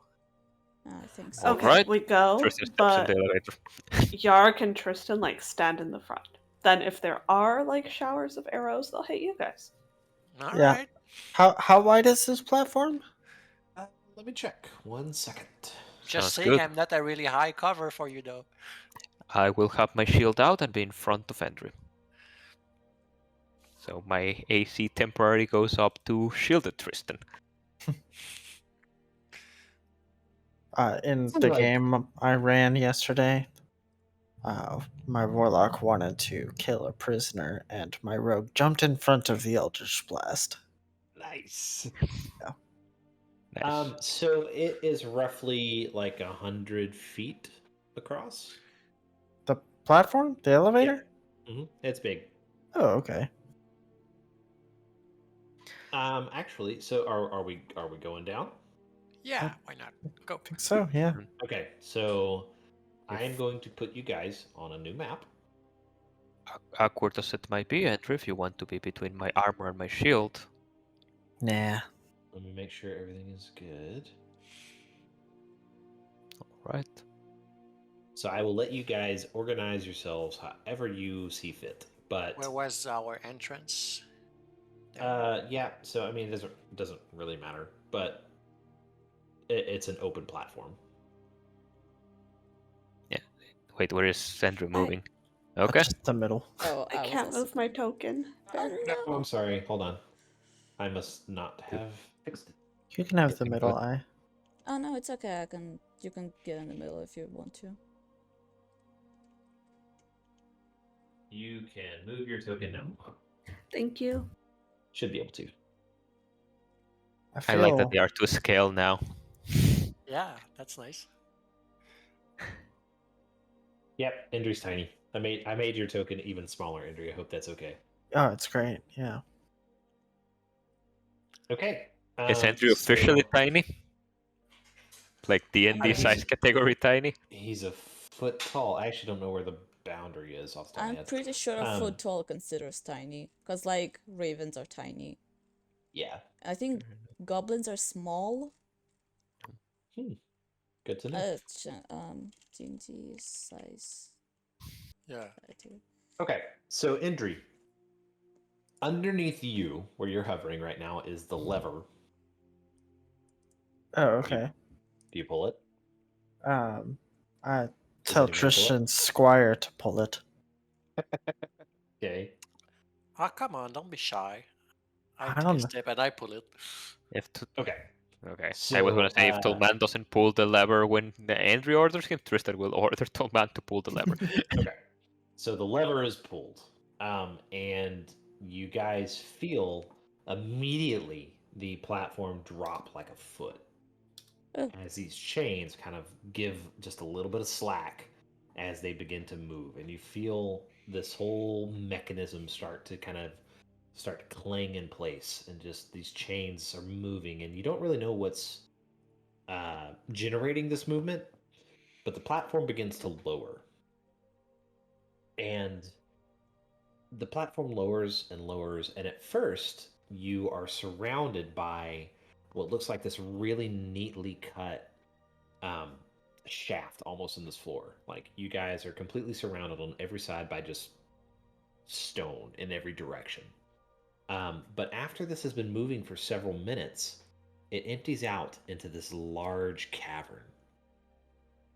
I think so. Okay, Alright. we go, Tristan steps in but the elevator. Yark and Tristan like stand in the front. Then if there are like showers of arrows, they'll hit you guys. All Yeah. right. How wide is this platform? let me check. 1 second. Just Sounds saying, good. I'm not a really high cover for you though. I will have my shield out and be in front of Endry. So my AC temporarily goes up to shielded Tristan. In Something the like- game I ran yesterday, my warlock wanted to kill a prisoner, and my rogue jumped in front of the Eldritch Blast. Nice. Nice. So it is roughly like 100 feet across. The platform, the elevator. It's big. Oh, okay. Actually, so are we going down? Yeah, why not? Go. I think so. Yeah. Okay, so I am If- going to put you guys on a new map. Awkward as it might be, Andrew, if you want to be between my armor and my shield. Nah. Let me make sure everything is good. Alright. So I will let you guys organize yourselves however you see fit. But Where was our entrance? yeah, so I mean it doesn't really matter, but it's an open platform. Wait, where is Andrew moving? Okay. Just the middle. Oh, I was can't also- move my token. No, I'm sorry. Hold on. I must not have fixed it. You can have the Getting middle good. eye. Oh no, it's okay. You can get in the middle if you want to. You can move your token now. Thank you. Should be able to. I like that feel they are to scale now. Yeah, that's nice. Yep, Indri's tiny. I made your token even smaller, Indri. I hope that's okay. oh, it's great. Yeah. Okay. Is Andrew officially tiny? Like D&D size category tiny? He's a foot tall. I actually don't know where the boundary is off the top of my I'm head. pretty sure a foot tall considers tiny, because like ravens are tiny. Yeah. I think goblins are small. Good to know. D&D size. Yeah. Okay, so Indri, underneath you, where you're hovering right now, is the lever. Oh, okay. Do you pull it? I Does tell anyone pull it? Tristan Squire to pull it. Okay. Ah, come on, don't be shy. I I take don't a know. step and I pull it. Okay. Okay. So, I was gonna say if Tolman doesn't pull the lever when Andrew orders him, Tristan will order Tolman to pull the lever. Okay. So the lever is pulled, and you guys feel immediately the platform drop like a foot as these chains kind of give just a little bit of slack as they begin to move, and you feel this whole mechanism start to clang in place, and just these chains are moving, and you don't really know what's generating this movement, but the platform begins to lower. And the platform lowers and lowers, and at first you are surrounded by what looks like this really neatly cut shaft almost in this floor. Like, you guys are completely surrounded on every side by just stone in every direction. But after this has been moving for several minutes, it empties out into this large cavern.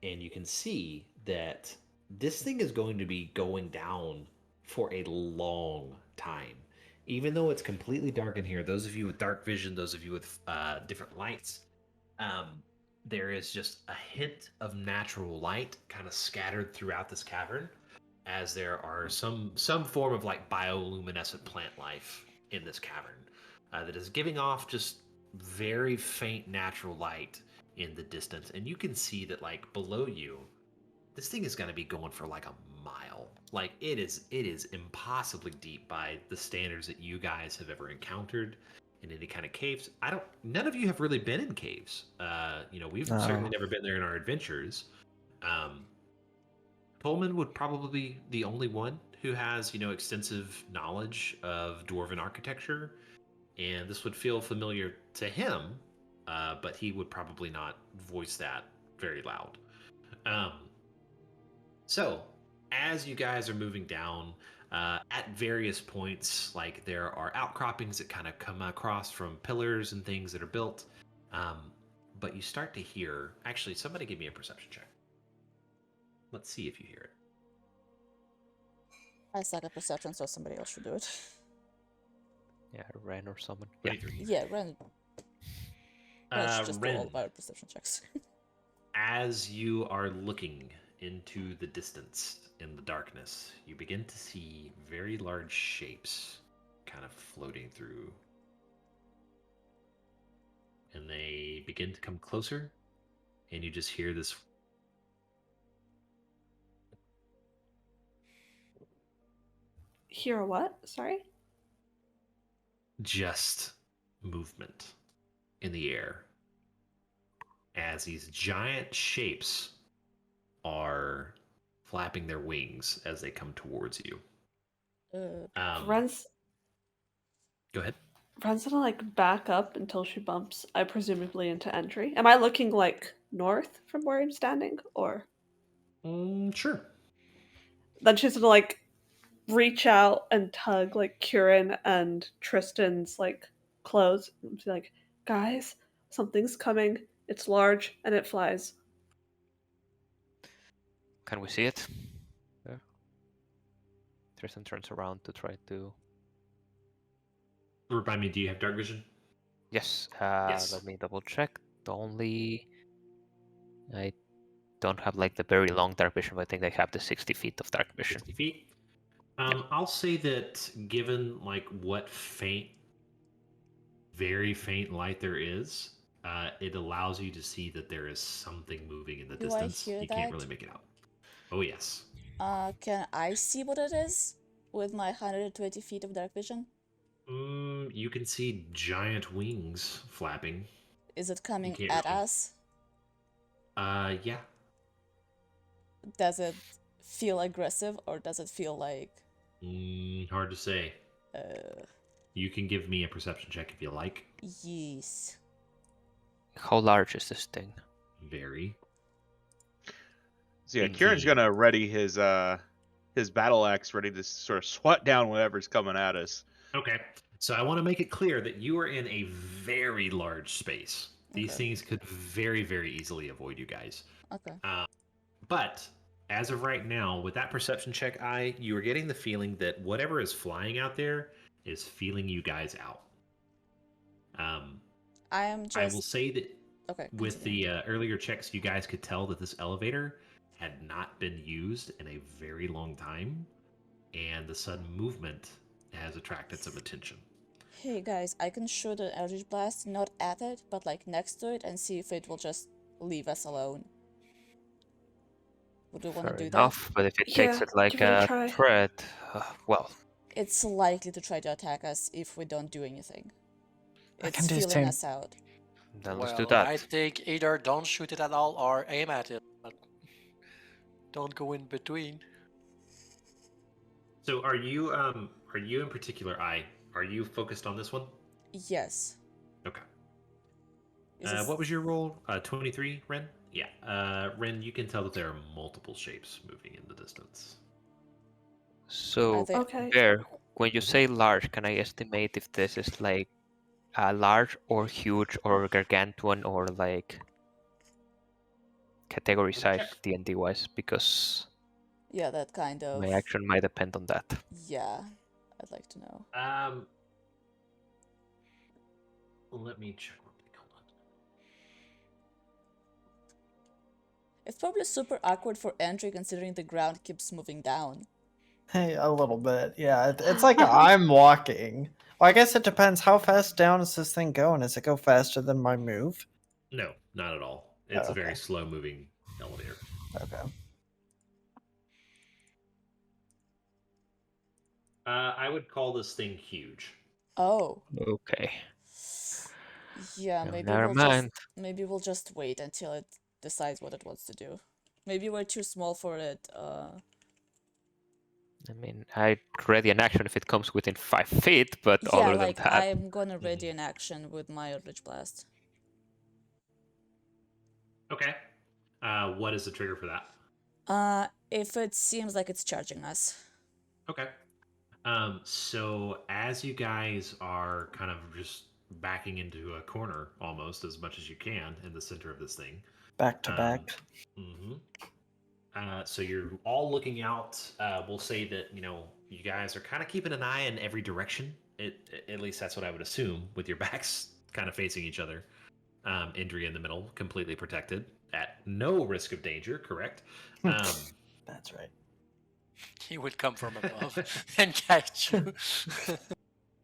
And you can see that this thing is going to be going down for a long time. Even though it's completely dark in here, those of you with dark vision, those of you with different lights, there is just a hint of natural light kind of scattered throughout this cavern, as there are some form of like bioluminescent plant life in this cavern that is giving off just very faint natural light in the distance. And you can see that, like, below you, this thing is going to be going for like a mile. Like, it is impossibly deep by the standards that you guys have ever encountered in any kind of caves. None of you have really been in caves. We've certainly never been there in our adventures. Pullman would probably be the only one who has, extensive knowledge of dwarven architecture, and this would feel familiar to him, but he would probably not voice that very loud. So, as you guys are moving down, at various points, like, there are outcroppings that kind of come across from pillars and things that are built, but you start to hear... Actually, somebody give me a perception check. Let's see if you hear it. I suck at perception, so somebody else should do it. Yeah, Ren or someone. Yeah. Yeah, Ren. Let's just do all Ren, of our perception checks. as you are looking into the distance in the darkness, you begin to see very large shapes kind of floating through. And they begin to come closer, and you just hear this... Hear a what? Sorry? just movement in the air as these giant shapes are flapping their wings as they come towards you. Ren's Go ahead. Ren's gonna like back up until she bumps, I presumably into entry. Am I looking like north from where I'm standing, or? Sure. Then she's gonna like reach out and tug like Kieran and Tristan's like clothes and be like, guys, something's coming. It's large and it flies. Can we see it? Yeah. Tristan turns around to try to... Remind me, do you have dark vision? Yes. Yes. Let me double check. I don't have like the very long dark vision, but I think I have the 60 feet of dark vision. 60 feet. I'll say that given like what faint very faint light there is, it allows you to see that there is something moving in the Do I distance. hear You can't that? really make it out. Oh yes. Can I see what it is with my 120 feet of dark vision? You can see giant wings flapping. Is it coming can't at really- us? Yeah. Does it feel aggressive or does it feel like Hard to say. uh You can give me a perception check if you like. yes. How large is this thing? Very. So yeah, Big Kieran's V. gonna ready his battle axe, ready to sort of swat down whatever's coming at us. Okay. So I want to make it clear that you are in a very large space. These Okay. things could very, very easily avoid you guys. Okay. But as of right now, with that perception check, you are getting the feeling that whatever is flying out there is feeling you guys out. I am I will just say that okay. with Continue. the earlier checks, you guys could tell that this elevator had not been used in a very long time, and the sudden movement has attracted some attention. Hey guys, I can shoot an Eldritch Blast not at it, but like next to it and see if it will just leave us alone. Would you want to Fair do enough, but if it takes Yeah, it like give it a a try. threat, well, that? It's likely to try to attack us if we don't do anything. I It's can do feeling same. us out. then let's do Well, that. I think either don't shoot it at all or aim at it, but don't go in between. So are you in particular, are you focused on this one? Yes. Okay. Is it What was your roll? 23, Ren? Yeah. Ren, you can tell that there are multiple shapes moving in the distance. So, they- Okay. Bear, when you say large, can I estimate if this is like large or huge or gargantuan or like category size check. D&D wise? Because Yeah, that kind of. my action might depend on that. Yeah, I'd like to know. Let me check. Hold on. It's probably super awkward for entry considering the ground keeps moving down. Hey, a little bit. Yeah, it's like I'm walking. Well, I guess it depends. How fast down is this thing going? Does it go faster than my move? No, not at all. It's Oh, a very okay. slow moving elevator. Okay. I would call this thing huge. Oh. Okay. Yeah, No, maybe never mind. maybe we'll just wait until it decides what it wants to do. Maybe we're too small for it. I mean, I'd ready an action if it comes within 5 feet, but Yeah, other like than that, I'm gonna ready an action with my Eldritch Blast. Okay. What is the trigger for that? If it seems like it's charging us. Okay. So as you guys are kind of just backing into a corner almost as much as you can in the center of this thing. Back to back. Mm-hmm. So you're all looking out. We'll say that, you guys are kind of keeping an eye in every direction. At least that's what I would assume, with your backs kind of facing each other. Indri in the middle, completely protected, at no risk of danger, correct? That's right. He would come from above and catch you.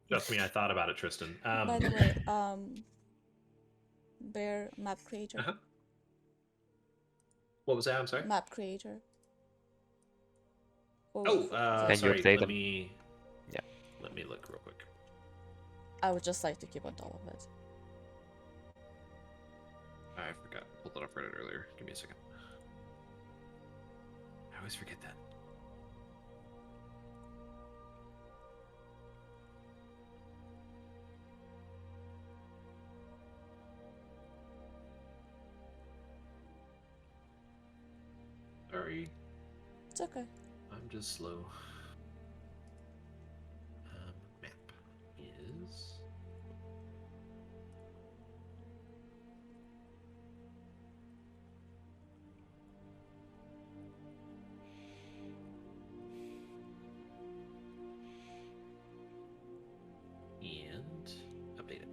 Trust me, I thought about it, Tristan. By the way, Bear map creator. Uh-huh. What was that? I'm sorry. Map creator. Oh, Can you sorry. update Let them? me. Yeah. Let me look real quick. I would just like to keep on top of it. I forgot. Pulled it off Reddit earlier. Give me a second. I always forget that. Sorry, It's okay. I'm just slow. Map is. And update it.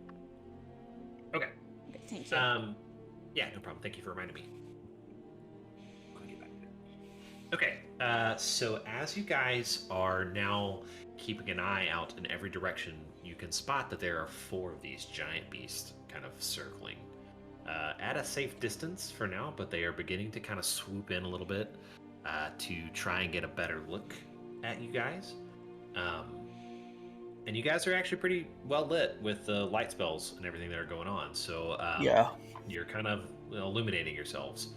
Okay. Okay, thank you. Yeah, no problem. Thank you for reminding me. Let me get back to it. Okay, so as you guys are now keeping an eye out in every direction, you can spot that there are 4 of these giant beasts kind of circling at a safe distance for now, but they are beginning to kind of swoop in a little bit to try and get a better look at you guys. And you guys are actually pretty well lit with the light spells and everything that are going on, so Yeah. you're kind of illuminating yourselves.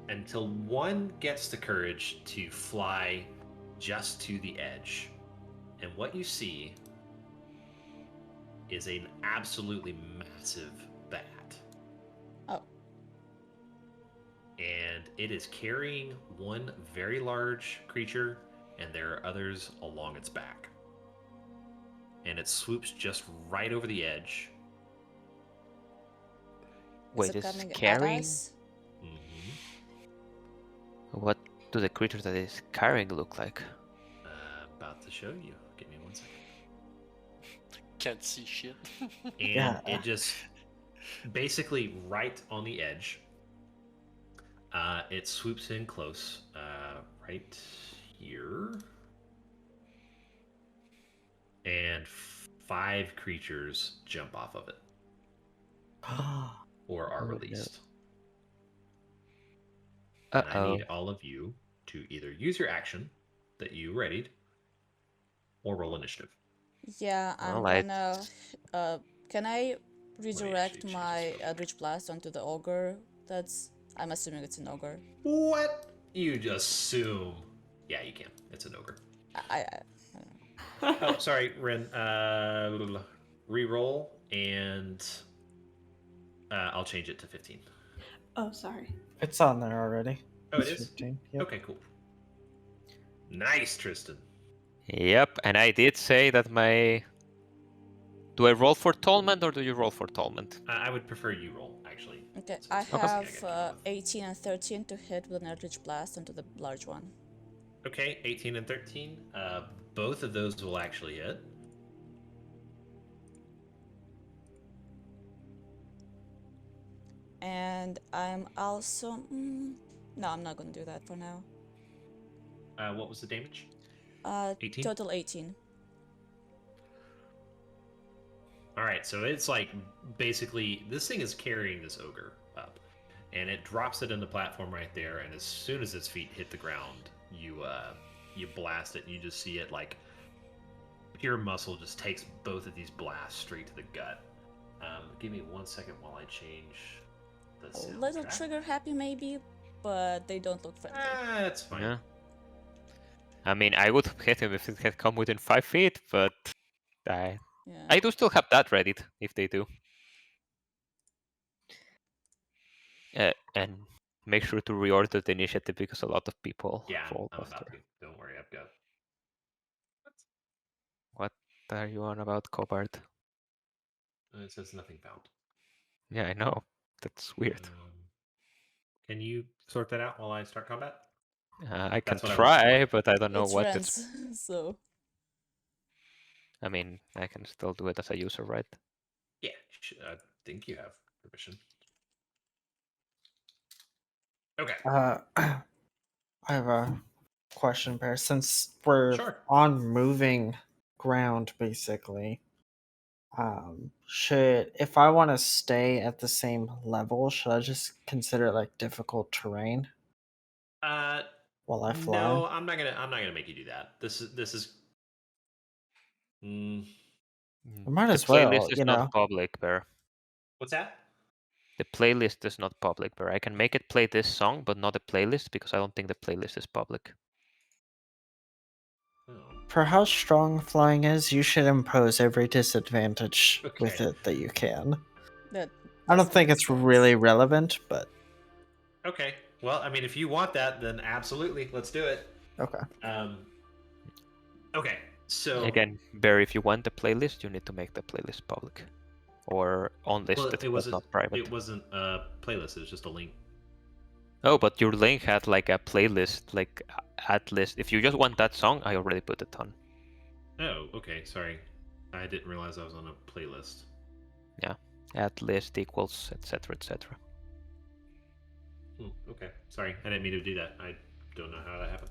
Until one gets the courage to fly just to the edge. And what you see is an absolutely massive bat. Oh. And it is carrying one very large creature, and there are others along its back. And it swoops just right over the edge. Is Wait, it it's coming at carrying? us? Mm-hmm. What do the creatures that it's carrying look like? About to show you. Give me 1 second. Can't see shit. And Yeah. it just basically right on the edge. It swoops in close, right here, and 5 creatures jump off of it or are Oh, no. released. And I Uh-oh. need all of you to either use your action that you readied or roll initiative. Yeah, I'm Well, gonna. Can I redirect change my this real quick. Eldritch Blast onto the ogre? I'm assuming it's an ogre. What? You just assume. Yeah, you can. It's an ogre. I Oh, sorry, Ren. Reroll, and I'll change it to 15. Oh, sorry. It's on there already. Oh, it It's is? 15. Yep. Okay, cool. Nice, Tristan. Yep, and I did say that my... Do I roll for Tolment or do you roll for Tolment? I would prefer you roll, actually. Okay, since I it's the have thing I got 18 and 13 to hit with an Eldritch Blast onto the large one. Okay, 18 and 13. Both of those will actually hit. And I'm also... no, I'm not gonna do that for now. What was the damage? 18? Total 18. All right, so it's like basically this thing is carrying this ogre up, and it drops it in the platform right there. And as soon as its feet hit the ground, you blast it, and you just see it like pure muscle just takes both of these blasts straight to the gut. Give me 1 second while I change the A soundtrack. little trigger happy maybe, but they don't look friendly. That's fine. Yeah. I mean, I would have hit him if it had come within 5 feet, but I Yeah. do still have that ready if they do. And make sure to reorder the initiative because a lot of people Yeah, rolled I'm after. about to. Don't worry, I've got. What are you on about, Cobard? It says nothing found. Yeah, I know. That's weird. Can you sort that out while I start combat? I can That's what I try, want. but I don't know It's what Ren's, it's. so... I mean, I can still do it as a user, right? Yeah, I think you have permission. Okay. I have a question, Bear. Since we're Sure. on moving ground, basically, if I want to stay at the same level, should I just consider it like difficult terrain while I fly? No, I'm not gonna make you do that. This is. I might The as well, playlist is you not know. public, Bear. What's that? The playlist is not public, Bear. I can make it play this song, but not a playlist because I don't think the playlist is public. Oh. For how strong flying is, you should impose every disadvantage with Okay. it that you can. That I don't doesn't think make it's sense. really relevant, but Okay. Well, I mean, if you want that, then absolutely, let's do it. okay. Okay. So Again, Bear, if you want the playlist, you need to make the playlist public. Or unlisted, well, it but wasn't not private. It wasn't a playlist. It was just a link. Oh, but your link had like a playlist, like at list. If you just want that song, I already put it on. Oh, okay. Sorry, I didn't realize I was on a playlist. Yeah, at list equals etc. etc. Okay, sorry, I didn't mean to do that. I don't know how that happened.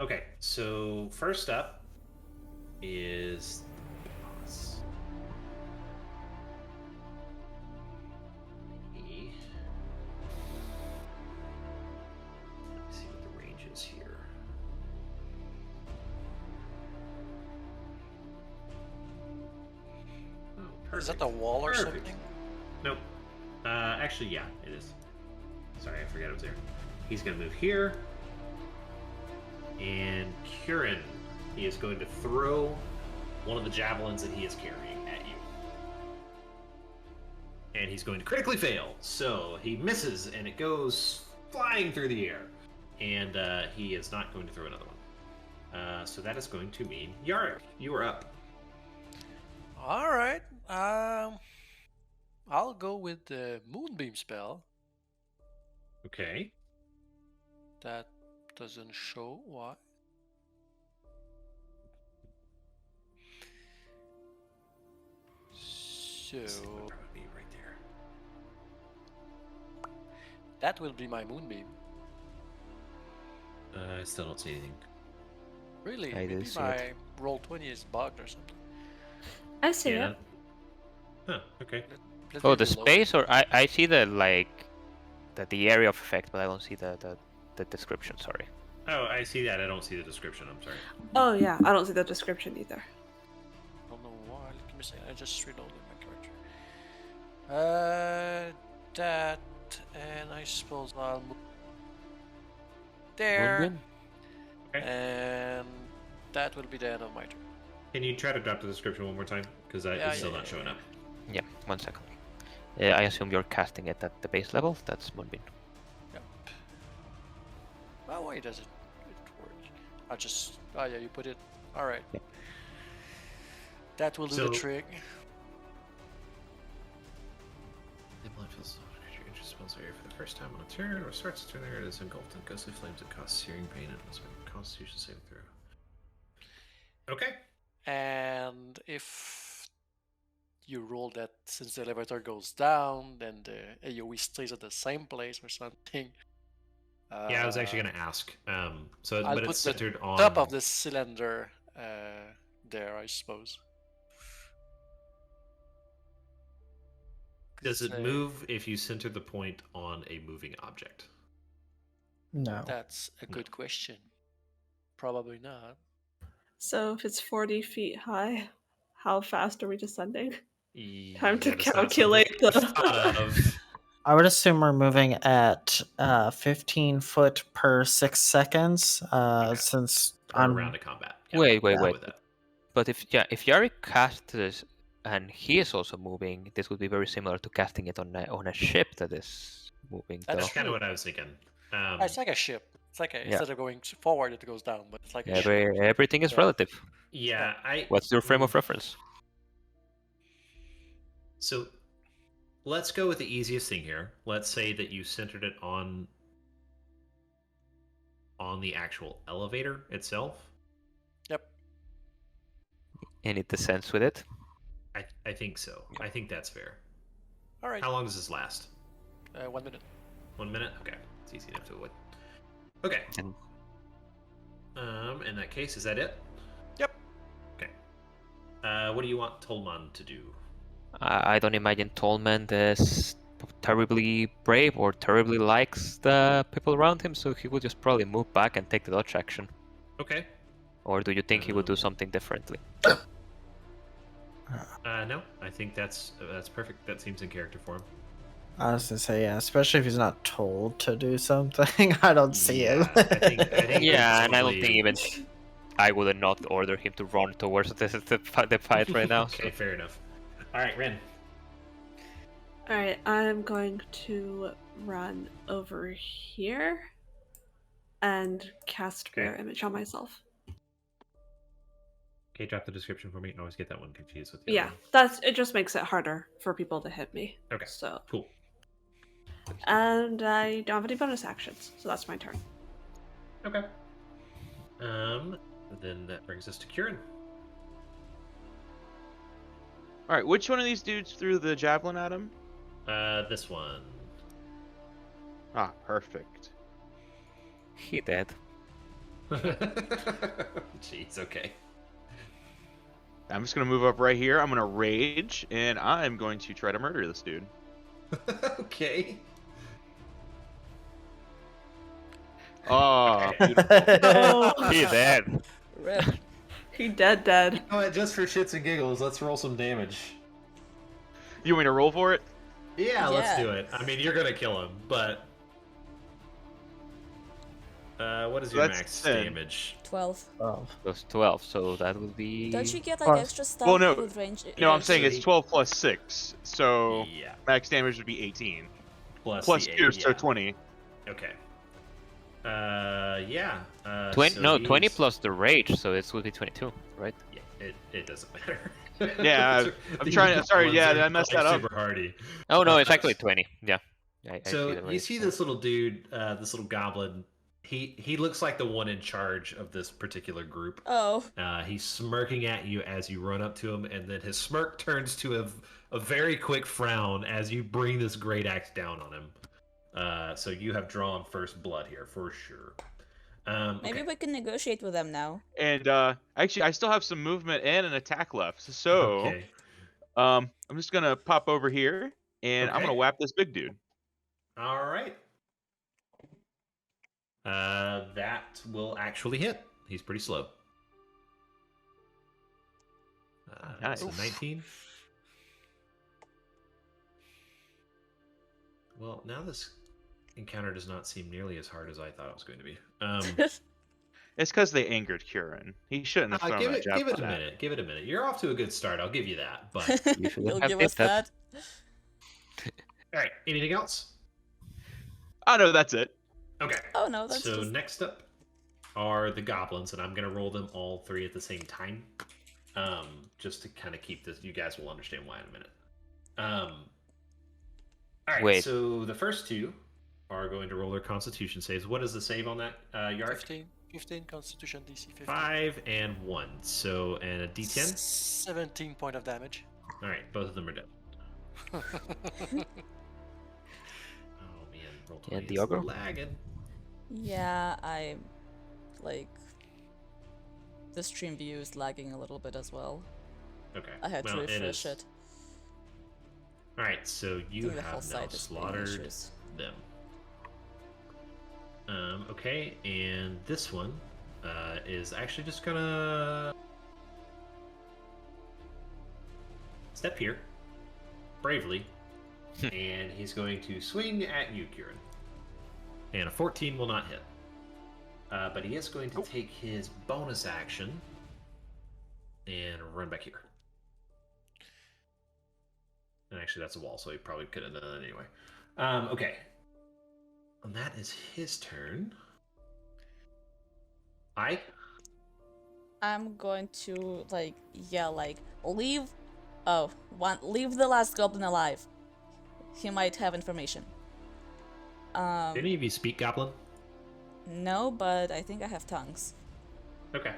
Okay, so first up is the boss. Let me see what the range is here. Oh, perfect. Is that a wall or Perfect. something? Nope. Actually, yeah, it is. Sorry, I forgot it was there. He's going to move here. And Kieran, he is going to throw one of the javelins that he is carrying at you. And he's going to critically fail. So he misses, and it goes flying through the air. And he is not going to throw another one. So that is going to mean Yarrick, you are up. All right. I'll go with the moonbeam spell. Okay. That doesn't show why. So Probably right there. that will be my moonbeam. I still don't see anything. Really? I do Maybe see my it. roll 20 is bugged or something. I see Yeah. it. Huh, okay. Let Oh, me the reload. space, or I see the the area of effect, but I don't see the description. Sorry. Oh, I see that. I don't see the description. I'm sorry. Oh yeah, I don't see the description either. I don't know why. Give me a second. I just reloaded my character. That, and I suppose I'll move there. Moonbeam? Okay. And that will be the end of my turn. Can you try to drop the description one more time? Because it's still not showing up. Yeah. 1 second. I assume you're casting it at the base level. That's Moonbeam. Yep. Well, why does it work? I just. Oh yeah, you put it. All right. Yep. That will do the So- trick. The blood fills the creature enters spells area for the first time on a turn, or starts a turn there, it is engulfed in ghostly flames that cause searing pain and must make a constitution saving throw. Okay. And if you roll that, since the elevator goes down, then the AoE stays at the same place or something. Yeah, I was actually going to ask. So, I'll but put it's the centered on top of the cylinder there, I suppose. Does it Say- move if you center the point on a moving object? No. That's a good question. Probably not. So if it's 40 feet high, how fast are we descending? Yeah, Time to that's not calculate something the- I've thought of. I would assume we're moving at 15 foot per 6 seconds. Okay. Since Per I'm round of combat. Yeah, Wait. I'll go Wait. with that. But if Yarick casts this and he is also moving, this would be very similar to casting it on a ship that is moving. That's though. That's kind of what I was thinking. It's like a ship. It's like Yeah. instead of going forward, it goes down, but it's like a ship. Everything is Yeah. relative. Yeah, What's your frame of reference? So let's go with the easiest thing here. Let's say that you centered it on the actual elevator itself. Yep. Any descents with it? I think so. Yeah. I think that's fair. All right. How long does this last? 1 minute. 1 minute? Okay. It's easy enough to avoid. Okay. And- In that case, is that it? Yep. Okay. What do you want Tolman to do? I don't imagine Tolman is terribly brave or terribly likes the people around him, so he would just probably move back and take the dodge action. Okay. Or do you think he would do something differently? No, I think that's perfect. That seems in character for him. I was gonna say, yeah, especially if he's not told to do something. I don't see Yeah, it. I think Yeah, and I don't probably- think even I would not order him to run towards the fight right now. Okay, fair enough. All right, Ren. Alright, I'm going to run over here and cast Okay. Mirror Image on myself. Okay, drop the description for me. I always get that one confused with the Yeah, other it just makes it harder for people to hit me. one. Okay, So, cool. and I don't have any bonus actions, so that's my turn. Okay. Then that brings us to Kieran. All right, which one of these dudes threw the javelin at him? This one. Ah, perfect. He dead. Jeez, okay. I'm just gonna move up right here. I'm gonna rage, and I'm going to try to murder this dude. Okay. Oh, Okay. beautiful. He dead. Rip. He dead. You know what, just for shits and giggles, let's roll some damage. You want me to roll for it? Yeah, let's Yeah. do it. I mean, you're gonna kill him, but what is your That's max 10. damage? 12. Plus 12, so that would be. Don't you get like Plus- extra stuff Well, no. with range? No, I'm range? saying it's Eight. 12 plus 6, so Yeah, max damage would be 18. plus Plus the 2, eight, so yeah. 20. Okay. Yeah. 20, so no, 20 he's- plus the rage, so it would be 22, right? Yeah, it doesn't matter. Yeah, I'm trying. Sorry, yeah, I messed that up. Super hardy. Oh no, it's Uh, actually 20. Yeah. I see So the you rage see now. this little dude, this little goblin. He looks like the one in charge of this particular group. Oh. He's smirking at you as you run up to him, and then his smirk turns to a very quick frown as you bring this great axe down on him. So you have drawn first blood here for sure. Maybe Okay. we can negotiate with them now. And actually, I still have some movement and an attack left. So, Okay. I'm just gonna pop over here, and I'm Okay. gonna whap this big dude. All right. That will actually hit. He's pretty slow. Nice. So 19. Well, now this encounter does not seem nearly as hard as I thought it was going to be. It's because they angered Kieran. He shouldn't have thrown give that it javelin a at minute. Give it a minute. You're off to a good start. I'll give you that. But You should You'll have give hit us that. all right. Anything else? Oh no, that's it. Okay. Oh no, that's So just... next up are the goblins, and I'm gonna roll them all three at the same time, just to kind of keep this. You guys will understand why in a minute. All right. Wait. So the first two are going to roll their Constitution saves. What is the save on that yard? 15 Constitution DC 15. 5 and 1. So and a D10. 17 point of damage. All right, both of them are dead. Oh man, roll 20 And the is ogre? lagging. Yeah, I... like... the stream view is lagging a little bit as well. Okay. I had to well, refresh is- it. All right, so I you think the whole have now site is being slaughtered issues. them. Okay, and this one is actually just gonna step here bravely, and he's going to swing at you, Kieran. And a 14 will not hit. But he is going to take his bonus action and run back here. And actually, that's a wall, so he probably could have done that anyway. Okay. And that is his turn. I'm going to, like, yell, like, leave... oh, leave the last goblin alive. He might have information. Do any of you speak Goblin? No, but I think I have tongues. Okay.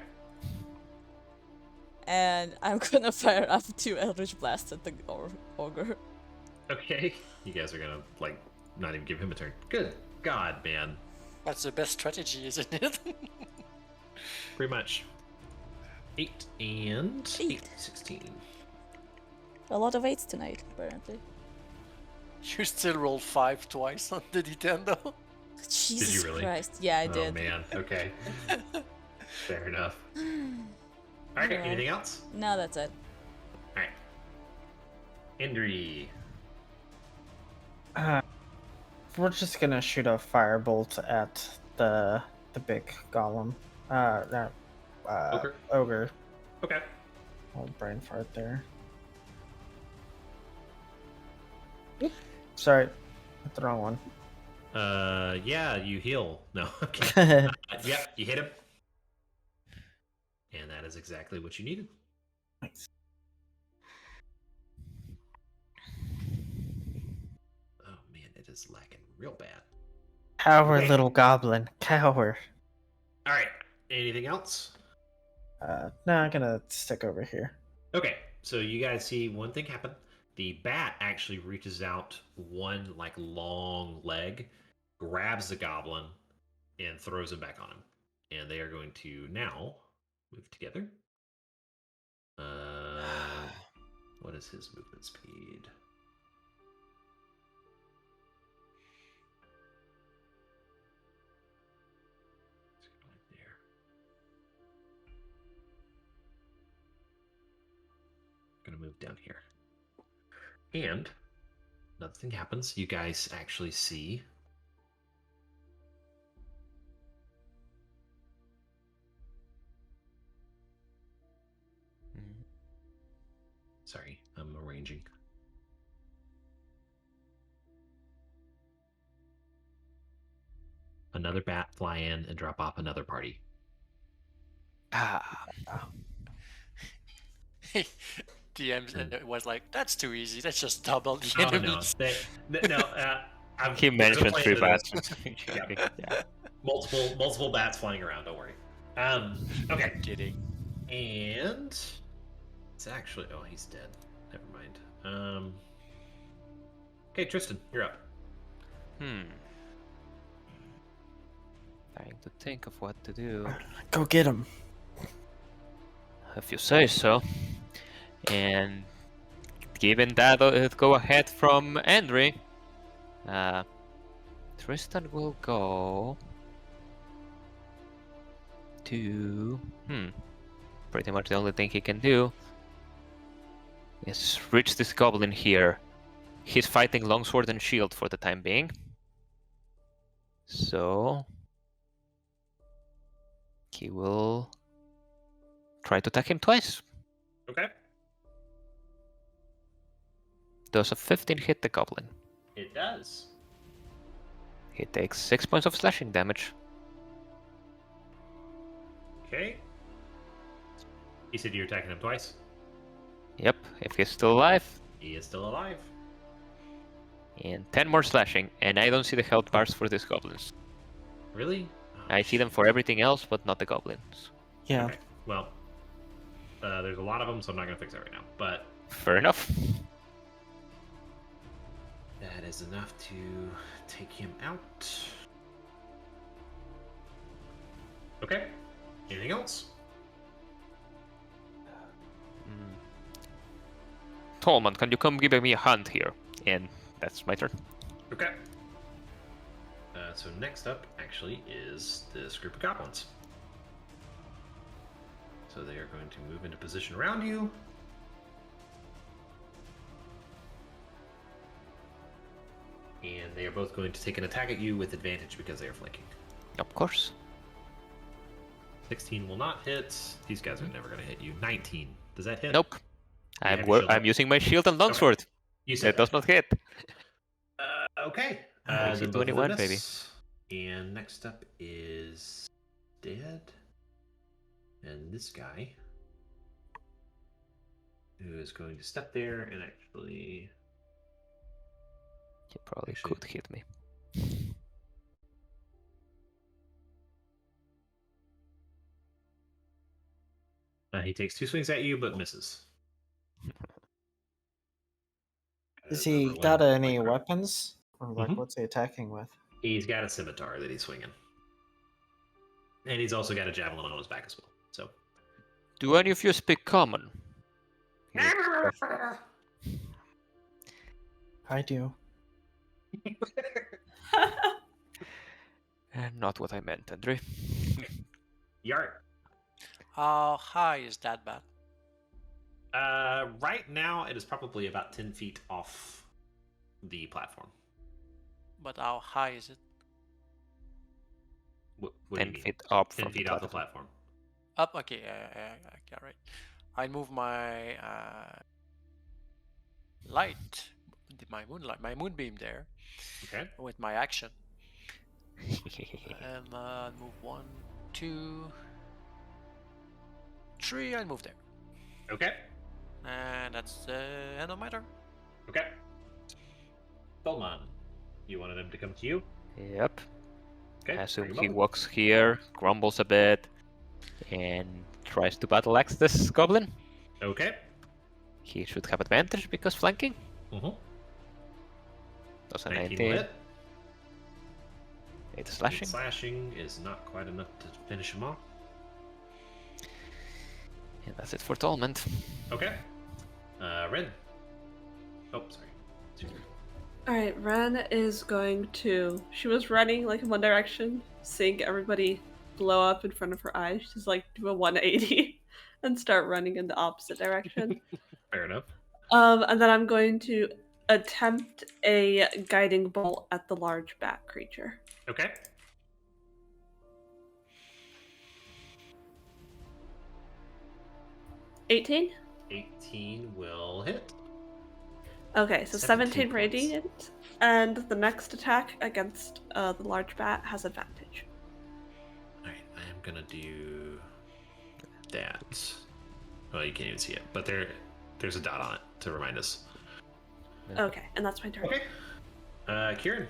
And I'm gonna fire up 2 Eldritch Blasts at the ogre. Okay. You guys are gonna, like, not even give him a turn. Good God, man. That's the best strategy, isn't it? Pretty much. 8 and 8. 16. A lot of 8s tonight, apparently. You still roll 5 twice on the D10 though. Jesus really? Christ. Yeah, I Oh, did. man. Okay. Fair enough. Alright, Alright. anything else? No, that's it. Alright. Indri. We're just gonna shoot a firebolt at the big golem. Ogre? Ogre. Okay. Old brain fart there. Oop. Sorry, hit the wrong one. Yeah, you heal. No, okay. Yep, you hit him. And that is exactly what you needed. Nice. Oh man, it is lagging real bad. Cower, Okay. little goblin, cower. All right. Anything else? No, I'm gonna stick over here. Okay. So you guys see one thing happen. The bat actually reaches out one like long leg, grabs the goblin and throws him back on him. And they are going to now move together. What is his movement speed? Let's go right there. Gonna move down here. And another thing happens. You guys actually see sorry, I'm arranging. Another bat fly in and drop off another party. DM was like, "That's too easy. Let's just double the Oh, no. enemies." He there's a mentioned plan 3 to bats. this. Yeah. Yeah. Multiple bats flying around. Don't worry. Okay. Kidding. And it's actually he's dead. Never mind. Okay, Tristan, you're up. Trying to think of what to do. Go get him. If you say so. And given that go ahead from Andre, Tristan will go to pretty much the only thing he can do is reach this goblin here. He's fighting longsword and shield for the time being. So he will try to attack him twice. Okay. Does a 15 hit the goblin? It does. He takes 6 points of slashing damage. Okay. You said you're attacking him twice? Yep, if he's still alive. He is still alive. And 10 more slashing, and I don't see the health bars for these goblins. Really? I see them for everything else, but not the goblins. Yeah. Okay. Well, there's a lot of them, so I'm not going to fix that right now. But Fair enough. that is enough to take him out. Okay. Anything else? Tolman, can you come give me a hand here? And that's my turn. Okay. So next up, actually, is this group of goblins. So they are going to move into position around you. And they are both going to take an attack at you with advantage because they are flanking. Of course. 16 will not hit. These guys are never going to hit you. 19. Does that hit? Nope. You have I'm your shield I'm up. using my shield and longsword. You said That does not hit. Okay. AC Then both of them 21, baby. miss. And next up is dead. And this guy, who is going to step there and actually... He probably Actually- could hit me. he takes 2 swings at you, but misses. Is That he number got one. any weapons? Or like, Mhm. what's he attacking with? He's got a scimitar that he's swinging. And he's also got a javelin on his back as well. So. Do any of you speak common? I do. Not what I meant, Andre. Yart. How high is that bat? Right now, it is probably about 10 feet off the platform. But how high is it? What do 10 you mean? feet up 10 from feet the off the platform. platform. Up? Okay, yeah, right. I move my light, my moonbeam there Okay. with my action, and move 1, 2, 3. I move there, Okay. and that's the end of my turn. Okay. Dolman, you wanted him to come to you? Yep. Okay. I assume bring him he over. walks here, grumbles a bit, and tries to battle axe this goblin. Okay. He should have advantage because flanking. Mm-hmm. Does a 19 19. will hit. 8 slashing. Slashing is not quite enough to finish him off. And that's it for Torment. Okay. Ren. Oh, sorry. Alright, Ren is going to... She was running like in one direction, seeing everybody blow up in front of her eyes. She's like, do a 180 and start running in the opposite direction. Fair enough. And then I'm going to attempt a guiding bolt at the large bat creature. Okay. $18? 18 will hit. Okay, so 17 17 points. radiant, and the next attack against the large bat has advantage. Alright, I am gonna do that. Well, you can't even see it, but there's a dot on it to remind us. Okay, and that's my turn. Okay. Kieran.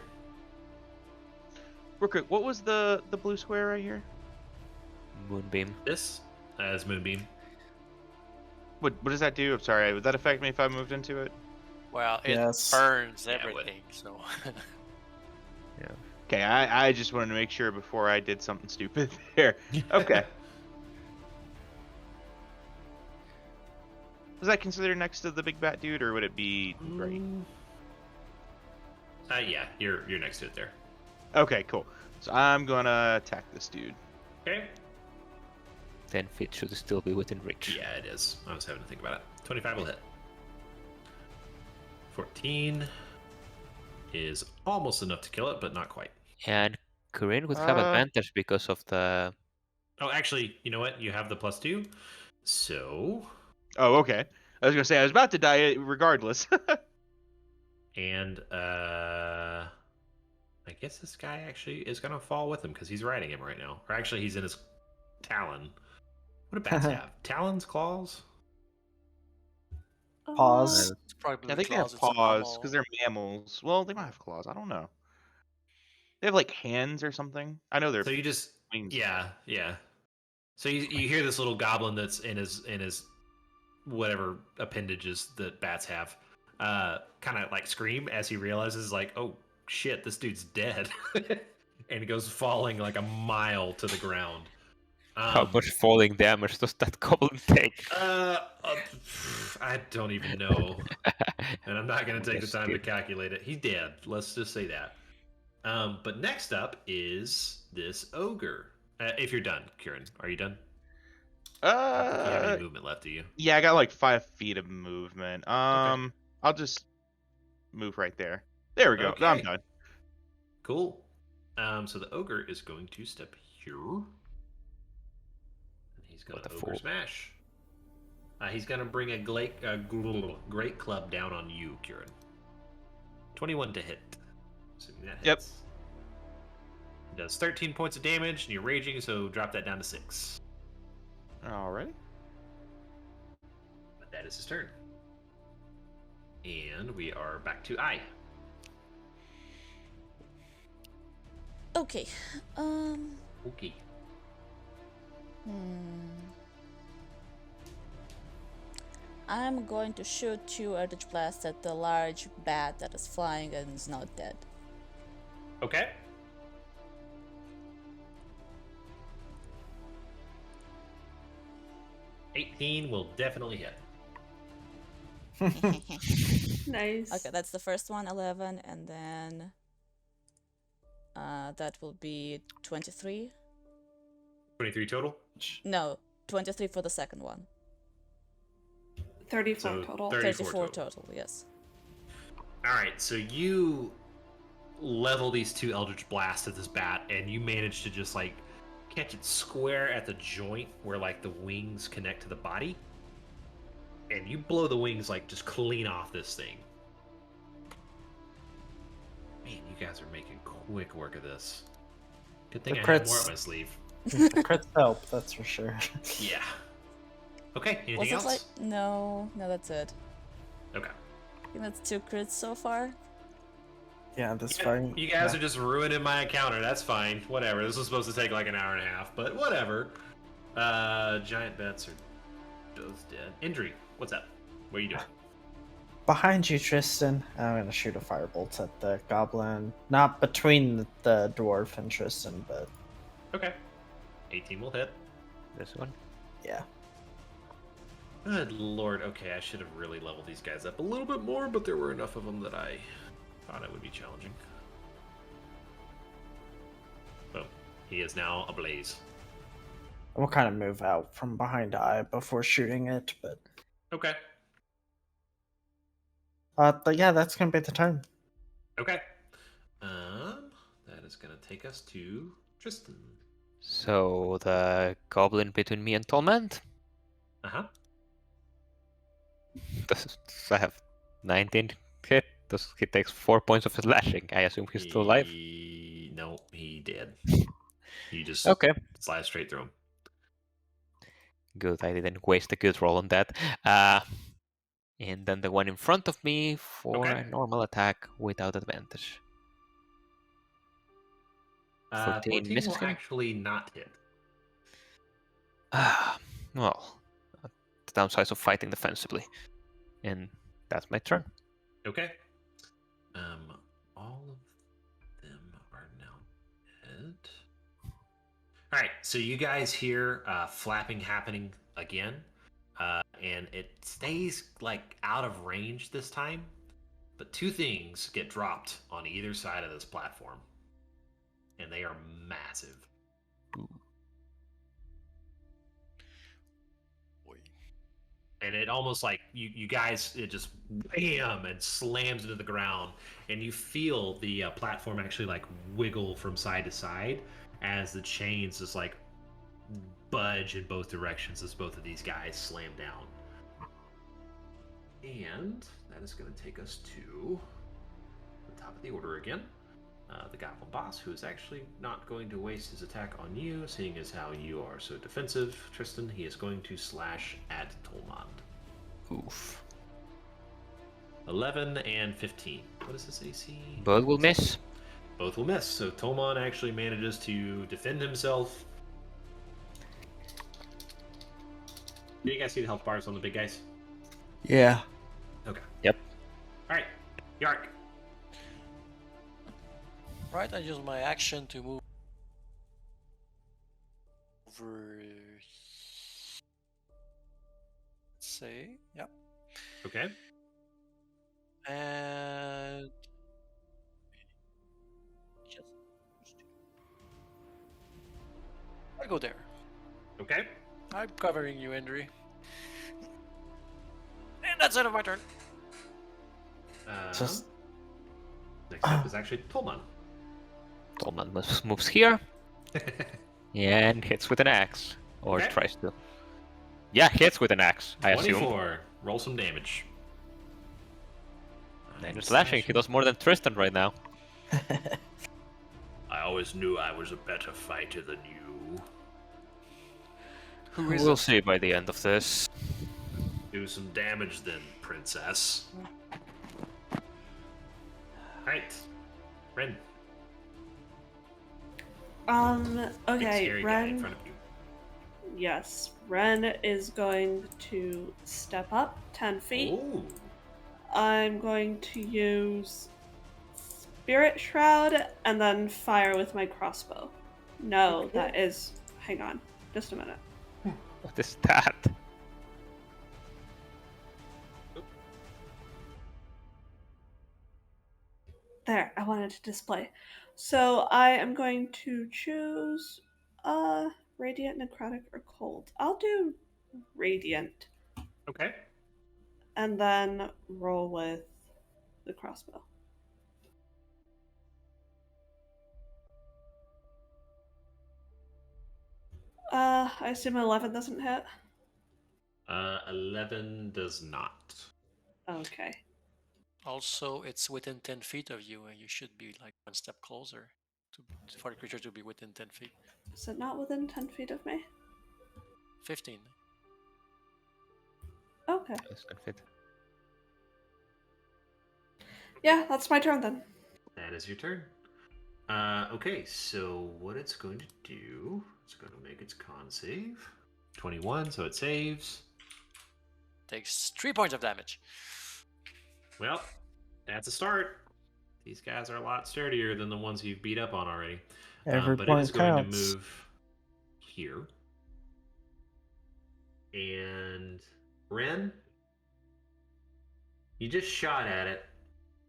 Real quick, what was the blue square right here? Moonbeam. This as Moonbeam. What does that do? I'm sorry. Would that affect me if I moved into it? Well, it Yes. burns Yeah, it would. everything, so. Okay, I just wanted to make sure before I did something stupid there. Okay. Was that considered next to the big bat dude, or would it be right? Yeah, you're next to it there. Okay, cool. So I'm gonna attack this dude. Okay. 10 feet should still be within reach. Yeah, it is. I was having to think about it. 25 will hit. 14 is almost enough to kill it, but not quite. And Corinne would have advantage because of the... Oh, actually, you know what? You have the +2. So, Oh, okay. I was gonna say I was about to die regardless. and I guess this guy actually is gonna fall with him because he's riding him right now. Or actually, he's in his talon. What do bats have? Talons, claws? Paws. It's probably I think they have claws, it's a paws mammal. because they're mammals. Well, they might have claws. I don't know. They have like hands or something. I know they're So you just wings. yeah. So you hear this little goblin that's in his whatever appendages that bats have, kind of like scream as he realizes like, oh shit, this dude's dead, and he goes falling like a mile to the ground. How much falling damage does that goblin take? I don't even know, and I'm not gonna take the That's time to good. calculate it. He's dead. Let's just say that. But next up is this ogre. If you're done, Kieran, are you done? Do you have any movement left, do you? Yeah, I got like 5 feet of movement. I'll just move right there. There we go. Okay. I'm done. Cool. So the ogre is going to step here. And he's going What to a ogre fool. smash. He's going to bring a great club down on you, Kieran. 21 to hit. Assuming that hits. Yep. It does 13 points of damage, and you're raging, so drop that down to 6. Alrighty. But that is his turn. And we are back to I. Okay. Okay. I'm going to shoot 2 Eldritch Blasts at the large bat that is flying and is not dead. Okay. $18 will definitely hit. Nice. Okay, that's the first one, 11, and then that will be 23. 23 total? No, 23 for the second one. 34 So total. 34 total, yes. Alright, so you level these 2 Eldritch Blasts at this bat, and you manage to just, like, catch it square at the joint where, like, the wings connect to the body. And you blow the wings, like, just clean off this thing. Man, you guys are making quick work of this. Good thing The I have more crits. up my sleeve. Crits help, that's for sure. Yeah. Okay, anything Was else? it like no, that's it. Okay. I think that's 2 crits so far. Yeah, this Yeah, fine. you guys are just ruining my encounter. That's fine. Whatever. This was supposed to take like an hour and a half, but whatever. Giant bats are both dead. Indri, what's up? What are you doing? Behind you, Tristan. I'm gonna shoot a firebolt at the goblin. Not between the dwarf and Tristan, but Okay. 18 will hit. This one. yeah. Good lord. Okay, I should have really leveled these guys up a little bit more, but there were enough of them that I thought it would be challenging. So, he is now ablaze. We'll kind of move out from behind eye before shooting it, but Okay. yeah, that's gonna be the turn. Okay. That is going to take us to Tristan. So the goblin between me and Tolmand. Uh-huh. Does I have 19 hit? He takes 4 points of slashing. I assume he's still alive. No, he did. You just Okay. slice straight through him. Good. I didn't waste a good roll on that. And then the one in front of me for Okay. a normal attack without advantage. 14 14 misses will him. actually not hit. Well, the downsides of fighting defensively. And that's my turn. Okay. All of them are now dead. All right, so you guys hear flapping happening again, and it stays like out of range this time. But two things get dropped on either side of this platform, and they are massive. And it almost like you guys, it just bam and slams into the ground, and you feel the platform actually like wiggle from side to side as the chains just like budge in both directions as both of these guys slam down. And that is going to take us to the top of the order again. The Goblin Boss, who is actually not going to waste his attack on you, seeing as how you are so defensive, Tristan. He is going to slash at Tolmand. Oof. 11 and 15. What is this AC? Both will miss. Both will miss. So Tolmand actually manages to defend himself. Do you guys see the health bars on the big guys? Yeah. Okay. Yep. All right. Yark. Right, I use my action to move over. Let's say, yep. Okay. And I go there. Okay. I'm covering you, Indri. And that's the end of my turn. Just Next up is actually Tolman. Tolman moves here and hits with an axe. Or Okay. tries to. Yeah, hits with an axe, I assume. 24. Roll some damage. And slashing, he does more than Tristan right now. I always knew I was a better fighter than you. Who is We'll it? see by the end of this. Do some damage then, princess. Alright. Ren. Big Okay, scary guy in Ren. front of you. Yes, Ren is going to step up 10 feet. Ooh. I'm going to use Spirit Shroud and then fire with my crossbow. No, Okay. that is. Hang on, just a minute. What is that? There, I wanted to display. So I am going to choose Radiant, Necrotic, or Cold. I'll do Radiant Okay. and then roll with the crossbow. I assume 11 doesn't hit? 11 does not. Okay. Also, it's within 10 feet of you, and you should be like one step closer for the creature to be within 10 feet. Is it not within 10 feet of me? 15. Okay. This can fit. Yeah, that's my turn then. That is your turn. Okay, so what it's going to do, it's going to make its con save. 21, so it saves. Takes 3 points of damage. Well, that's a start. These guys are a lot sturdier than the ones you've beat up on already. Every But it is point going to counts. move here. And Ren, you just shot at it.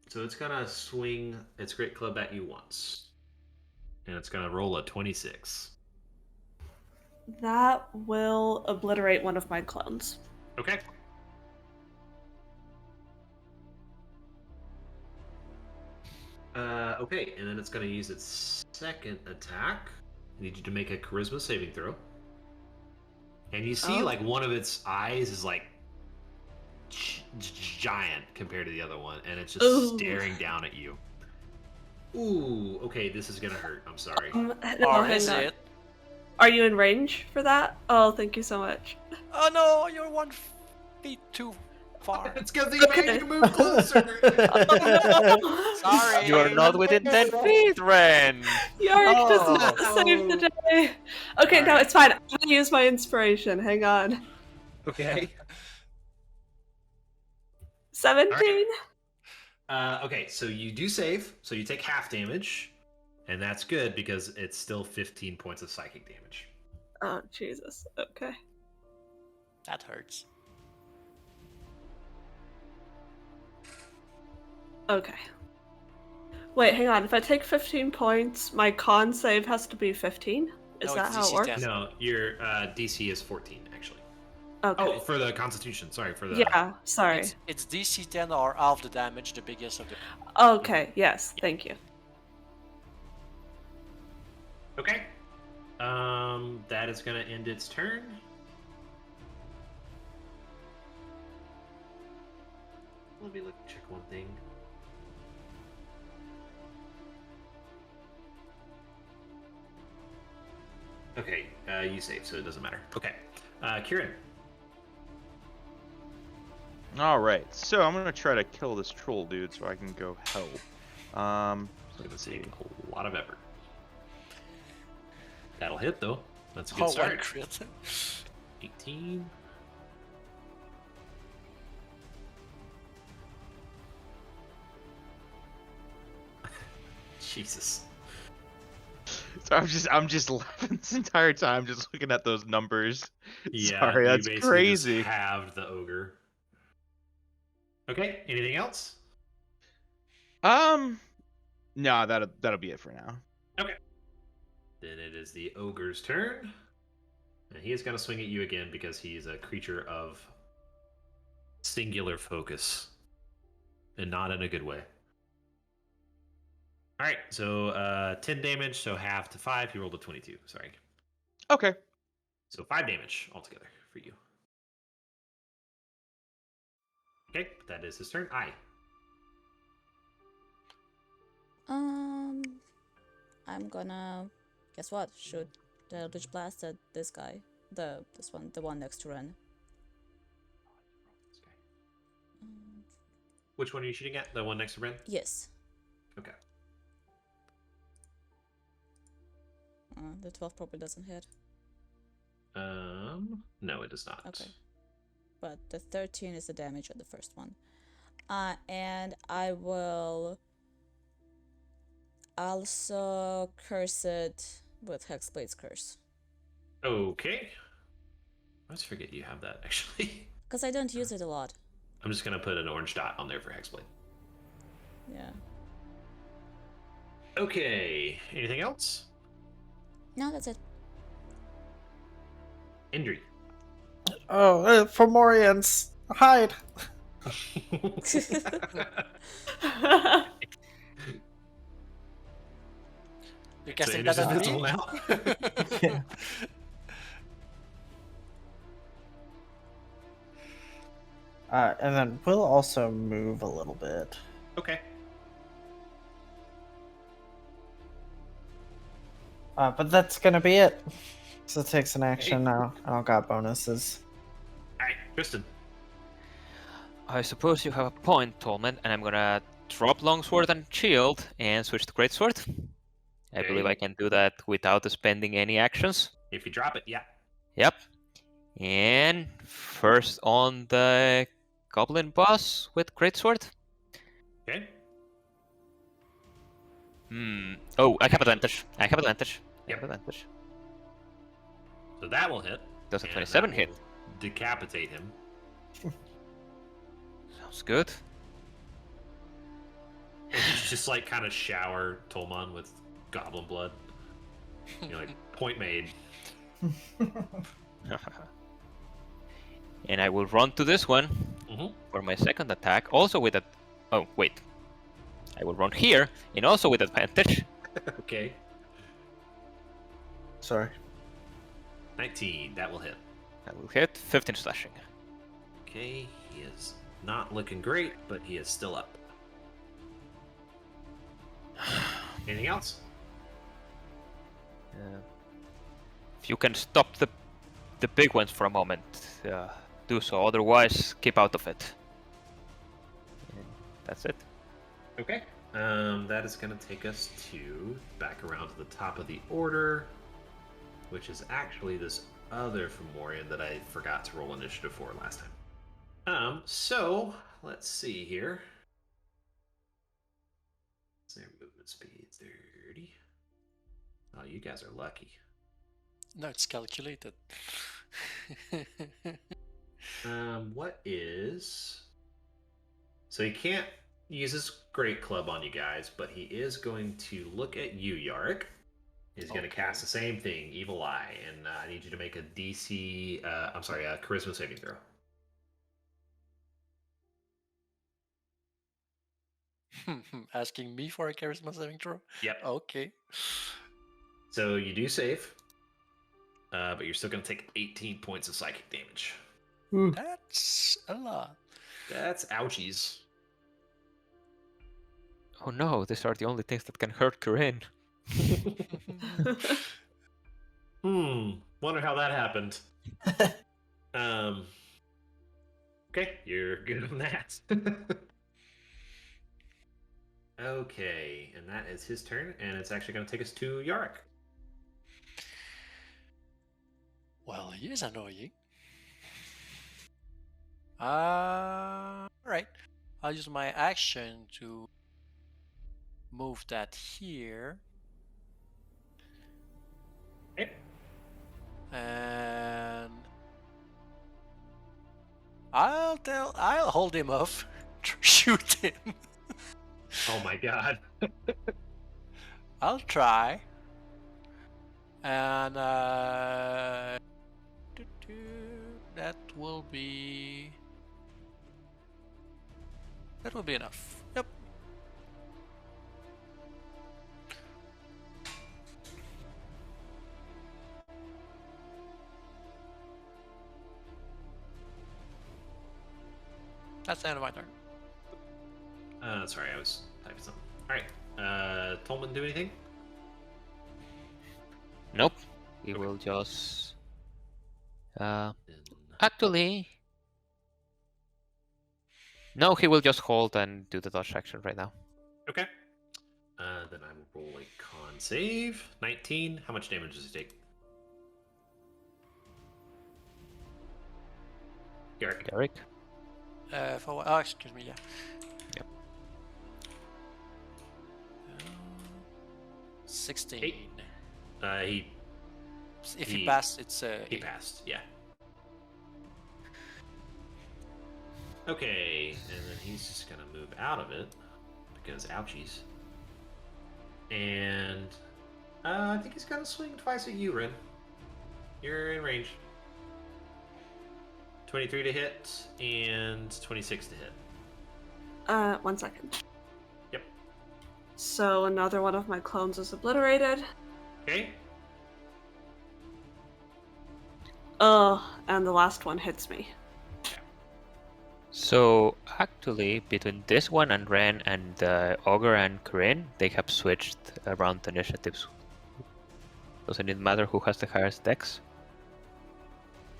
So it's going to swing its great club at you once. And it's going to roll a 26. That will obliterate one of my clones. Okay. Okay, and then it's going to use its second attack. I need you to make a charisma saving throw. And you see, Oh. like, one of its eyes is, like, giant compared to the other one, and it's just Ooh. staring down at you. Ooh, okay, this is going to hurt. I'm sorry. No, Or hang is on. it? Are you in range for that? Oh, thank you so much. Oh no, you're 1 feet too far. It's because he made you move closer. Sorry. You are not within 10 feet, Ren! Yorick Oh. does not save the day. Okay, no, Alright. it's fine. I'm gonna use my inspiration. Hang on. Okay. 17? Okay, so you do save, so you take half damage, and that's good because it's still 15 points of psychic damage. Oh, Jesus. Okay. That hurts. Okay. Wait, hang on. If I take 15 points, my con save has to be 15? Is No, that it's how DC it works? 10. No, your DC is 14, actually. Okay. Oh, for the Constitution. Sorry, for the... Yeah, sorry. It's DC 10 or half the damage, the biggest of the. Okay, yes, thank you. Okay. That is going to end its turn. Let me check one thing. Okay, you save, so it doesn't matter. Okay, Kieran. All right, so I'm gonna try to kill this troll dude so I can go help. Let's see. Take a lot of effort. That'll hit though. That's a good Oh, one start. crit. 18. Jesus. So I'm just laughing this entire time, just looking at those numbers. Yeah, Sorry, you that's basically crazy. Just halved the ogre. Okay, anything else? No, that'll be it for now. Okay. Then it is the ogre's turn. And he is going to swing at you again because he's a creature of singular focus. And not in a good way. Alright, so 10 damage, so half to 5. He rolled a 22, sorry. Okay. So 5 damage altogether for you. Okay, that is his turn. Aye. I'm gonna guess what? Shoot the Eldritch Blast at this guy. The one next to Ren. Which one are you shooting at? The one next to Ren? Yes. Okay. The 12 probably doesn't hit. No, it does not. Okay. But the 13 is the damage on the first one. And I will also curse it with Hexblade's Curse. Okay. I always forget you have that, actually. Because I don't use it a lot. I'm just going to put an orange dot on there for Hexblade. Yeah. Okay. Anything else? No, that's it. Indri. Oh, Fomorians, hide! You're So casting Indri's that on invisible me? now? Yeah. And then we'll also move a little bit. Okay. But that's gonna be it. So it takes an action now. I don't got bonuses. Alright, Tristan. I suppose you have a point, Tolman, and I'm gonna drop Longsword and Shield and switch to Greatsword. I believe Okay. I can do that without spending any actions. If you drop it, yeah. Yep. And first on the Goblin boss with Greatsword. Okay. Oh, I have advantage. I have advantage. I Yep. have advantage. So that will hit. Does a and 27 that hit? will Decapitate him. Sounds good. And you just like kind of shower Tolman with goblin blood. Like point made. And I will run to this one for my second attack, also with a... Oh, wait. I will run here, and also with advantage. Okay. Sorry. 19. That will hit. I will hit 15 slashing. Okay. He is not looking great, but he is still up. Anything else? If you can stop the big ones for a moment, do so. Otherwise, keep out of it. And that's it. Okay. That is going to take us to back around to the top of the order, which is actually this other Fomorian that I forgot to roll initiative for last time. So let's see here. Their movement speed 30. Oh, you guys are lucky. No, it's calculated. What is... So he can't use his great club on you guys, but he is going to look at you, Yarrick. He's going to cast the same thing, Evil Eye, and I need you to make a DC... a Charisma saving throw. Asking me for a charisma saving throw? Yep. Okay. So you do save, but you're still going to take 18 points of psychic damage. That's a lot. That's ouchies. Oh no, these are the only things that can hurt Corinne. Wonder how that happened. Okay, you're good on that. Okay, and that is his turn, and it's actually going to take us to Yarrick. Well, he is annoying. Alright. I'll use my action to move that here. Okay. And I'll hold him off. Shoot him. Oh my god. I'll try. And that will be enough. Yep. That's the end of my turn. Sorry, I was typing something. Alright, Tolman do anything? Nope. He will just... Actually... No, he will just hold and do the dodge action right now. Okay. Then I will roll a con save. 19. How much damage does he take? Garrick. Derek? Excuse me, yeah. Yep. 16. He If he passed, it's he passed, yeah. Okay, and then he's just gonna move out of it because ouchies. And I think he's gonna swing twice at you, Ren. You're in range. 23 to hit and 26 to hit. 1 second. Yep. So another one of my clones is obliterated. Okay. And the last one hits me. So, actually, between this one and Ren and Ogre and Corinne, they have switched around the initiatives. Doesn't it matter who has the highest dex?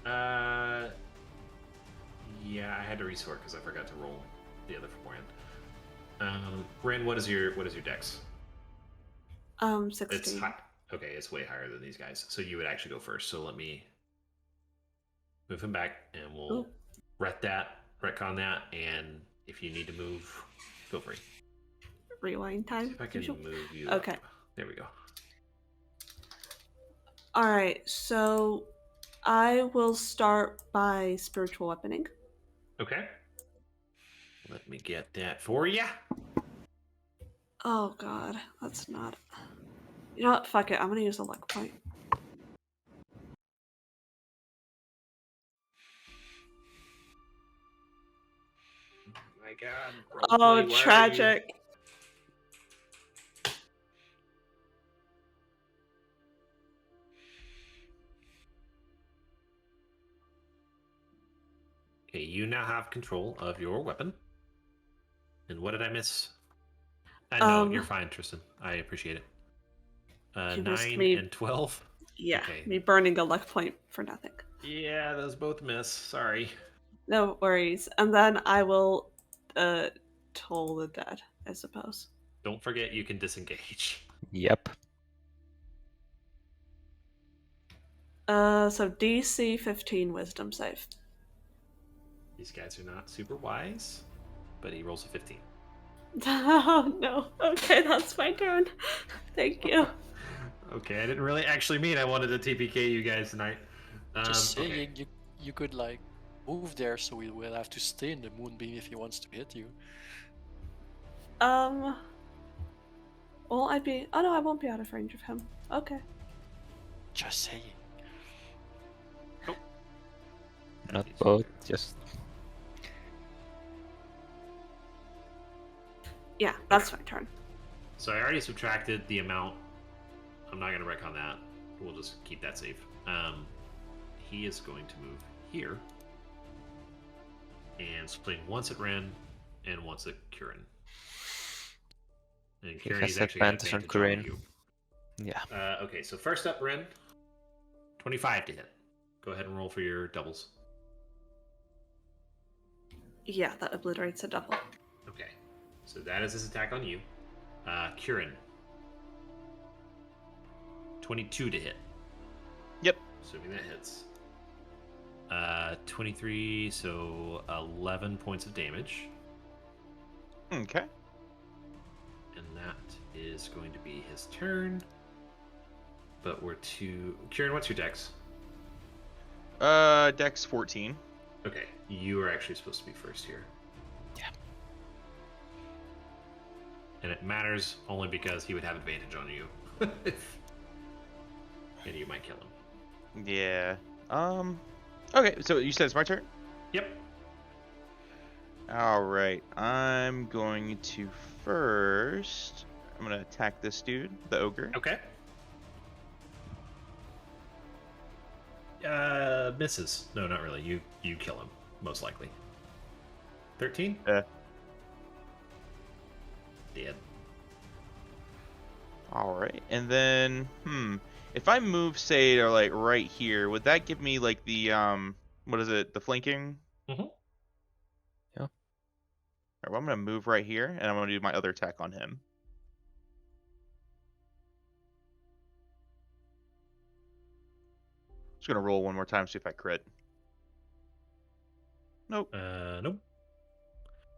Yeah, I had to resort because I forgot to roll the other Fomorian. Ren, what is your dex? 16. It's high. Okay, it's way higher than these guys. So you would actually go first. So let me move him back, and we'll retcon that. And if you need to move, feel free. rewind See time. if I can move you. Okay. Up. There we go. All right, so I will start by spiritual weaponing. Okay. Let me get that for you. Oh god, that's not. You know what? Fuck it. I'm gonna use a luck point. My God. Oh, roleplay, why are you- tragic. Okay, you now have control of your weapon. And what did I miss? No, you're fine, Tristan. I appreciate it. You missed 9 me. and 12. Yeah, Okay. me burning a luck point for nothing. Yeah, those both miss. Sorry. No worries. And then I will toll the dead, I suppose. Don't forget you can disengage. Yep. So DC 15 wisdom save. These guys are not super wise, but he rolls a 15. Oh no. Okay, that's my turn. Thank you. Okay, I didn't really actually mean I wanted to TPK you guys tonight. Just okay. saying, you could like move there, so we will have to stay in the moonbeam if he wants to hit you. Well, I'd be. Oh no, I won't be out of range of him. Okay. Just saying. Not both, just Yeah, that's my turn. So I already subtracted the amount. I'm not going to wreck on that. We'll just keep that safe. He is going to move here and swing once at Ren and once at Kieran. And He Kieran has is actually got advantage on advantage on Kieran. you. yeah. Okay, so first up, Ren. 25 to hit. Go ahead and roll for your doubles. Yeah, that obliterates a double. Okay, so that is his attack on you. Kieran. 22 to hit. Yep. Assuming that hits. 23, so 11 points of damage. Okay. And that is going to be his turn. But we're to... Kieran, what's your dex? Dex 14. Okay, you are actually supposed to be first here. Yeah. And it matters only because he would have advantage on you. And you might kill him. Yeah. Okay, so you said it's my turn? Yep. Alright. I'm going to first... I'm going to attack this dude, the ogre. Okay. Misses. No, not really. You kill him, most likely. 13? Dead. Alright, and then, if I move, say, or like right here, would that give me like the, what is it, the flanking? Mm-hmm. Yeah. Alright, well, I'm gonna move right here, and I'm gonna do my other attack on him. Just gonna roll one more time, see if I crit. Nope. Nope.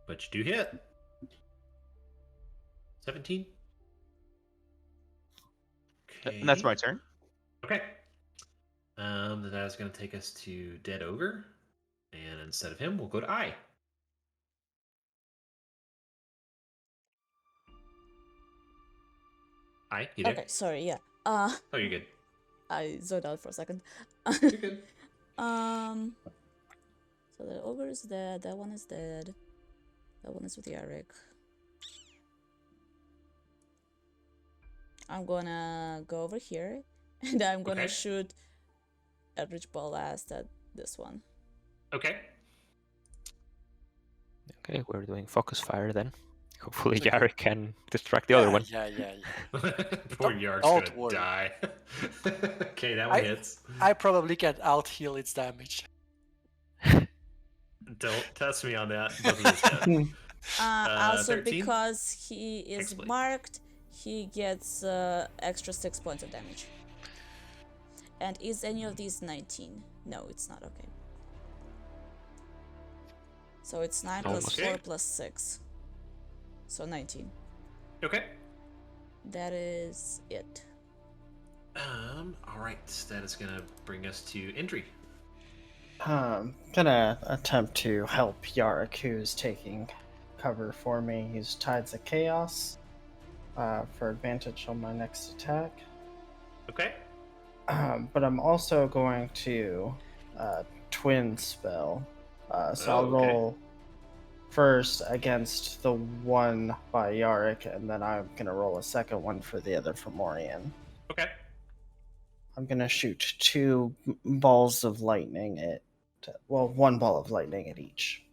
But you do hit. 17. Okay. And that's my turn. Okay. Then that is going to take us to Dead Ogre. And instead of him, we'll go to I. I, you there? Okay, sorry, yeah. Oh, you're good. I zoned out for a second. You're good. So the ogre is dead, that one is dead. That one is with Eric. I'm gonna go over here and I'm gonna Okay. shoot Eldritch Blast at this one. Okay. Okay, we're doing focus fire then. Hopefully Okay. Yari can distract the other one. Yeah. Poor Yark's don't gonna worry. die. Okay, that one hits. I probably can out heal its damage. Don't test me on that. Both of those hit. Also 13? because he is Explain. marked, he gets extra 6 points of damage. And is any of these 19? No, it's not. Okay. So it's 9 plus Almost. 4 Okay. plus 6. So 19. Okay. That is it. All right. That is gonna bring us to Indri. Gonna attempt to help Yarrick, who's taking cover for me. Use Tides of Chaos for advantage on my next attack. Okay. But I'm also going to twin spell. So I'll okay. roll first against the one by Yarrick, and then I'm gonna roll a second one for the other for Morian. Okay. I'm gonna shoot two balls of lightning at, well, one ball of lightning at each.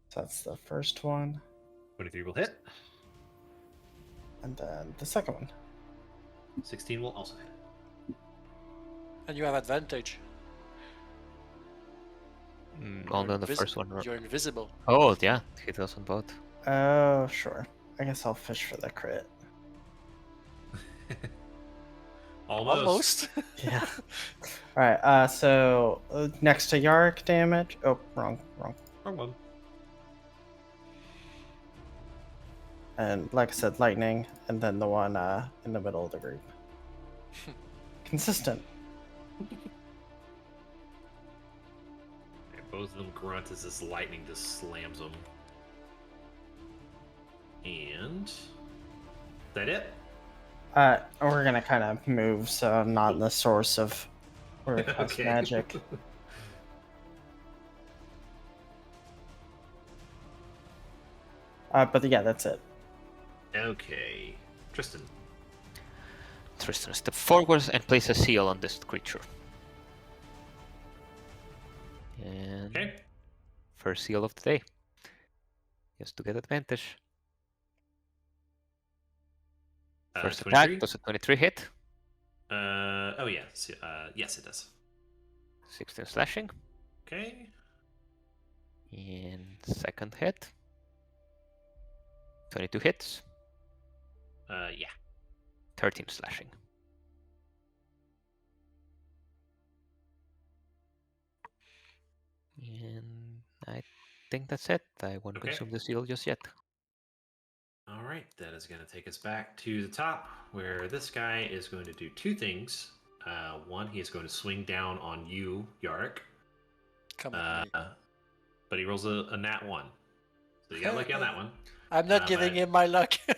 So that's the first one, 23 will hit. and then the second one. 16 will also hit. And you have advantage. Only on the first one. You're invisible. Oh, yeah. Hit us on both. Oh, sure. I guess I'll fish for the crit. Almost. Yeah. Alright, so next to Yarrick damage. Oh, wrong. Wrong one. And like I said, lightning, and then the one in the middle of the group. Consistent. Both of them grunt as this lightning just slams them. And is that it? We're gonna kind of move, so I'm not in the source of where it has Okay. magic. But yeah, that's it. Okay. Tristan. Tristan step forwards and place a seal on this creature. And Okay. first seal of the day. Just to get advantage. First 23? attack, does a 23 hit? Oh yeah. Yes, it does. 16 slashing. Okay. And second hit. 22 hits. Yeah. 13 slashing. And I think that's it. I won't Okay. consume the seal just yet. All right. That is going to take us back to the top, where this guy is going to do two things. One, he is going to swing down on you, Yarrick. Come on. mate. But he rolls a nat 1. So you got lucky on that one. I'm not giving him my luck. Go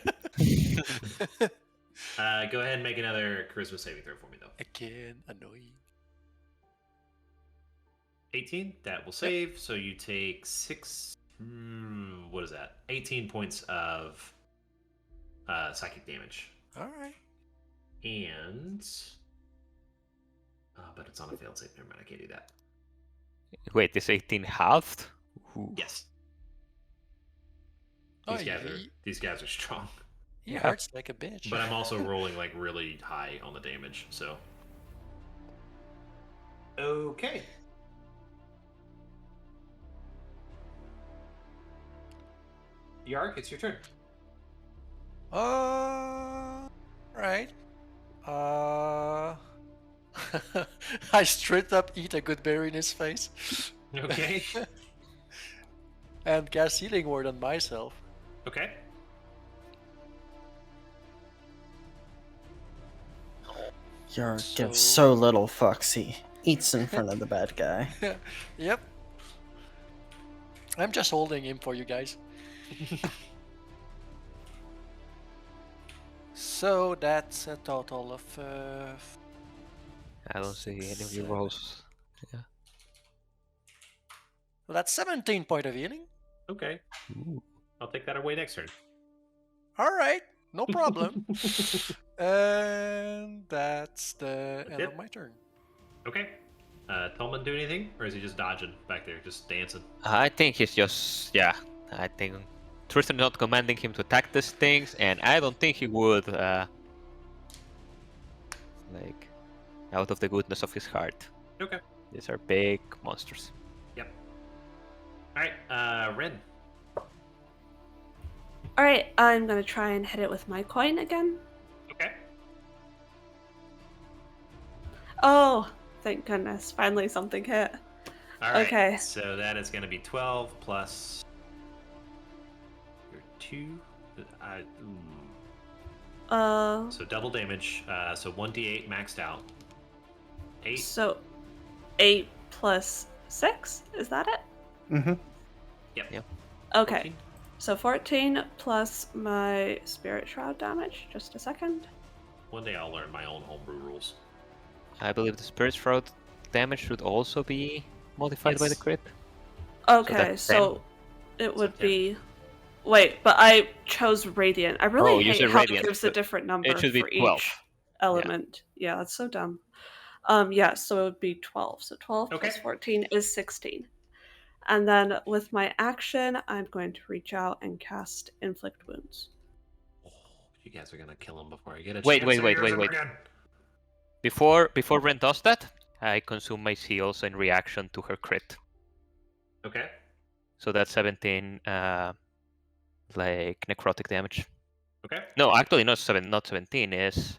ahead and make another charisma saving throw for me, though. Again, annoying. 18, that will save. So you take 6. What is that? 18 points of psychic damage. All right. And. But it's on a failed save. Never mind, I can't do that. Wait, is 18 halved? Ooh. Yes. Oh, These guys are strong. he Yeah. hurts like a bitch. But I'm also rolling like really high on the damage, so. Okay. Yark, it's your turn. Right. I straight up eat a good berry in his face. Okay. And cast Healing Word on myself. Okay. Yarrick gives so little fucks. He eats in front of the bad guy. Yep. I'm just holding him for you guys. So that's a total of I don't see any of your rolls. well, that's 17 point of healing. Okay. Ooh. I'll take that away next turn. All right, no problem. And that's the end of it? my turn. Okay. Tolman do anything? Or is he just dodging back there, just dancing? I think he's just, yeah. I think Tristan is not commanding him to attack these things, and I don't think he would, like, out of the goodness of his heart. Okay. These are big monsters. Yep. Alright, Ren. Alright, I'm gonna try and hit it with my coin again. Okay. Oh, thank goodness. Finally something hit. All right. Okay. So that is going to be 12 plus your 2. So double damage. So 1d8 maxed out. 8. So 8 plus 6, is that it? Mm-hmm. Yep. Okay. 14. So 14 plus my Spirit Shroud damage. Just a second. One day I'll learn my own homebrew rules. I believe the Spirit Shroud damage should also be modified by the Yes. crit. Okay, that's so it would 10. be. Wait, but I chose Radiant. I really Oh, you hate said how Radiant, it gives a but different number should be for 12. each element. Yeah, that's so dumb. Yeah, so it would be 12. So 12 plus Okay. 14 is 16. And then with my action, I'm going to reach out and cast Inflict Wounds. Oh, you guys are going to kill him before I get a Wait, chance wait, to wait, use wait, him wait. again. Before Ren does that, I consume my seals in reaction to her crit. Okay. So that's 17 like necrotic damage. Okay. No, actually not 17 is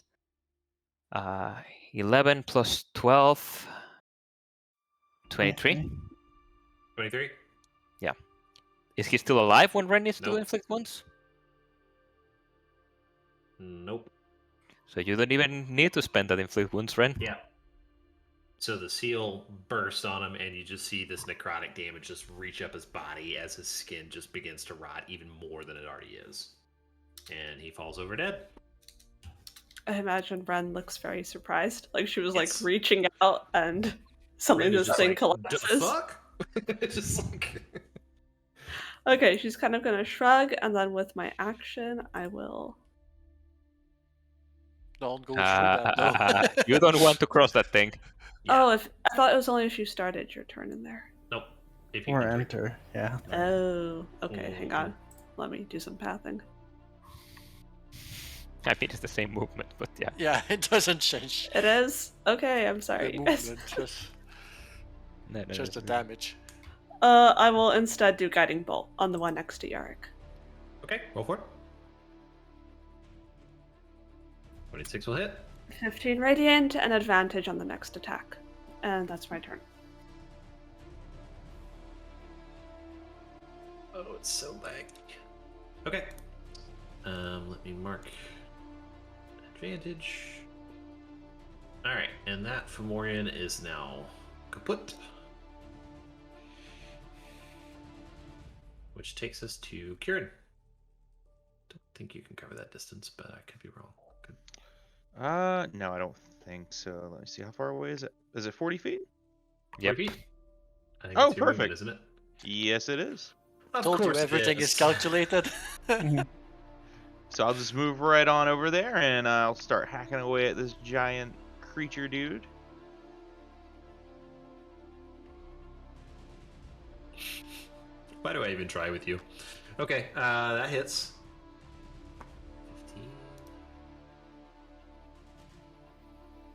11 plus 12 23. 23. Is he still alive when Ren needs to Nope. inflict wounds? Nope. So you don't even need to spend that inflict wounds, Ren. Yeah. So the seal bursts on him, and you just see this necrotic damage just reach up his body as his skin just begins to rot even more than it already is. And he falls over dead. I imagine Ren looks very surprised. Like she was Yes. like reaching out and something Ren is this just thing like, collapses. "The fuck?" It's just like... Okay, she's kind of gonna shrug, and then with my action, I will. Don't go through that though. You don't want to cross that thing. Yeah. Oh, if I thought it was only if you started your turn in there. Nope. If you Or enter. enter, yeah. Oh, okay. Hang Mhm. on. Let me do some pathing. I mean, it's the same movement, but yeah. Yeah, it doesn't change It is okay. I'm the sorry. movement, just No, the damage. I will instead do guiding bolt on the one next to Yarick. Okay, roll for it. 26 will hit. 15 radiant and advantage on the next attack, and that's my turn. Oh, it's so laggy. Okay. Let me mark advantage. Alright, and that Fomorian is now kaput. Which takes us to Kieran. Don't think you can cover that distance, but I could be wrong. Good. No, I don't think so. Let me see. How far away is it? Is it 40 feet? Yep. 40 feet? I think Oh, that's your movement, perfect. isn't it? Yes, it is. Of Told you course it everything is calculated. So I'll just move right on over there, and I'll start hacking away at this giant creature dude. Why do I even try with you? Okay, that hits. 15.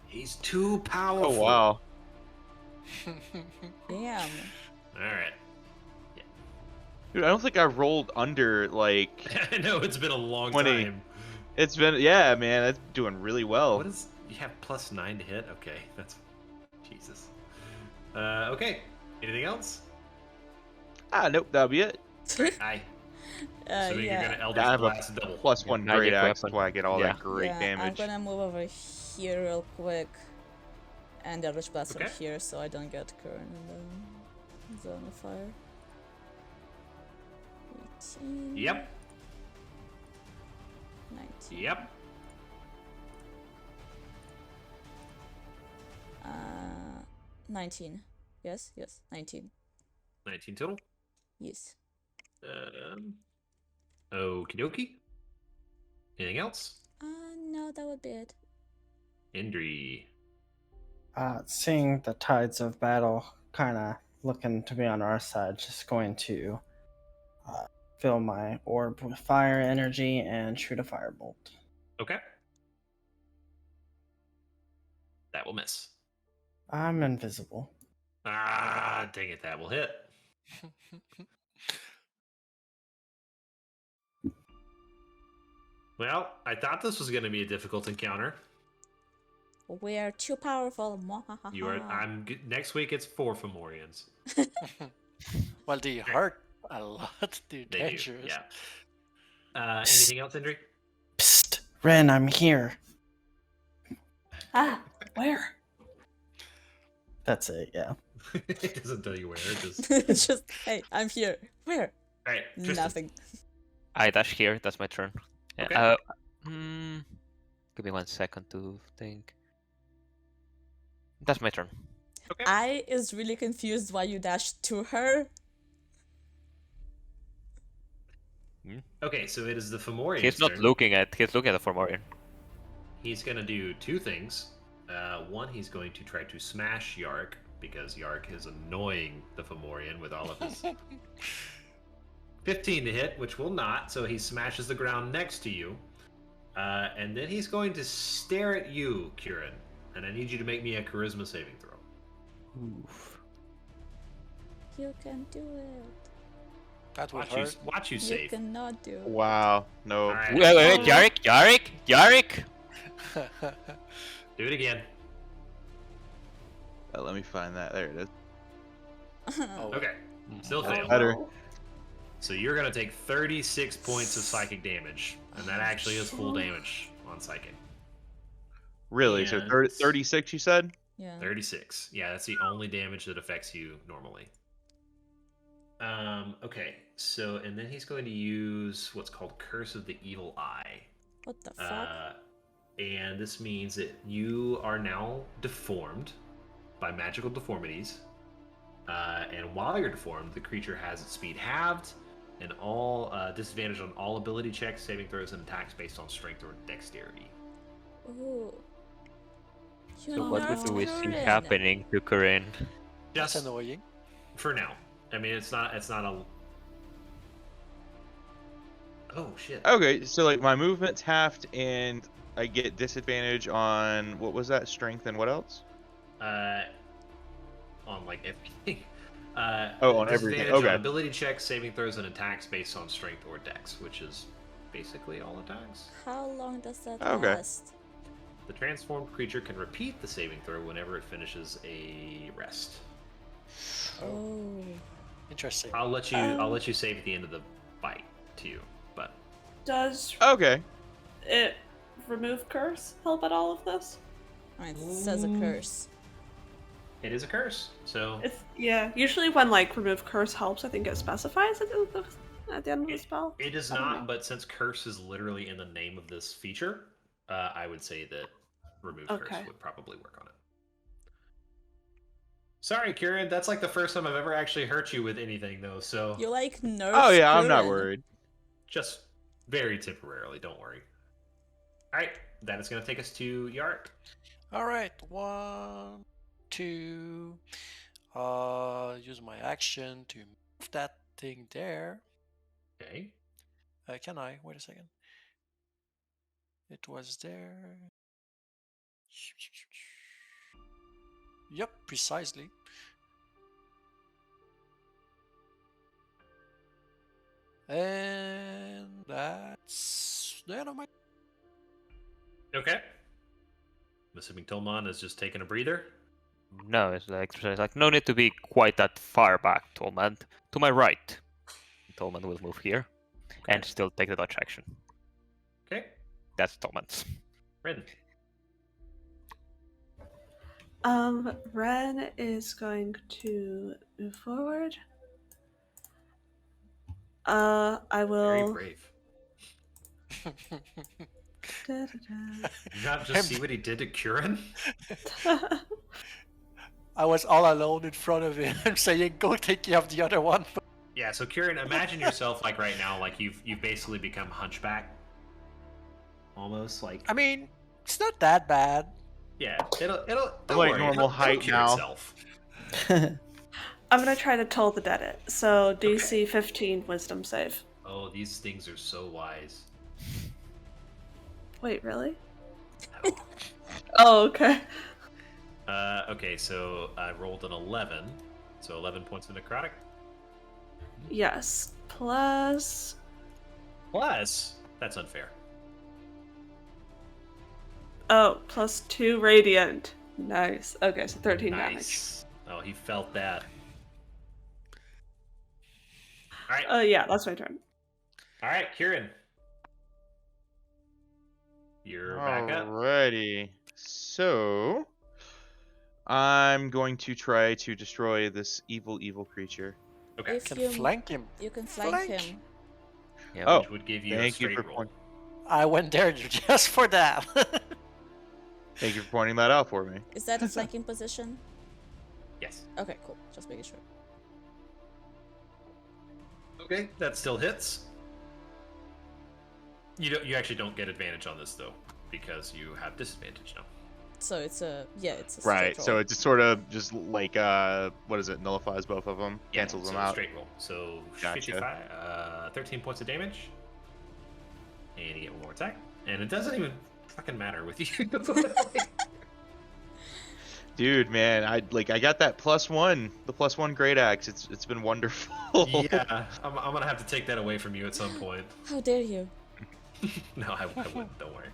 He's too powerful. Oh wow! Damn. Alright. Dude, I don't think I rolled under like. I know, it's been a long 20. time. It's been yeah, man. It's doing really well. What is... You have +9 to hit? Okay, that's... Jesus. Okay. Anything else? Nope, that'll be it. Aye. Assuming you're yeah. gonna I Eldritch have a Blast double. +1 magic great axe. That's weapon. why I get all Yeah. that great yeah, damage. I'm gonna move over here real quick and Eldritch Blast over Okay. here so I don't get current in the zone of fire. 18. Yep. 19. Yep. 19. Yes, 19. 19 total. Yes. Okie dokie. Anything else? No, that would be it. Indri. Seeing the tides of battle kind of looking to be on our side, just going to fill my orb with fire energy and shoot a firebolt. Okay. That will miss. I'm invisible. Ah, dang it, that will hit. Well, I thought this was going to be a difficult encounter. We're too powerful. You are. Next week it's 4 Fomorians. Well, they hurt a lot. They're They dangerous. do. Yeah. Anything else, Indri? Psst, Ren, I'm here. Ah, where? That's it, yeah. It doesn't tell you where. It just. It's just, hey, I'm here. Where? All right. Tristan. Nothing. I dash here. That's my turn. Yeah, Okay. give me 1 second to think. That's my turn. Okay. I is really confused why you dashed to her. Okay, so it is the Fomorian's He's not turn. looking at. He's looking at the Fomorian. He's gonna do 2 things. One, he's going to try to smash Yark because Yark is annoying the Fomorian with all of his 15 to hit, which will not. So he smashes the ground next to you, and then he's going to stare at you, Kieran. And I need you to make me a charisma saving throw. Oof. You can do it. That would Watch you, hurt. watch you You save. cannot do it. Wow. No. All right. Wait, Yarrick! Do it again. Let me find that. There it is. Oh, Okay. Still That's failed. better. So you're gonna take 36 points of psychic damage, and that actually is full damage on psychic. Really? So And- 36, you said? Yeah. 36. Yeah, that's the only damage that affects you normally. Okay, so and then he's going to use what's called Curse of the Evil Eye. What the fuck? And this means that you are now deformed by magical deformities. And while you're deformed, the creature has its speed halved, and all disadvantage on all ability checks, saving throws, and attacks based on strength or dexterity. Ooh. You So what nerfed do we see Corinne. happening to Corinne? that's Just annoying. for now. I mean, it's not a. Oh shit. Okay, so like my movement's halved and I get disadvantage on what was that? Strength and what else? On like everything. Oh, on everything, disadvantage okay. On ability checks, saving throws, and attacks based on strength or dex, which is basically all attacks. How long does that Okay. last? The transformed creature can repeat the saving throw whenever it finishes a rest. Oh. Interesting. I'll let you save at the end of the fight too. But Does Okay. it remove curse help at all of this? I mean, it says a curse. it is a curse, so It's yeah. Usually when like remove curse helps, I think it specifies it at the end of the spell. it is I don't not. know. But since curse is literally in the name of this feature, I would say that remove curse Okay. would probably work on it. Sorry, Kieran. That's like the first time I've ever actually hurt you with anything, though. So You like nerf. Oh yeah, I'm not Corinne. worried. just very temporarily. Don't worry. All right, that is going to take us to Yark. All right, 1, 2. Use my action to move that thing there. Okay. Can I? Wait a second. It was there. Yep, precisely. And that's the end of my. Okay. I'm assuming Tolman has just taken a breather. No, it's like no need to be quite that far back, Tolman. To my right. Tolman will move here and still take the dodge action. Okay. That's Tolman's. Ren. Ren is going to move forward. I Very will. brave. Da-da-da. Did you not just see what he did to Kieran? I was all alone in front of him saying, go take care of the other one. Yeah, so Kieran, imagine yourself like right now, like you've basically become hunchback. Almost like I mean, it's not that bad. yeah, it'll don't like worry, normal it'll height cure now. itself. I'm gonna try to toll the dead it. So DC 15 Wisdom save. Oh, these things are so wise. Wait, really? No. Oh, okay. Okay, so I rolled an 11, so 11 points of necrotic. Yes. Plus. Plus, that's unfair. Oh, +2 radiant. Nice. Okay, so 13 damage. Nice. Oh, he felt that. All right. Yeah, that's my turn. All right, Kieran. You're back up. Alrighty. So I'm going to try to destroy this evil creature. Okay. If Can you flank him. you can flank Flank. him. Yeah, Oh, Which would give you a thank you straight for roll. point- I went there just for that. Thank you for pointing that out for me. Is that a flanking position? Yes. Okay, cool. Just making sure. Okay, that still hits. You actually don't get advantage on this though, because you have disadvantage now. So it's a it's a straight Right. So roll. it just sort of just like what is it? Nullifies both of them, cancels so them out. straight roll. So Gotcha. 55, 13 points of damage, and you get one more attack, and it doesn't even fucking matter with you. Dude, man, I got that +1, the +1 great axe. It's been wonderful. Yeah, I'm gonna have to take that away from you at some point. How dare you? No, I wouldn't. Don't worry.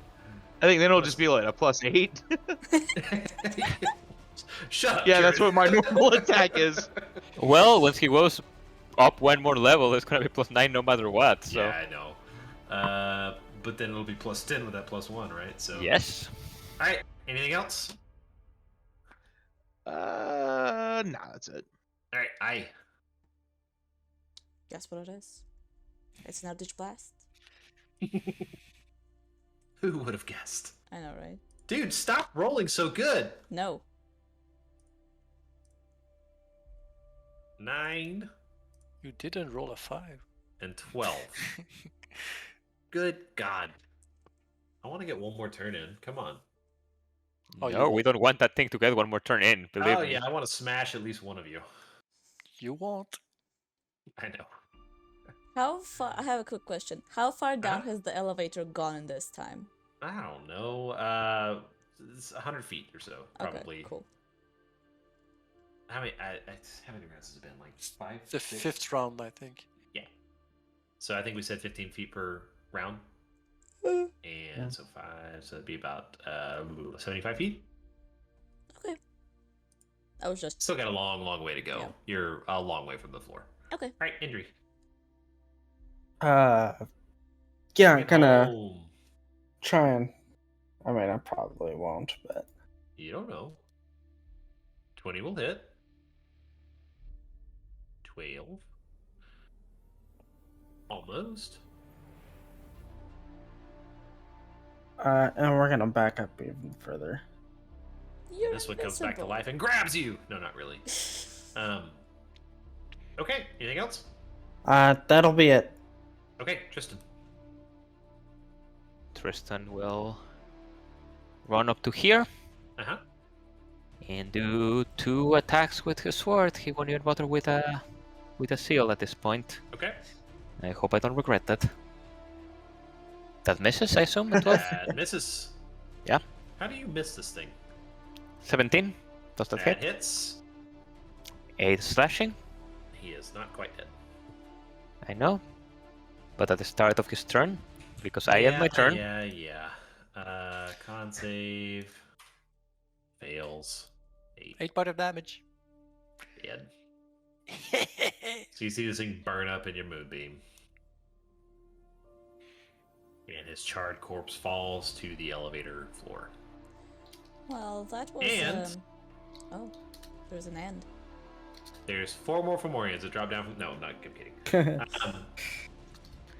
I think then it'll just be like a +8. Shut up. Yeah, that's Kieran. what my normal attack is. Well, once he goes up one more level, it's gonna be +9 no matter what. So Yeah, I know. But then it'll be +10 with that +1, right? So yes. All right. Anything else? Nah, that's it. All right. I. Guess what it is? It's an Eldritch Blast. Who would have guessed? I know, right? Dude, stop rolling so good. No. 9 You didn't roll a 5. and 12. Good God. I want to get one more turn in. Come on. Oh, No, you we don't want that thing to get one more turn in. Believe Oh me. yeah, I want to smash at least one of you. You won't. I know. How far? I have a quick question. How far down Uh-huh. has the elevator gone in this time? I don't know. It's 100 feet or so, probably. Okay, cool. How many? How many rounds has it been? Like 5? The 6? 5th round, I think. Yeah. So I think we said 15 feet per round. Uh, And so 5, so it'd be about 75 feet. Okay. I was just Still got a long way to go. Yeah. You're a long way from the floor. okay. All right, Indri. Yeah, I'm Get gonna home. try and. I mean, I probably won't, but You don't know. 20 will hit. 12. Almost. and we're gonna back up even further. You're This one comes back to invincible. life and grabs you. No, not really. Okay. Anything else? That'll be it. Okay, Tristan. Tristan will run up to here Uh huh. and do 2 attacks with his sword. He won't even bother with a seal at this point. Okay. I hope I don't regret that. That misses, I assume, at 12? That misses. Yeah. How do you miss this thing? 17. Does that That hit? hits. 8 slashing. He is not quite dead. I know. But at the start of his turn, because I end my turn, Yeah. Con save. Fails. 8. 8 point of damage. Dead. So you see this thing burn up in your moonbeam. And his charred corpse falls to the elevator floor. Well, that was. And- Oh, there's an end. There's 4 more Fomorians that drop down from. No, I'm not. I'm kidding.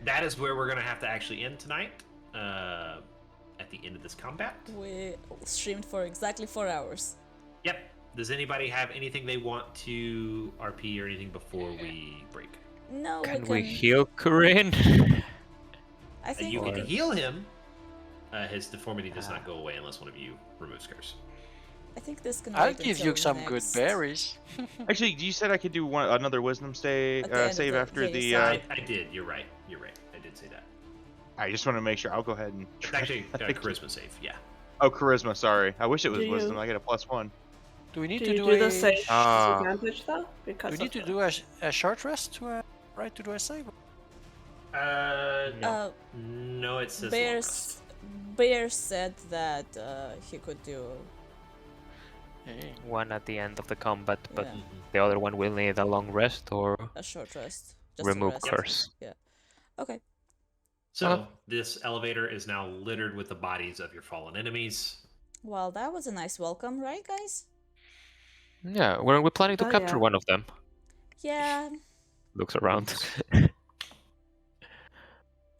That is where we're gonna have to actually end tonight. At the end of this combat. We streamed for exactly 4 hours. Yep. Does anybody have anything they want to RP or anything before we break? No, can we we can. heal Corinne? I think You we can Or- heal him. His deformity does not go away unless one of you removes curse. I think this can. I'll wait give you until some good next- berries. Actually, you said I could do another wisdom At the end of save the- after yeah, you the. said I did. You're right. I did say that. I just want to make sure. I'll go ahead and. It's actually I think- charisma save. Yeah. Oh, charisma. Sorry, I wish it was Do you- wisdom. I get a +1. Do we need Do to you do do a? the same Ah. disadvantage though? Do Because we need of to the- do a short rest to to do a save? No. Uh, No, it says long bears. rest. Bear said that he could do. Hey. One at the end of the combat, but Yeah. the other one will need a long rest or A short rest. Just remove a rest. curse. Yeah. Okay. So this elevator is now littered with the bodies of your fallen enemies. Well, that was a nice welcome, right, guys? Yeah, weren't we planning to Oh, capture yeah. one of them? Yeah. Looks around.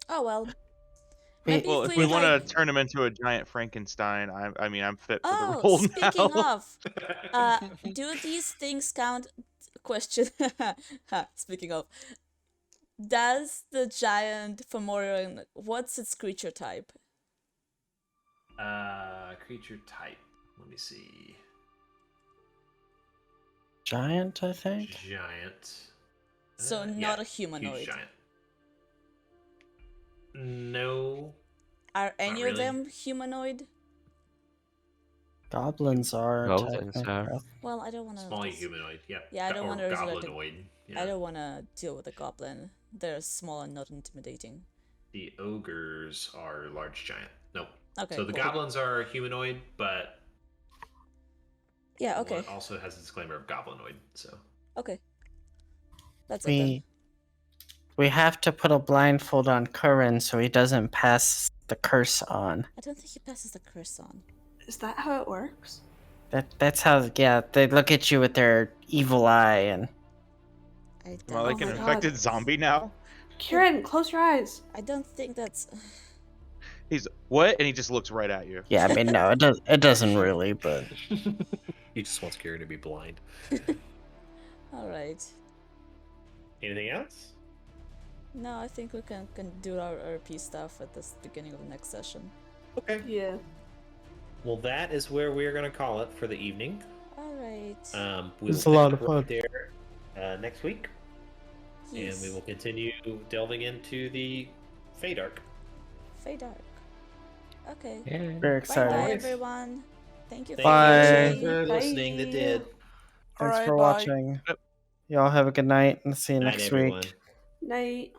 Oh well. Wait, Maybe Well, if if we we want like. to turn him into a giant Frankenstein, I mean, I'm fit for the Oh, role speaking now. of, do these things count? Question. Speaking of, does the giant Fomorian, what's its creature type? Creature type. Let me see. Giant, I think. Giant. So Yeah, not a huge humanoid. giant. No. Are any of really. them humanoid? Goblins are Goblins technically. are. Well, I don't want to. Small humanoid. Yep. Yeah, I don't or want to resort to. goblinoid. You I know. don't want to deal with a goblin. They're small and not intimidating. The ogres are large giant. Nope. Okay. So the cool. goblins are humanoid, but Yeah. Okay. one also has a disclaimer of goblinoid. So Okay. That's it then. We have to put a blindfold on Curran so he doesn't pass the curse on. I don't think he passes the curse on. Is that how it works? That's how. Yeah, they look at you with their evil eye and. I Am I don't. like Oh an my infected God. zombie now? Kieran, close your eyes. I don't think that's. He's what? And he just looks right at you. Yeah, I mean, no, it doesn't really, but. He just wants Kieran to be blind. All right. anything else? No, I think we can do our RP stuff at the beginning of the next session. Okay. Yeah. Well, that is where we're going to call it for the evening. All right. We It's will a lot pick of up right fun. there next week, Yes. and we will continue delving into the Fade Arc. Fade Dark. Okay. Yeah. Very Bye excited. bye everyone. Thank you for Bye. watching. for listening that Bye. did. Thanks Alright, for bye. watching. Y'all have a good night and see you Night, next everyone. week. Night.